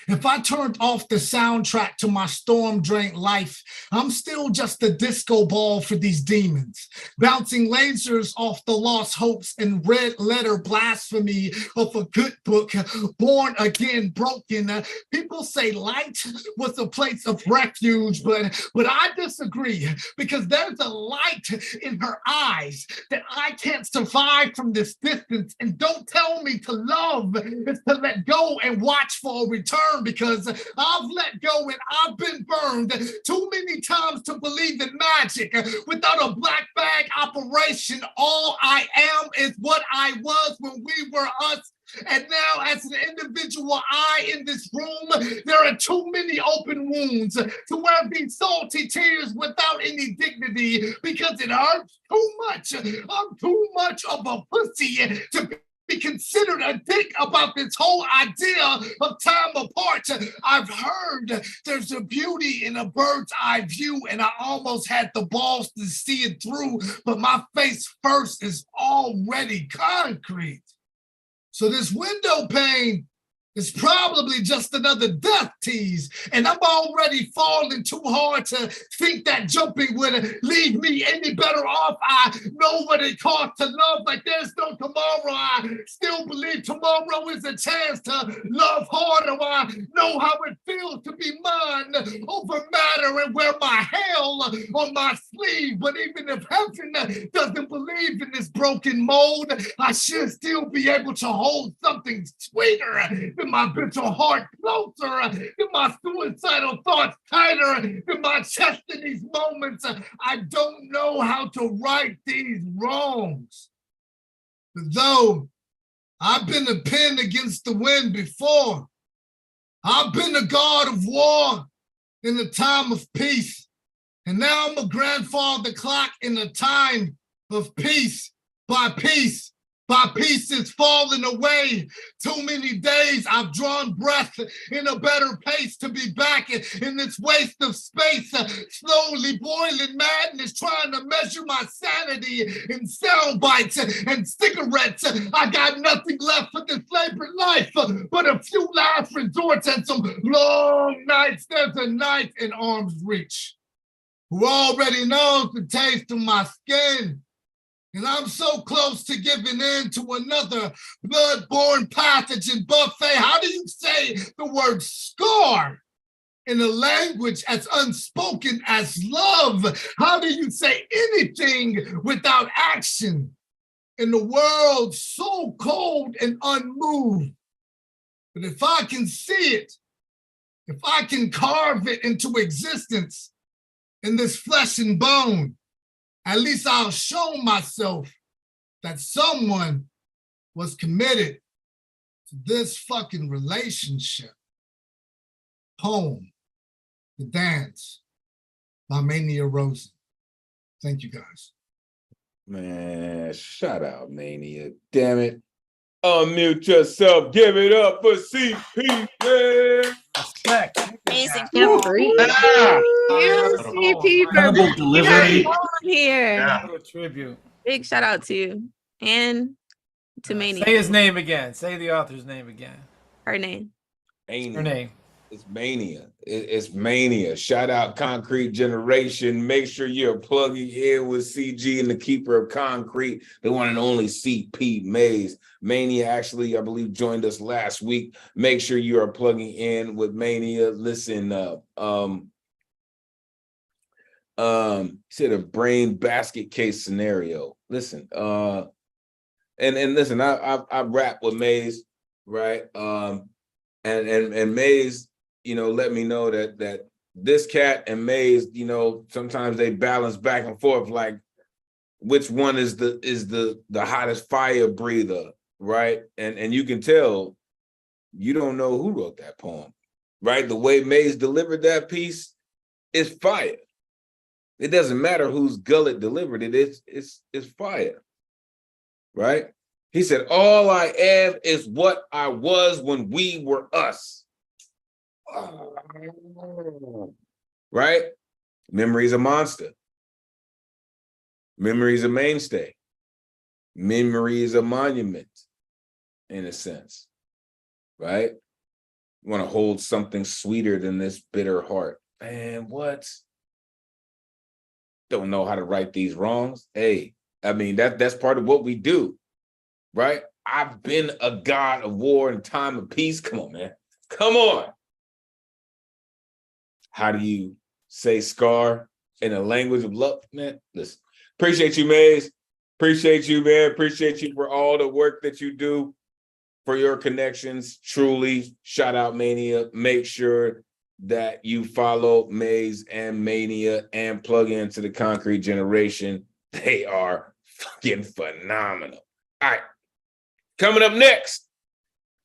If I turned off the soundtrack to my storm-drained life, I'm still just a disco ball for these demons, bouncing lasers off the lost hopes and red letter blasphemy of a good book, born again broken. People say light was a place of refuge, but I disagree, because there's a light in her eyes that I can't survive from this distance. And don't tell me to love is to let go and watch for a return, because I've let go and I've been burned too many times to believe in magic. Without a black bag operation, all I am is what I was when we were us. And now, as an individual I in this room, there are too many open wounds to wear these salty tears without any dignity, because it hurts too much. I'm too much of a pussy to be considered a dick about this whole idea of time apart. I've heard there's a beauty in a bird's eye view, and I almost had the balls to see it through, but my face first is already concrete. So this window pane is probably just another death tease, and I'm already falling too hard to think that jumping would leave me any better off. I know what it costs to love like there's no tomorrow. I still believe tomorrow is a chance to love harder. I know how it feels to be mine over matter and wear my hell on my sleeve. But even if heaven doesn't believe in this broken mold, I should still be able to hold something sweeter than my bitter heart, closer than my suicidal thoughts, tighter than my chest in these moments. I don't know how to right these wrongs. But though I've been a pen against the wind before, I've been a god of war in a time of peace. And now I'm a grandfather clock in a time of peace. By peace, by pieces falling away. Too many days I've drawn breath in a better pace to be back in this waste of space. Slowly boiling madness, trying to measure my sanity in sound bites and cigarettes. I got nothing left for this labored life but a few last resorts and some long nights. There's a knife in arm's reach who already knows the taste of my skin. And I'm so close to giving in to another blood-borne pathogen buffet. How do you say the word scar in a language as unspoken as love? How do you say anything without action in a world so cold and unmoved? But if I can see it, if I can carve it into existence in this flesh and bone, at least I'll show myself that someone was committed to this fucking relationship. Poem, The Dance by Mania Rosen. Thank you guys. Man, shout out Mania. Damn it. Unmute yourself. Give it up for CP, man. Amazing. Concrete. Yeah. You CP for Incredible bringing delivery. us all here. Yeah. What a tribute. Big shout out to you and to Mania. Say his name again. Say the author's name again. Her name. Her name. It's Mania. It's Mania. Shout out Concrete Generation. Make sure you're plugging in with CG and the Keeper of Concrete, the one and only CP Mays. Mania actually, I believe, joined us last week. Make sure you are plugging in with Mania. Listen, said a brain basket case scenario. Listen, and listen, I rap with Mays, right? And Mays, let me know that this cat and Mays, sometimes they balance back and forth, like which one is the hottest fire breather, right? And you can tell you don't know who wrote that poem, right? The way Mays delivered that piece is fire. It doesn't matter whose gullet delivered it, it's fire, right? He said, all I am is what I was when we were us. Right? Memory's a monster. Memory's a mainstay. Memory is a monument, in a sense, right? You want to hold something sweeter than this bitter heart. Man, what? Don't know how to right these wrongs. Hey, I mean, that's part of what we do, right? I've been a god of war and time of peace. Come on, man. Come on. How do you say scar in a language of love? Man, listen. Appreciate you, Mays. Appreciate you, man. Appreciate you for all the work that you do, for your connections. Truly, shout out Mania. Make sure that you follow Mays and Mania and plug into the Concrete Generation. They are fucking phenomenal. All right. Coming up next,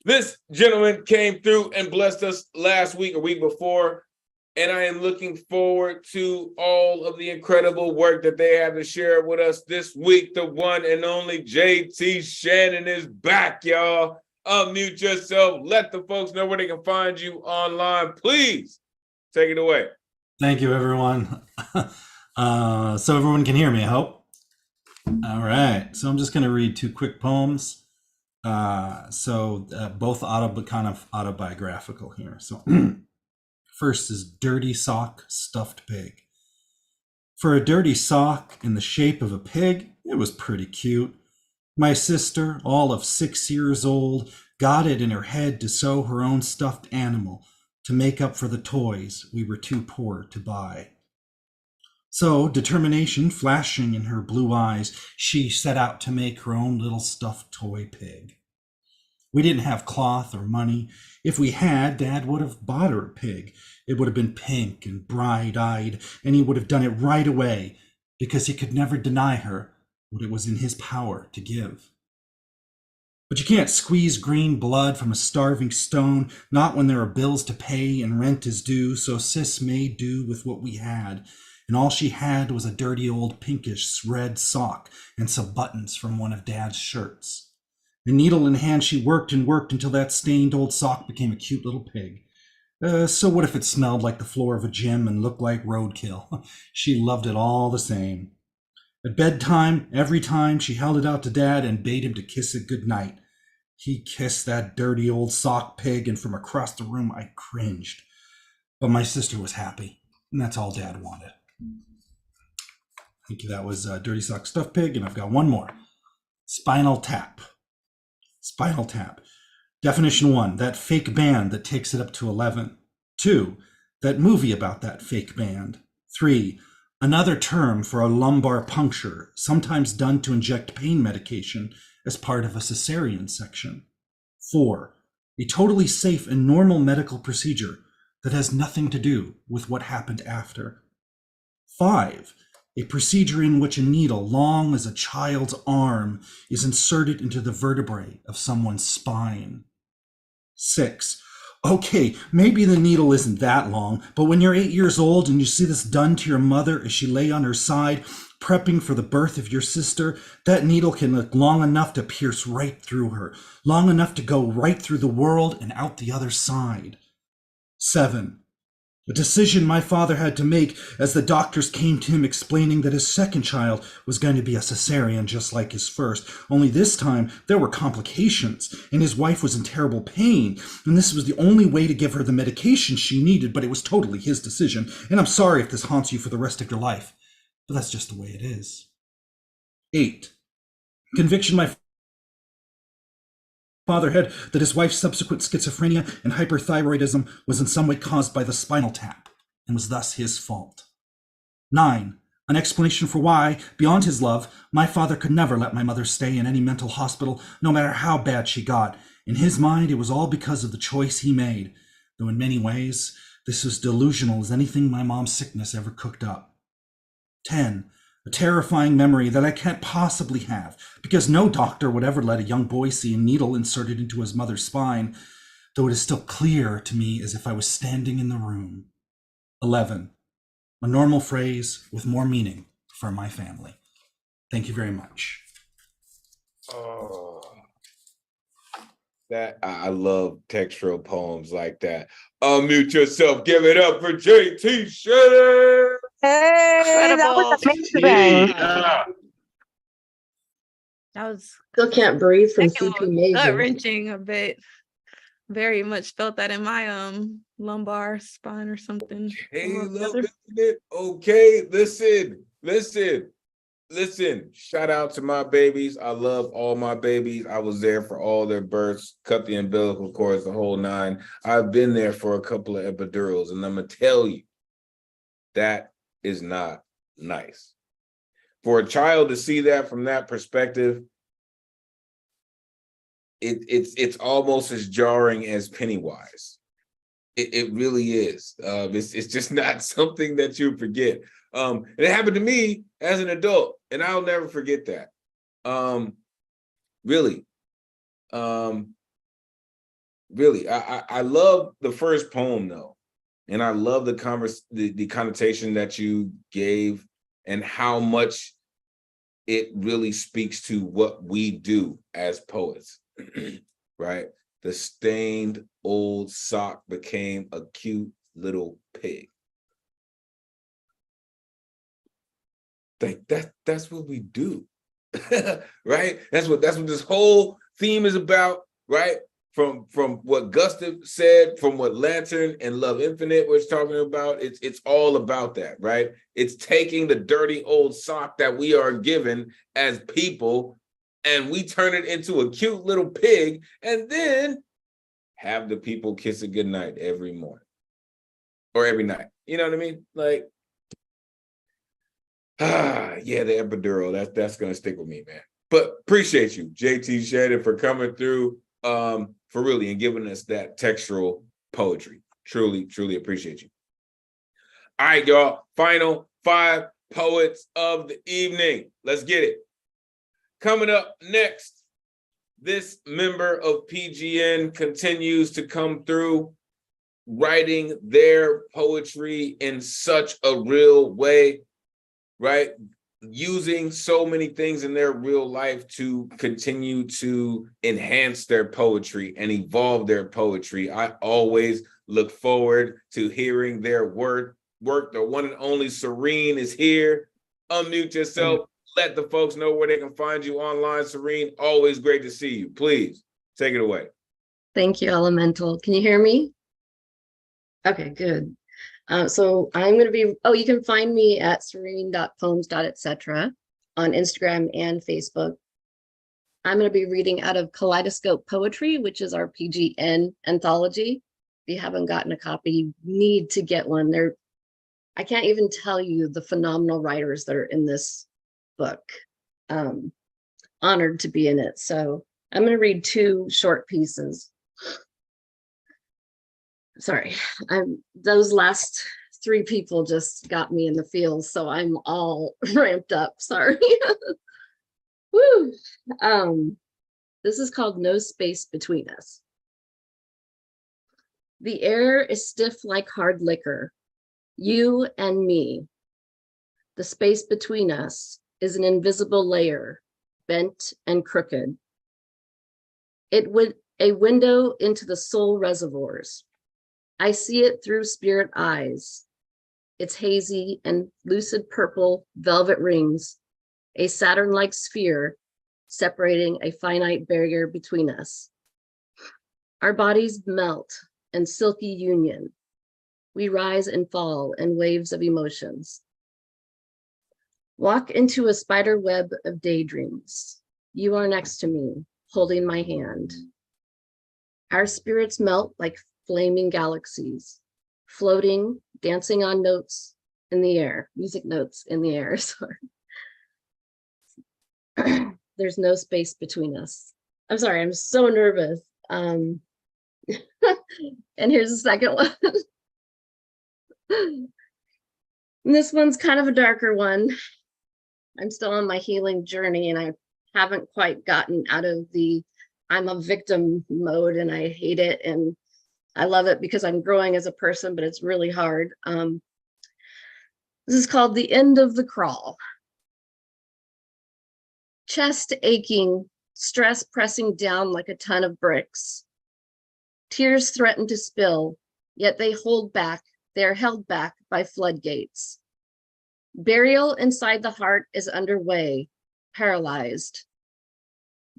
this gentleman came through and blessed us last week or week before, and I am looking forward to all of the incredible work that they have to share with us this week. The one and only JT Shannon is back, y'all. Unmute yourself. Let the folks know where they can find you online. Please take it away. Thank you, everyone. So everyone can hear me, I hope. All right. So I'm just going to read two quick poems. Both kind of autobiographical here. So first is Dirty Sock, Stuffed Pig. For a dirty sock in the shape of a pig, it was pretty cute. My sister, all of 6 years old, got it in her head to sew her own stuffed animal to make up for the toys we were too poor to buy. So, determination flashing in her blue eyes, she set out to make her own little stuffed toy pig. We didn't have cloth or money. If we had, Dad would have bought her a pig. It would have been pink and bright-eyed, and he would have done it right away, because he could never deny her what it was in his power to give. But you can't squeeze green blood from a starving stone, not when there are bills to pay and rent is due, so Sis made do with what we had, and all she had was a dirty old pinkish red sock and some buttons from one of Dad's shirts. A needle in hand, she worked and worked until that stained old sock became a cute little pig. So what if it smelled like the floor of a gym and looked like roadkill? She loved it all the same. At bedtime, every time she held it out to Dad and bade him to kiss it goodnight. He kissed that dirty old sock pig, and from across the room I cringed. But my sister was happy, and that's all Dad wanted. Thank you. That was Dirty Sock Stuffed Pig, and I've got one more. Spinal Tap. Spinal Tap. Definition 1, that fake band that takes it up to 11. 2, that movie about that fake band. 3, another term for a lumbar puncture, sometimes done to inject pain medication as part of a cesarean section. 4, a totally safe and normal medical procedure that has nothing to do with what happened after. 5, a procedure in which a needle long as a child's arm is inserted into the vertebrae of someone's spine. 6, okay, maybe the needle isn't that long, but when you're 8 years old and you see this done to your mother as she lay on her side, prepping for the birth of your sister, that needle can look long enough to pierce right through her, long enough to go right through the world and out the other side. 7. A decision my father had to make as the doctors came to him explaining that his second child was going to be a cesarean just like his first, only this time there were complications and his wife was in terrible pain, and this was the only way to give her the medication she needed, but it was totally his decision, and I'm sorry if this haunts you for the rest of your life, but that's just the way it is. 8. Conviction my father had that his wife's subsequent schizophrenia and hyperthyroidism was in some way caused by the spinal tap and was thus his fault. 9. An explanation for why, beyond his love, my father could never let my mother stay in any mental hospital, no matter how bad she got. In his mind, it was all because of the choice he made, though in many ways, this was delusional as anything my mom's sickness ever cooked up. 10. A terrifying memory that I can't possibly have, because no doctor would ever let a young boy see a needle inserted into his mother's spine, though it is still clear to me as if I was standing in the room. 11. A normal phrase with more meaning for my family. Thank you very much. Oh, that I love textural poems like that. Unmute yourself. Give it up for JT Shedder. Hey, that was amazing. Yeah. That was Still can't breathe from CP Major. gut wrenching a bit. Very much felt that in my lumbar spine or something. Hey, love it. Okay, listen. Shout out to my babies. I love all my babies. I was there for all their births, cut the umbilical cords, the whole 9. I've been there for a couple of epidurals, and I'm gonna tell you, that is not nice. For a child to see that from that perspective, it's almost as jarring as Pennywise. It really is. It's just not something that you forget. It happened to me as an adult, and I'll never forget that. Really, I love the first poem though, and I love the connotation that you gave and how much it really speaks to what we do as poets, right? The stained old sock became a cute little pig. Like that's what we do, right? That's what this whole theme is about, right? From what Gustav said, from what Lantern and Love Infinite was talking about, it's all about that, right? It's taking the dirty old sock that we are given as people, and we turn it into a cute little pig, and then have the people kiss it goodnight every morning or every night. You know what I mean? Like, yeah, the epidural. That's gonna stick with me, man. But appreciate you, JT Shedder, for coming through. For really and giving us that textural poetry. Truly, truly appreciate you. All right, y'all. Final 5 poets of the evening. Let's get it. Coming up next, this member of PGN continues to come through, writing their poetry in such a real way, right? Using so many things in their real life to continue to enhance their poetry and evolve their poetry. I always look forward to hearing their work. The one and only Serene is here. Unmute yourself. Let the folks know where they can find you online. Serene, always great to see you. Please take it away. Thank you, Elemental. Can you hear me? Okay, good. So I'm going to be, you can find me at serene.poems.etc. on Instagram and Facebook. I'm going to be reading out of Kaleidoscope Poetry, which is our PGN anthology. If you haven't gotten a copy, you need to get one. I can't even tell you the phenomenal writers that are in this book. Honored to be in it. So I'm going to read 2 short pieces. Sorry, those last 3 people just got me in the feels, so I'm all ramped up. Sorry. Woo. This is called No Space Between Us. The air is stiff like hard liquor, you and me. The space between us is an invisible layer, bent and crooked. It would a window into the soul reservoirs. I see it through spirit eyes. Its hazy and lucid purple velvet rings, a Saturn-like sphere separating a finite barrier between us. Our bodies melt in silky union. We rise and fall in waves of emotions. Walk into a spider web of daydreams. You are next to me, holding my hand. Our spirits melt like flaming galaxies, floating, dancing on notes in the air, music notes in the air, sorry. There's no space between us. I'm sorry, I'm so nervous. And here's the second one. And this one's kind of a darker one. I'm still on my healing journey and I haven't quite gotten out of the I'm a victim mode and I hate it and I love it because I'm growing as a person, but it's really hard. This is called The End of the Crawl. Chest aching, stress pressing down like a ton of bricks. Tears threaten to spill, yet they hold back. They're held back by floodgates. Burial inside the heart is underway, paralyzed.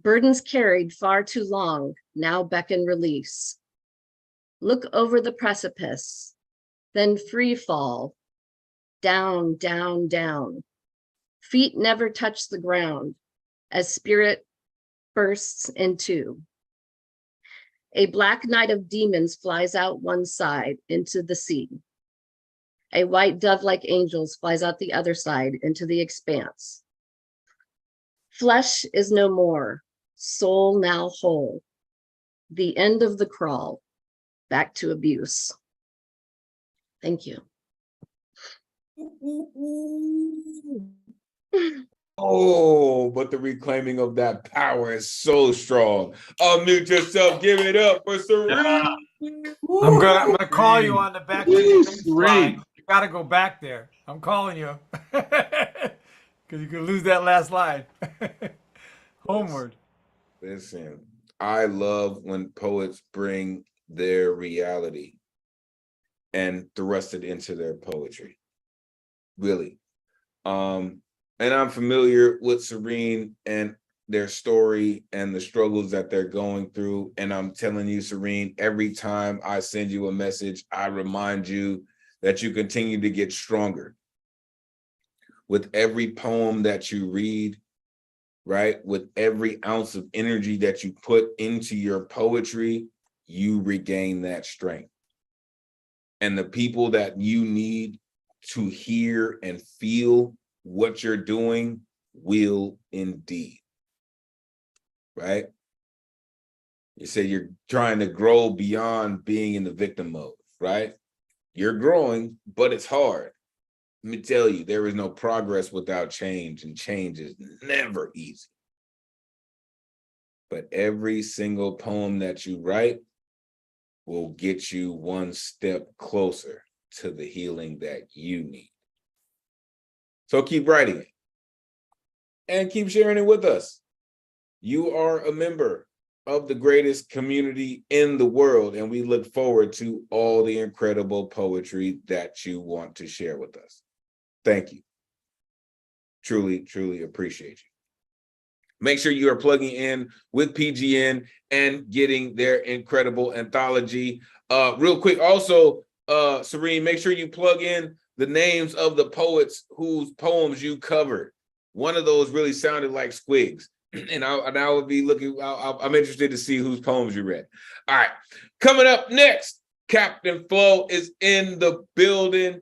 Burdens carried far too long, now beckon release. Look over the precipice, then free fall, down, down, down. Feet never touch the ground as spirit bursts in two. A black night of demons flies out one side into the sea. A white dove-like angel flies out the other side into the expanse. Flesh is no more, soul now whole. The end of the crawl, back to abuse. Thank you. Oh, but the reclaiming of that power is so strong. Unmute yourself, give it up for Serene. I'm gonna call you on the back to the line. You gotta go back there. I'm calling you. Because you could lose that last line. Homeward. Listen, I love when poets bring their reality and thrust it into their poetry. Really. And I'm familiar with Serene and their story and the struggles that they're going through. And I'm telling you, Serene, every time I send you a message, I remind you that you continue to get stronger. With every poem that you read, right? With every ounce of energy that you put into your poetry, you regain that strength. And the people that you need to hear and feel what you're doing will indeed, right? You say you're trying to grow beyond being in the victim mode, right? You're growing, but it's hard. Let me tell you, there is no progress without change, and change is never easy. But every single poem that you write will get you one step closer to the healing that you need. So keep writing it and keep sharing it with us. You are a member of the greatest community in the world, and we look forward to all the incredible poetry that you want to share with us. Thank you. Truly, truly appreciate you. Make sure you are plugging in with PGN and getting their incredible anthology. Real quick, also, Serene, make sure you plug in the names of the poets whose poems you covered. One of those really sounded like Squigs. And I would be looking, I'm interested to see whose poems you read. All right, coming up next, Captain Flo is in the building.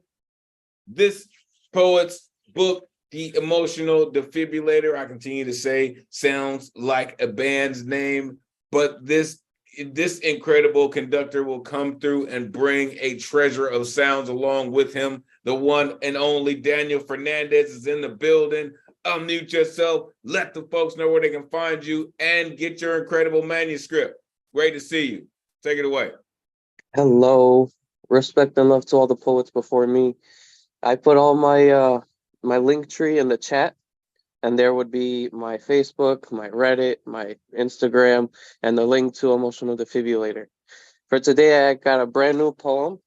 This poet's book, The Emotional Defibrillator, I continue to say, sounds like a band's name, but this incredible conductor will come through and bring a treasure of sounds along with him. The one and only Daniel Fernandez is in the building. Unmute yourself, let the folks know where they can find you, and get your incredible manuscript. Great to see you. Take it away. Hello. Respect and love to all the poets before me. I put all my my link tree in the chat, and there would be my Facebook, my Reddit, my Instagram, and the link to Emotional Defibrillator. For today, I got a brand new poem.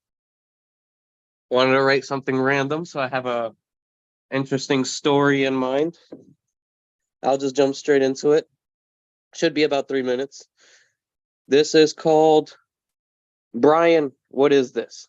Wanted to write something random, so I have a interesting story in mind. I'll just jump straight into it. Should be about 3 minutes. This is called Brian, What Is This?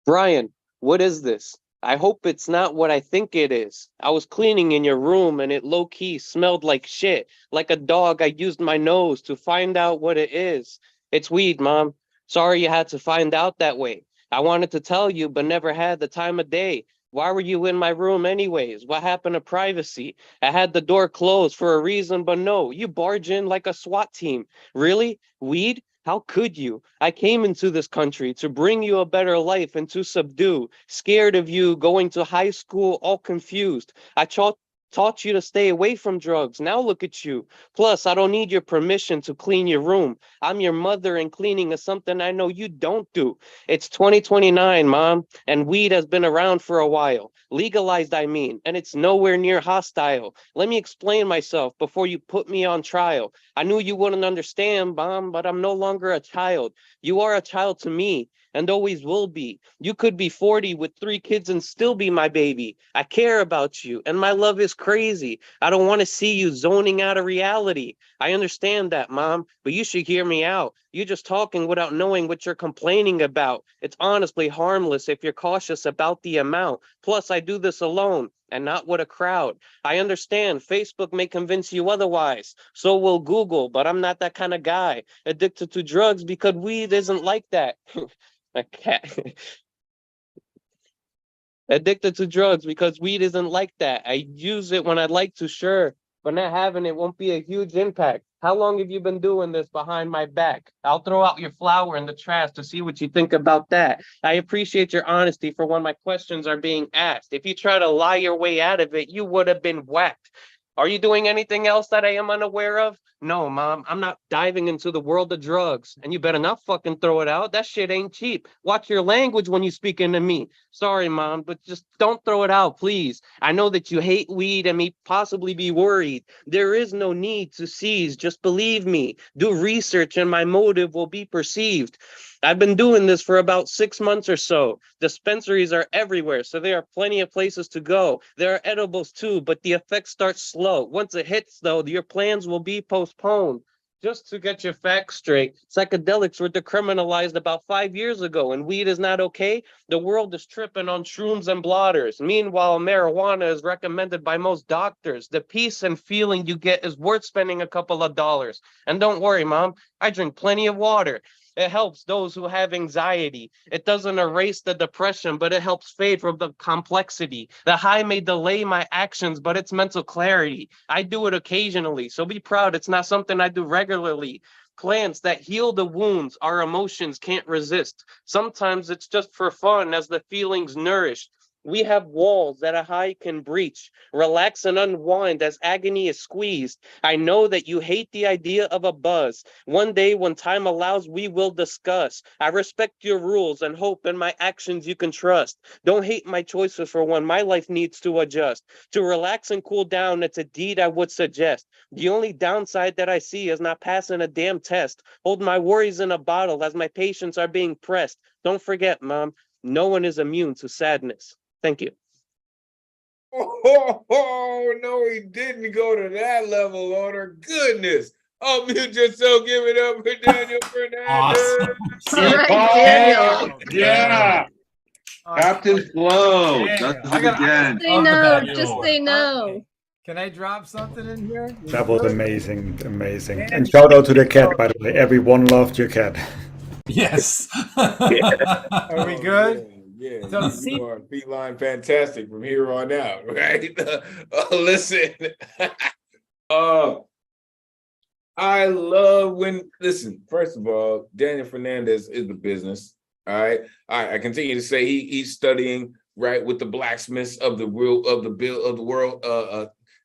Brian, what is this? I hope it's not what I think it is. I was cleaning in your room and it low-key smelled like shit. Like a dog, I used my nose to find out what it is. It's weed, Mom. Sorry you had to find out that way. I wanted to tell you, but never had the time of day. Why were you in my room anyways? What happened to privacy? I had the door closed for a reason, but no, you barge in like a SWAT team. Really? Weed? How could you? I came into this country to bring you a better life and to subdue. Scared of you going to high school all confused. I taught you to stay away from drugs. Now look at you. Plus, I don't need your permission to clean your room. I'm your mother, and cleaning is something I know you don't do. It's 2029, Mom, and weed has been around for a while. Legalized, I mean, and it's nowhere near hostile. Let me explain myself before you put me on trial. I knew you wouldn't understand, Mom, but I'm no longer a child. You are a child to me, and always will be. You could be 40 with 3 kids and still be my baby. I care about you, and my love is crazy. I don't want to see you zoning out of reality. I understand that, Mom, but you should hear me out. You're just talking without knowing what you're complaining about. It's honestly harmless if you're cautious about the amount. Plus, I do this alone and not with a crowd. I understand Facebook may convince you otherwise. So will Google, but I'm not that kind of guy. Addicted to drugs because weed isn't like that. A cat. Addicted to drugs because weed isn't like that. I use it when I'd like to, sure, but not having it won't be a huge impact. How long have you been doing this behind my back? I'll throw out your flower in the trash to see what you think about that. I appreciate your honesty for when my questions are being asked. If you try to lie your way out of it, you would have been whacked. Are you doing anything else that I am unaware of? No, Mom, I'm not diving into the world of drugs. And you better not fucking throw it out. That shit ain't cheap. Watch your language when you speaking to me. Sorry, Mom, but just don't throw it out, please. I know that you hate weed and may possibly be worried. There is no need to seize. Just believe me. Do research and my motive will be perceived. I've been doing this for about 6 months or so. Dispensaries are everywhere, so there are plenty of places to go. There are edibles too, but the effects start slow. Once it hits, though, your plans will be postponed. Just to get your facts straight, psychedelics were decriminalized about 5 years ago, and weed is not okay. The world is tripping on shrooms and blotters. Meanwhile, marijuana is recommended by most doctors. The peace and feeling you get is worth spending a couple of dollars. And don't worry, Mom, I drink plenty of water. It helps those who have anxiety. It doesn't erase the depression, but it helps fade from the complexity. The high may delay my actions, but it's mental clarity. I do it occasionally, so be proud. It's not something I do regularly. Plants that heal the wounds our emotions can't resist. Sometimes it's just for fun as the feelings nourish. We have walls that a high can breach. Relax and unwind as agony is squeezed. I know that you hate the idea of a buzz. One day when time allows, we will discuss. I respect your rules and hope in my actions you can trust. Don't hate my choices for when my life needs to adjust. To relax and cool down, it's a deed I would suggest. The only downside that I see is not passing a damn test. Hold my worries in a bottle as my patients are being pressed. Don't forget, Mom, no one is immune to sadness. Thank you. Oh, no, he didn't go to that level on her. Goodness. Unmute yourself. Give it up for Daniel Fernandez. All right, Daniel. Yeah. Captain Flow does it again. Say no, just say no. Can I drop something in here? That was amazing, amazing. And shout out to the cat, by the way. Everyone loved your cat. Yes. Are we good? Yeah, So you are feline fantastic from here on out, right? Listen, I love when, listen, first of all, Daniel Fernandez is the business, all right? I continue to say he's studying, right, with the blacksmiths of the world,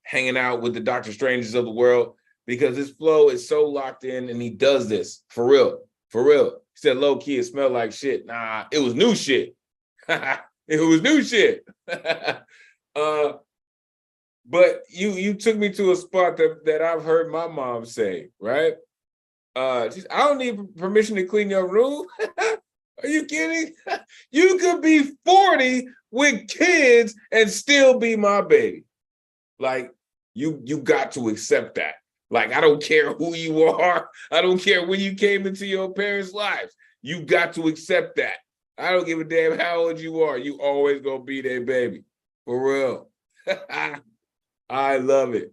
hanging out with the Dr. Strangers of the world, because his flow is so locked in and he does this, for real, for real. He said low key, it smelled like shit. Nah, it was new shit. It was new shit. But you took me to a spot that I've heard my mom say, right? I don't need permission to clean your room. Are you kidding? You could be 40 with kids and still be my baby. Like, you got to accept that. Like, I don't care who you are. I don't care when you came into your parents' lives. You got to accept that. I don't give a damn how old you are. You always gonna be their baby. For real. I love it.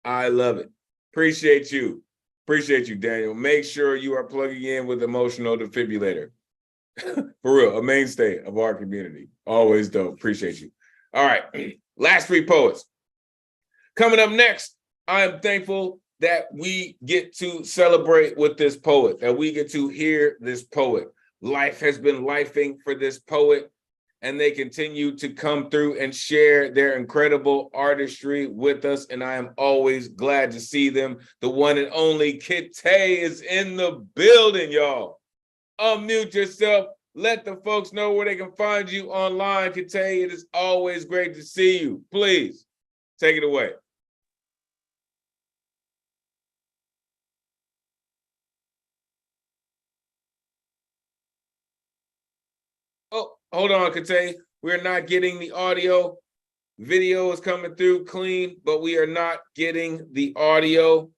I love it. Appreciate you. Appreciate you, Daniel. Make sure you are plugging in with Emotional Defibrillator. For real, a mainstay of our community. Always dope. Appreciate you. All right, last three poets. Coming up next, I am thankful that we get to celebrate with this poet, that we get to hear this poet. Life has been lifing for this poet, and they continue to come through and share their incredible artistry with us, and I am always glad to see them. The one and only Kitay is in the building, y'all. Unmute yourself. Let the folks know where they can find you online. Kitay, it is always great to see you. Please, take it away. Oh, hold on, Kitay. We're not getting the audio. Video is coming through clean, but we are not getting the audio.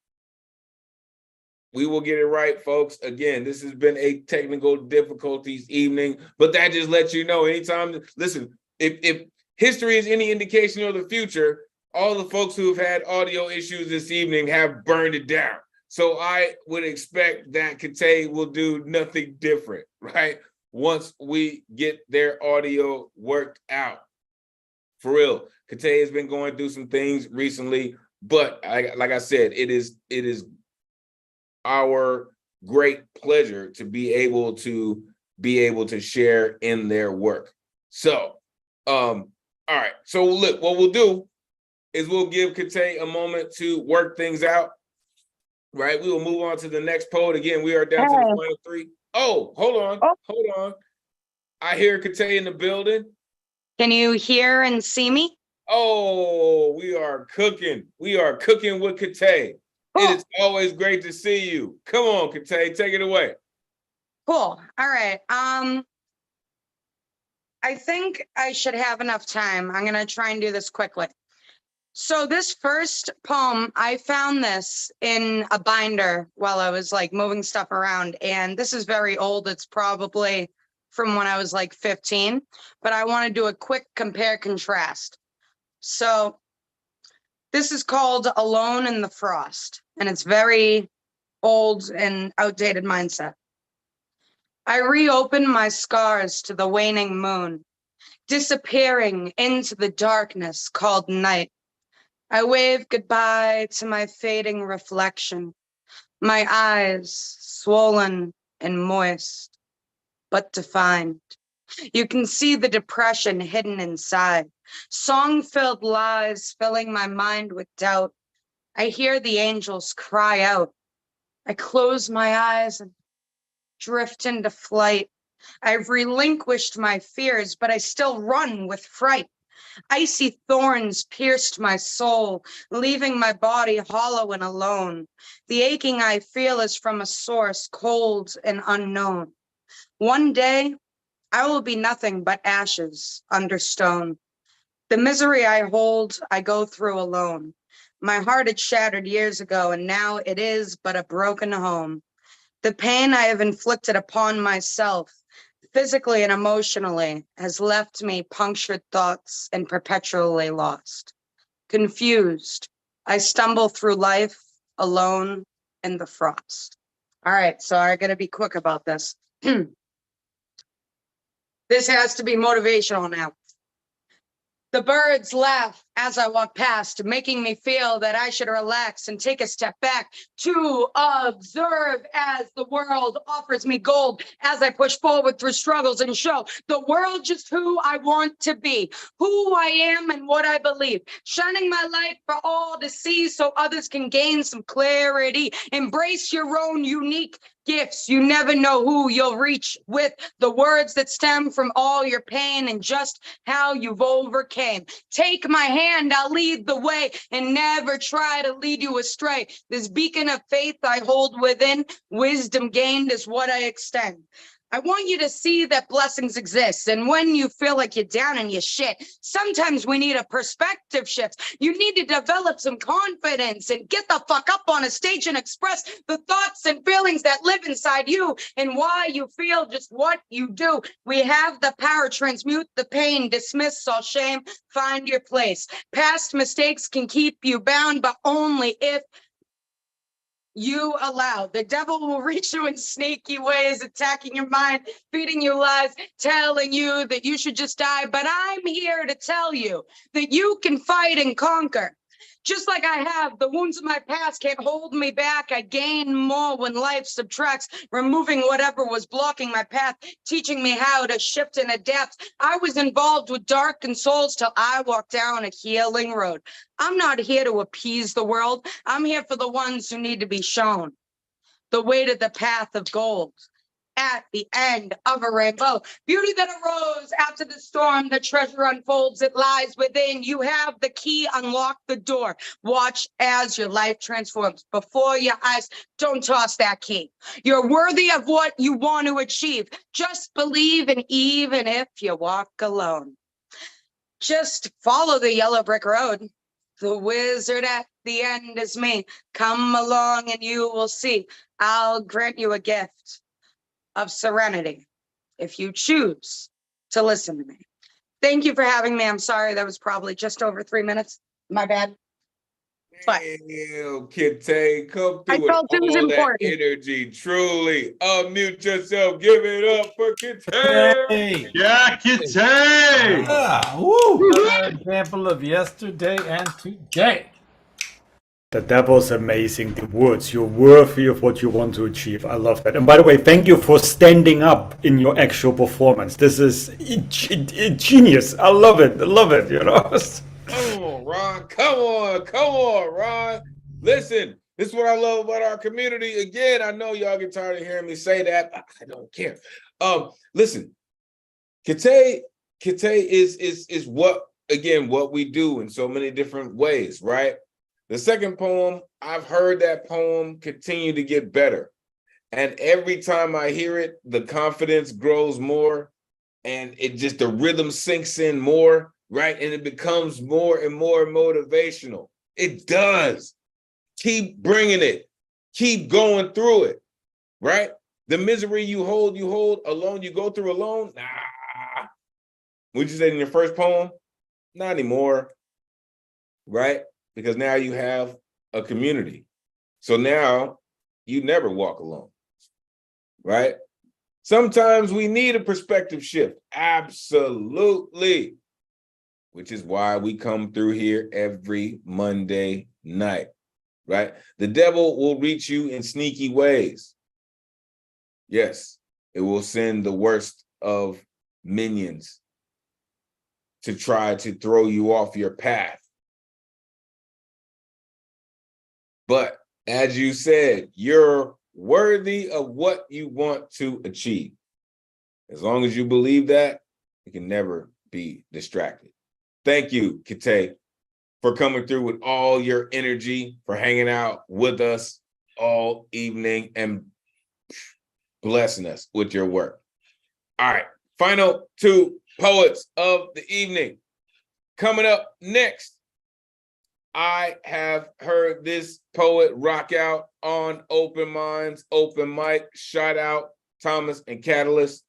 We will get it right, folks. Again, this has been a technical difficulties evening, but that just lets you know anytime, listen, if history is any indication of the future, all the folks who have had audio issues this evening have burned it down. So I would expect that Kitay will do nothing different, right? Once we get their audio worked out. For real, Kitay has been going through some things recently, but like I said, it is our great pleasure to be able to share in their work. So, all right. So look, what we'll do is we'll give Kitay a moment to work things out. Right, we will move on to the next poet. Again, we are down to the final three. Oh, hold on. I hear Kitay in the building. Can you hear and see me? Oh, we are cooking. We are cooking with Kitay. Cool. It is always great to see you. Come on, Kitay, take it away. Cool. All right. I think I should have enough time. I'm going to try and do this quickly. So this first poem, I found this in a binder while I was like moving stuff around. And this is very old. It's probably from when I was like 15, but I want to do a quick compare contrast. So this is called Alone in the Frost, and it's very old and outdated mindset. I reopen my scars to the waning moon, disappearing into the darkness called night. I wave goodbye to my fading reflection, my eyes swollen and moist, but defined. You can see the depression hidden inside, song-filled lies filling my mind with doubt. I hear the angels cry out. I close my eyes and drift into flight. I've relinquished my fears, but I still run with fright. Icy thorns pierced my soul, leaving my body hollow and alone. The aching I feel is from a source cold and unknown. One day, I will be nothing but ashes under stone. The misery I hold, I go through alone. My heart had shattered years ago, and now it is but a broken home. The pain I have inflicted upon myself, physically and emotionally, has left me punctured thoughts and perpetually lost. Confused, I stumble through life alone in the frost. All right, so I gotta be quick about this. This has to be motivational now. The birds laugh as I walk past, making me feel that I should relax and take a step back to observe as the world offers me gold as I push forward through struggles and show the world just who I want to be, who I am and what I believe, shining my light for all to see so others can gain some clarity. Embrace your own unique gifts. You never know who you'll reach with the words that stem from all your pain and just how you've overcame. Take my hand, I'll lead the way and never try to lead you astray. This beacon of faith I hold within, wisdom gained is what I extend. I want you to see that blessings exist. And when you feel like you're down in your shit, sometimes we need a perspective shift. You need to develop some confidence and get the fuck up on a stage and express the thoughts and feelings that live inside you and why you feel just what you do. We have the power, transmute the pain, dismiss all shame, find your place. Past mistakes can keep you bound, but only if you allow. The devil will reach you in sneaky ways, attacking your mind, feeding you lies, telling you that you should just die. But I'm here to tell you that you can fight and conquer. Just like I have, the wounds of my past can't hold me back. I gain more when life subtracts, removing whatever was blocking my path, teaching me how to shift and adapt. I was involved with darkened souls till I walked down a healing road. I'm not here to appease the world. I'm here for the ones who need to be shown the way to the path of gold. At the end of a rainbow, beauty that arose after the storm, the treasure unfolds, it lies within. You have the key, unlock the door. Watch as your life transforms before your eyes. Don't toss that key. You're worthy of what you want to achieve. Just believe, and even if you walk alone, just follow the yellow brick road. The wizard at the end is me. Come along and you will see. I'll grant you a gift of serenity if you choose to listen to me. Thank you for having me. I'm sorry that was probably just over 3 minutes. My bad. But Damn, Kite, come I through with felt it was all that important. energy. Truly, unmute yourself. Give it up for Kite. Hey. Yeah, Kitty. Yeah. Woo. Another example of yesterday and today. That was amazing. The words, you're worthy of what you want to achieve. I love that. And by the way, thank you for standing up in your actual performance. This is genius. I love it. I love it, you know. Come on, Ron. Come on, Ron. Listen, this is what I love about our community. Again, I know y'all get tired of hearing me say that. I don't care. Listen, Kite is what we do in so many different ways, right? The second poem, I've heard that poem continue to get better. And every time I hear it, the confidence grows more and the rhythm sinks in more, right? And it becomes more and more motivational. It does. Keep bringing it. Keep going through it, right? The misery you hold alone, you go through alone. Nah. Would you say in your first poem? Not anymore, right? Because now you have a community. So now you never walk alone, right? Sometimes we need a perspective shift. Absolutely. Which is why we come through here every Monday night, right? The devil will reach you in sneaky ways. Yes, it will send the worst of minions to try to throw you off your path. But as you said, you're worthy of what you want to achieve. As long as you believe that, you can never be distracted. Thank you, Kite, for coming through with all your energy, for hanging out with us all evening and blessing us with your work. All right, final two poets of the evening. Coming up next, I have heard this poet rock out on Open Minds, Open Mic. Shout out Thomas and Catalyst.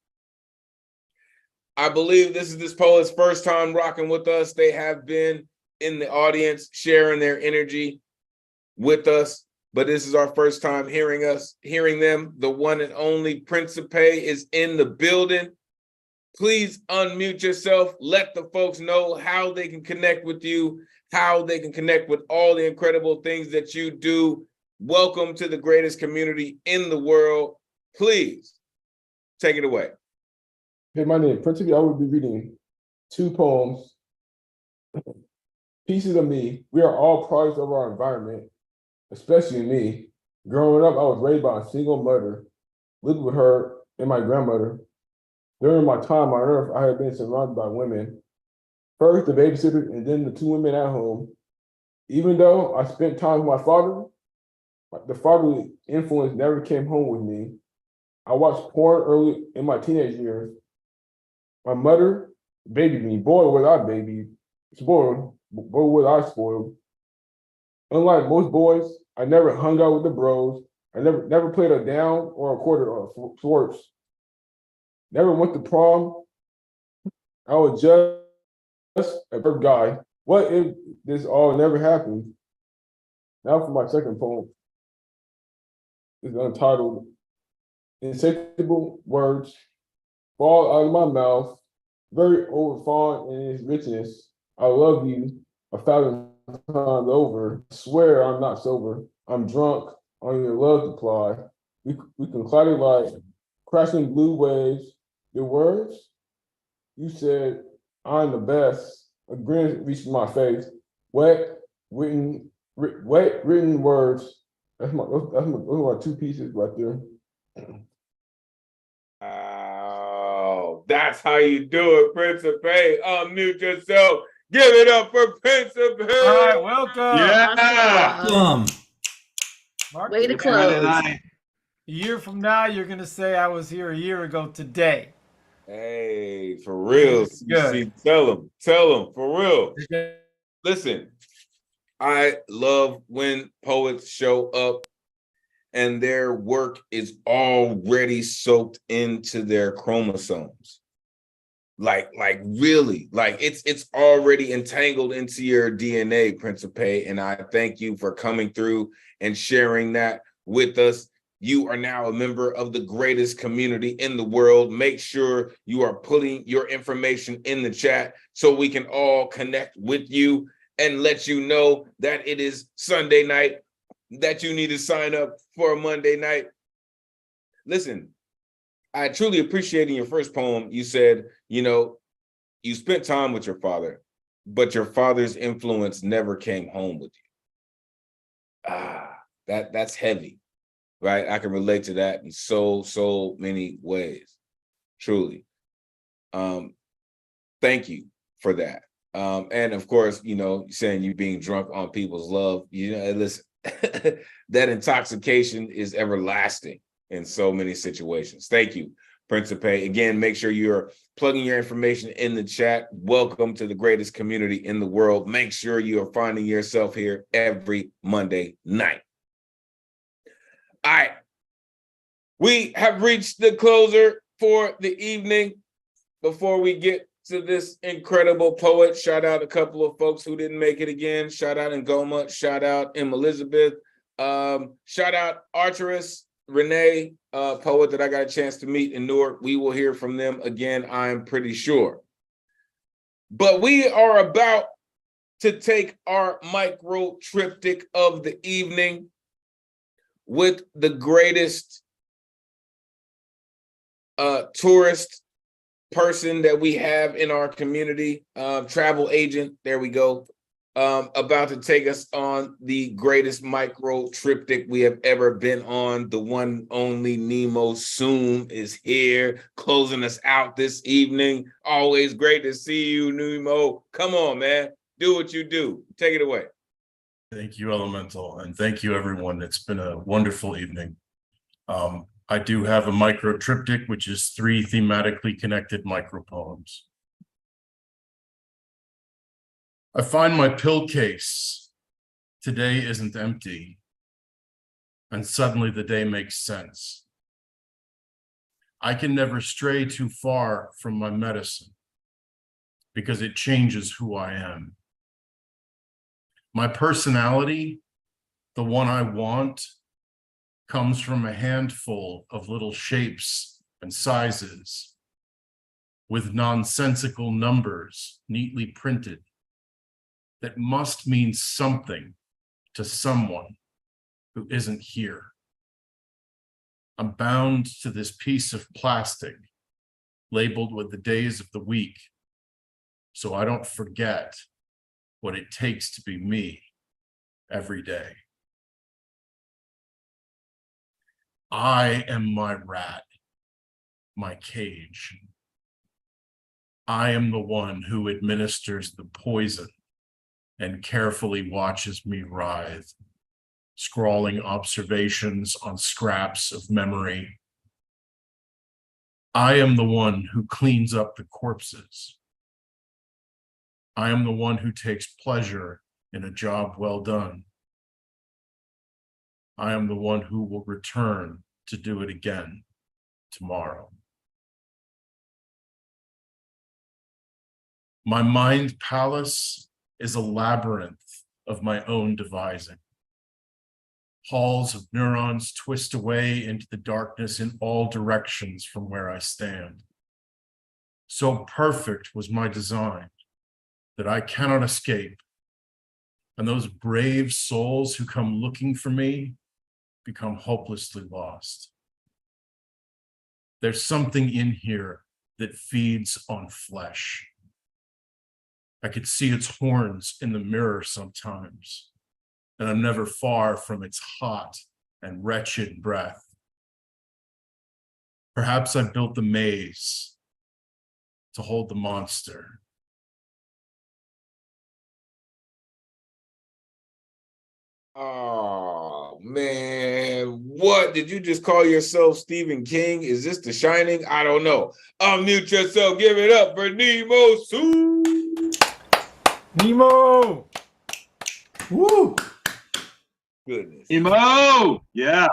I believe this is this poet's first time rocking with us. They have been in the audience sharing their energy with us, but this is our first time hearing them. The one and only Principe is in the building. Please unmute yourself. Let the folks know how they can connect with you, how they can connect with all the incredible things that you do. Welcome to the greatest community in the world. Please take it away. Hey, my name is Principe. I will be reading two poems, Pieces of Me. We are all products of our environment, especially me. Growing up, I was raised by a single mother lived with her and my grandmother. During my time on Earth, I had been surrounded by women. First, the babysitter, and then the two women at home. Even though I spent time with my father, the fatherly influence never came home with me. I watched porn early in my teenage years. My mother babied me. Boy, was I babied. Spoiled. Boy, was I spoiled. Unlike most boys, I never hung out with the bros. I never played a down or a quarter or sports. Never went to prom. I was just a bird guy. What if this all never happened? Now for my second poem. It's untitled Insatiable Words Fall Out of My Mouth, very overflowing in its richness. I love you 1,000 times over. I swear I'm not sober. I'm drunk on your love supply. We can clatter like crashing blue waves. The words you said, I'm the best. A grin reached my face. Wet written words. Those are my two pieces right there. Wow, that's how you do it, Principe. Unmute yourself. Give it up for Principe. All right, welcome. Yeah. Boom. Mark, Way to a close. year from now, you're gonna say I was here a year ago today. Hey, for real. Good. CC, tell them for real. Listen, I love when poets show up and their work is already soaked into their chromosomes. Like really, like it's already entangled into your DNA, Principe. And I thank you for coming through and sharing that with us. You are now a member of the greatest community in the world. Make sure you are putting your information in the chat so we can all connect with you and let you know that it is Sunday night, that you need to sign up for a Monday night. Listen, I truly appreciate in your first poem, you said, you spent time with your father, but your father's influence never came home with you. That's heavy, right? I can relate to that in so many ways, truly. Thank you for that. And of course, saying you being drunk on people's love, listen, that intoxication is everlasting in so many situations. Thank you, Principe. Again, make sure you're plugging your information in the chat. Welcome to the greatest community in the world. Make sure you are finding yourself here every Monday night. All right. We have reached the closer for the evening. Before we get to this incredible poet, shout out a couple of folks who didn't make it again. Shout out Ngoma, shout out Elizabeth, shout out Archeress, Renee, poet that I got a chance to meet in Newark. We will hear from them again, I'm pretty sure. But we are about to take our micro triptych of the evening with the greatest tourist person that we have in our community, travel agent, there we go, about to take us on the greatest micro triptych we have ever been on. The one only Nemo Soom is here, closing us out this evening. Always great to see you, Nemo. Come on, man. Do what you do. Take it away. Thank you, Elemental, and thank you, everyone. It's been a wonderful evening. I do have a micro triptych, which is 3 thematically connected micro poems. I find my pill case today isn't empty, and suddenly the day makes sense. I can never stray too far from my medicine because it changes who I am. My personality, the one I want, comes from a handful of little shapes and sizes with nonsensical numbers neatly printed that must mean something to someone who isn't here. I'm bound to this piece of plastic labeled with the days of the week so I don't forget what it takes to be me every day. I am my rat, my cage. I am the one who administers the poison and carefully watches me writhe, scrawling observations on scraps of memory. I am the one who cleans up the corpses. I am the one who takes pleasure in a job well done. I am the one who will return to do it again tomorrow. My mind palace is a labyrinth of my own devising. Halls of neurons twist away into the darkness in all directions from where I stand. So perfect was my design that I cannot escape. And those brave souls who come looking for me become hopelessly lost. There's something in here that feeds on flesh. I could see its horns in the mirror sometimes, and I'm never far from its hot and wretched breath. Perhaps I built the maze to hold the monster. Oh man, what did you just call yourself, Stephen King? Is this The Shining? I don't know. Unmute yourself. Give it up for Nemo Sue. Nemo. Woo! Goodness. Nemo. Yeah.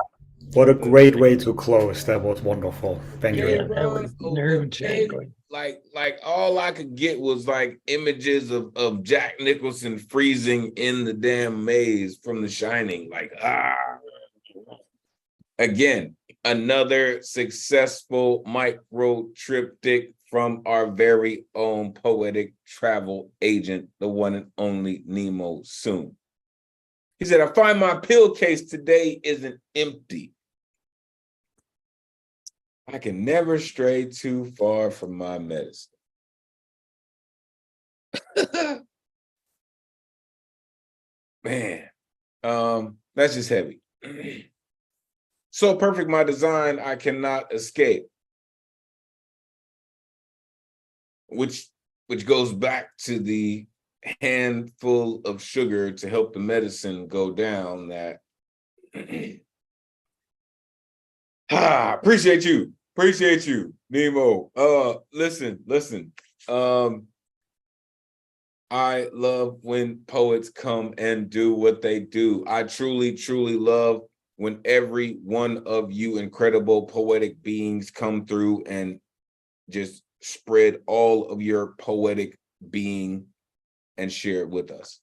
What a great way to close. That was wonderful. Thank you. Yeah, that was nerve-jangling. Like all I could get was like images of Jack Nicholson freezing in the damn maze from The Shining. Like, again, another successful micro triptych from our very own poetic travel agent, the one and only Nemo Soon. He said, I find my pill case today isn't empty. I can never stray too far from my medicine. Man, that's just heavy. So perfect my design, I cannot escape. Which goes back to the handful of sugar to help the medicine go down that appreciate you, Nemo. Listen. I love when poets come and do what they do. I truly love when every one of you incredible poetic beings come through and just spread all of your poetic being and share it with us.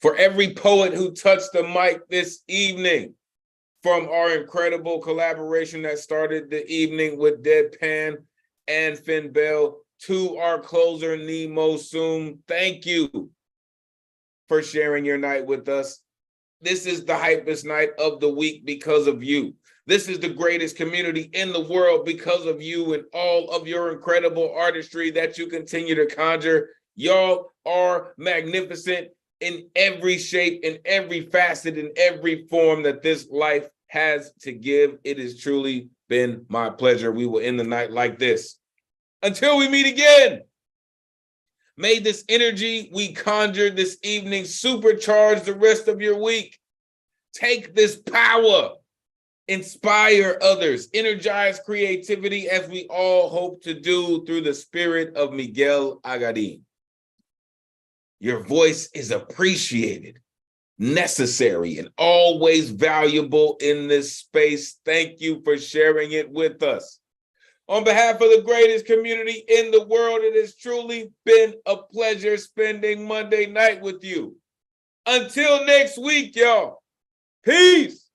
For every poet who touched the mic this evening, from our incredible collaboration that started the evening with Deadpan and Finn Bell to our closer, Nemo Soon, thank you for sharing your night with us. This is the hypest night of the week because of you. This is the greatest community in the world because of you and all of your incredible artistry that you continue to conjure. Y'all are magnificent in every shape, in every facet, in every form that this life has to give. It has truly been my pleasure. We will end the night like this. Until we meet again, may this energy we conjured this evening supercharge the rest of your week. Take this power, inspire others, energize creativity as we all hope to do through the spirit of Miguel Agadim. Your voice is appreciated, necessary, and always valuable in this space. Thank you for sharing it with us. On behalf of the greatest community in the world, it has truly been a pleasure spending Monday night with you. Until next week, y'all. Peace.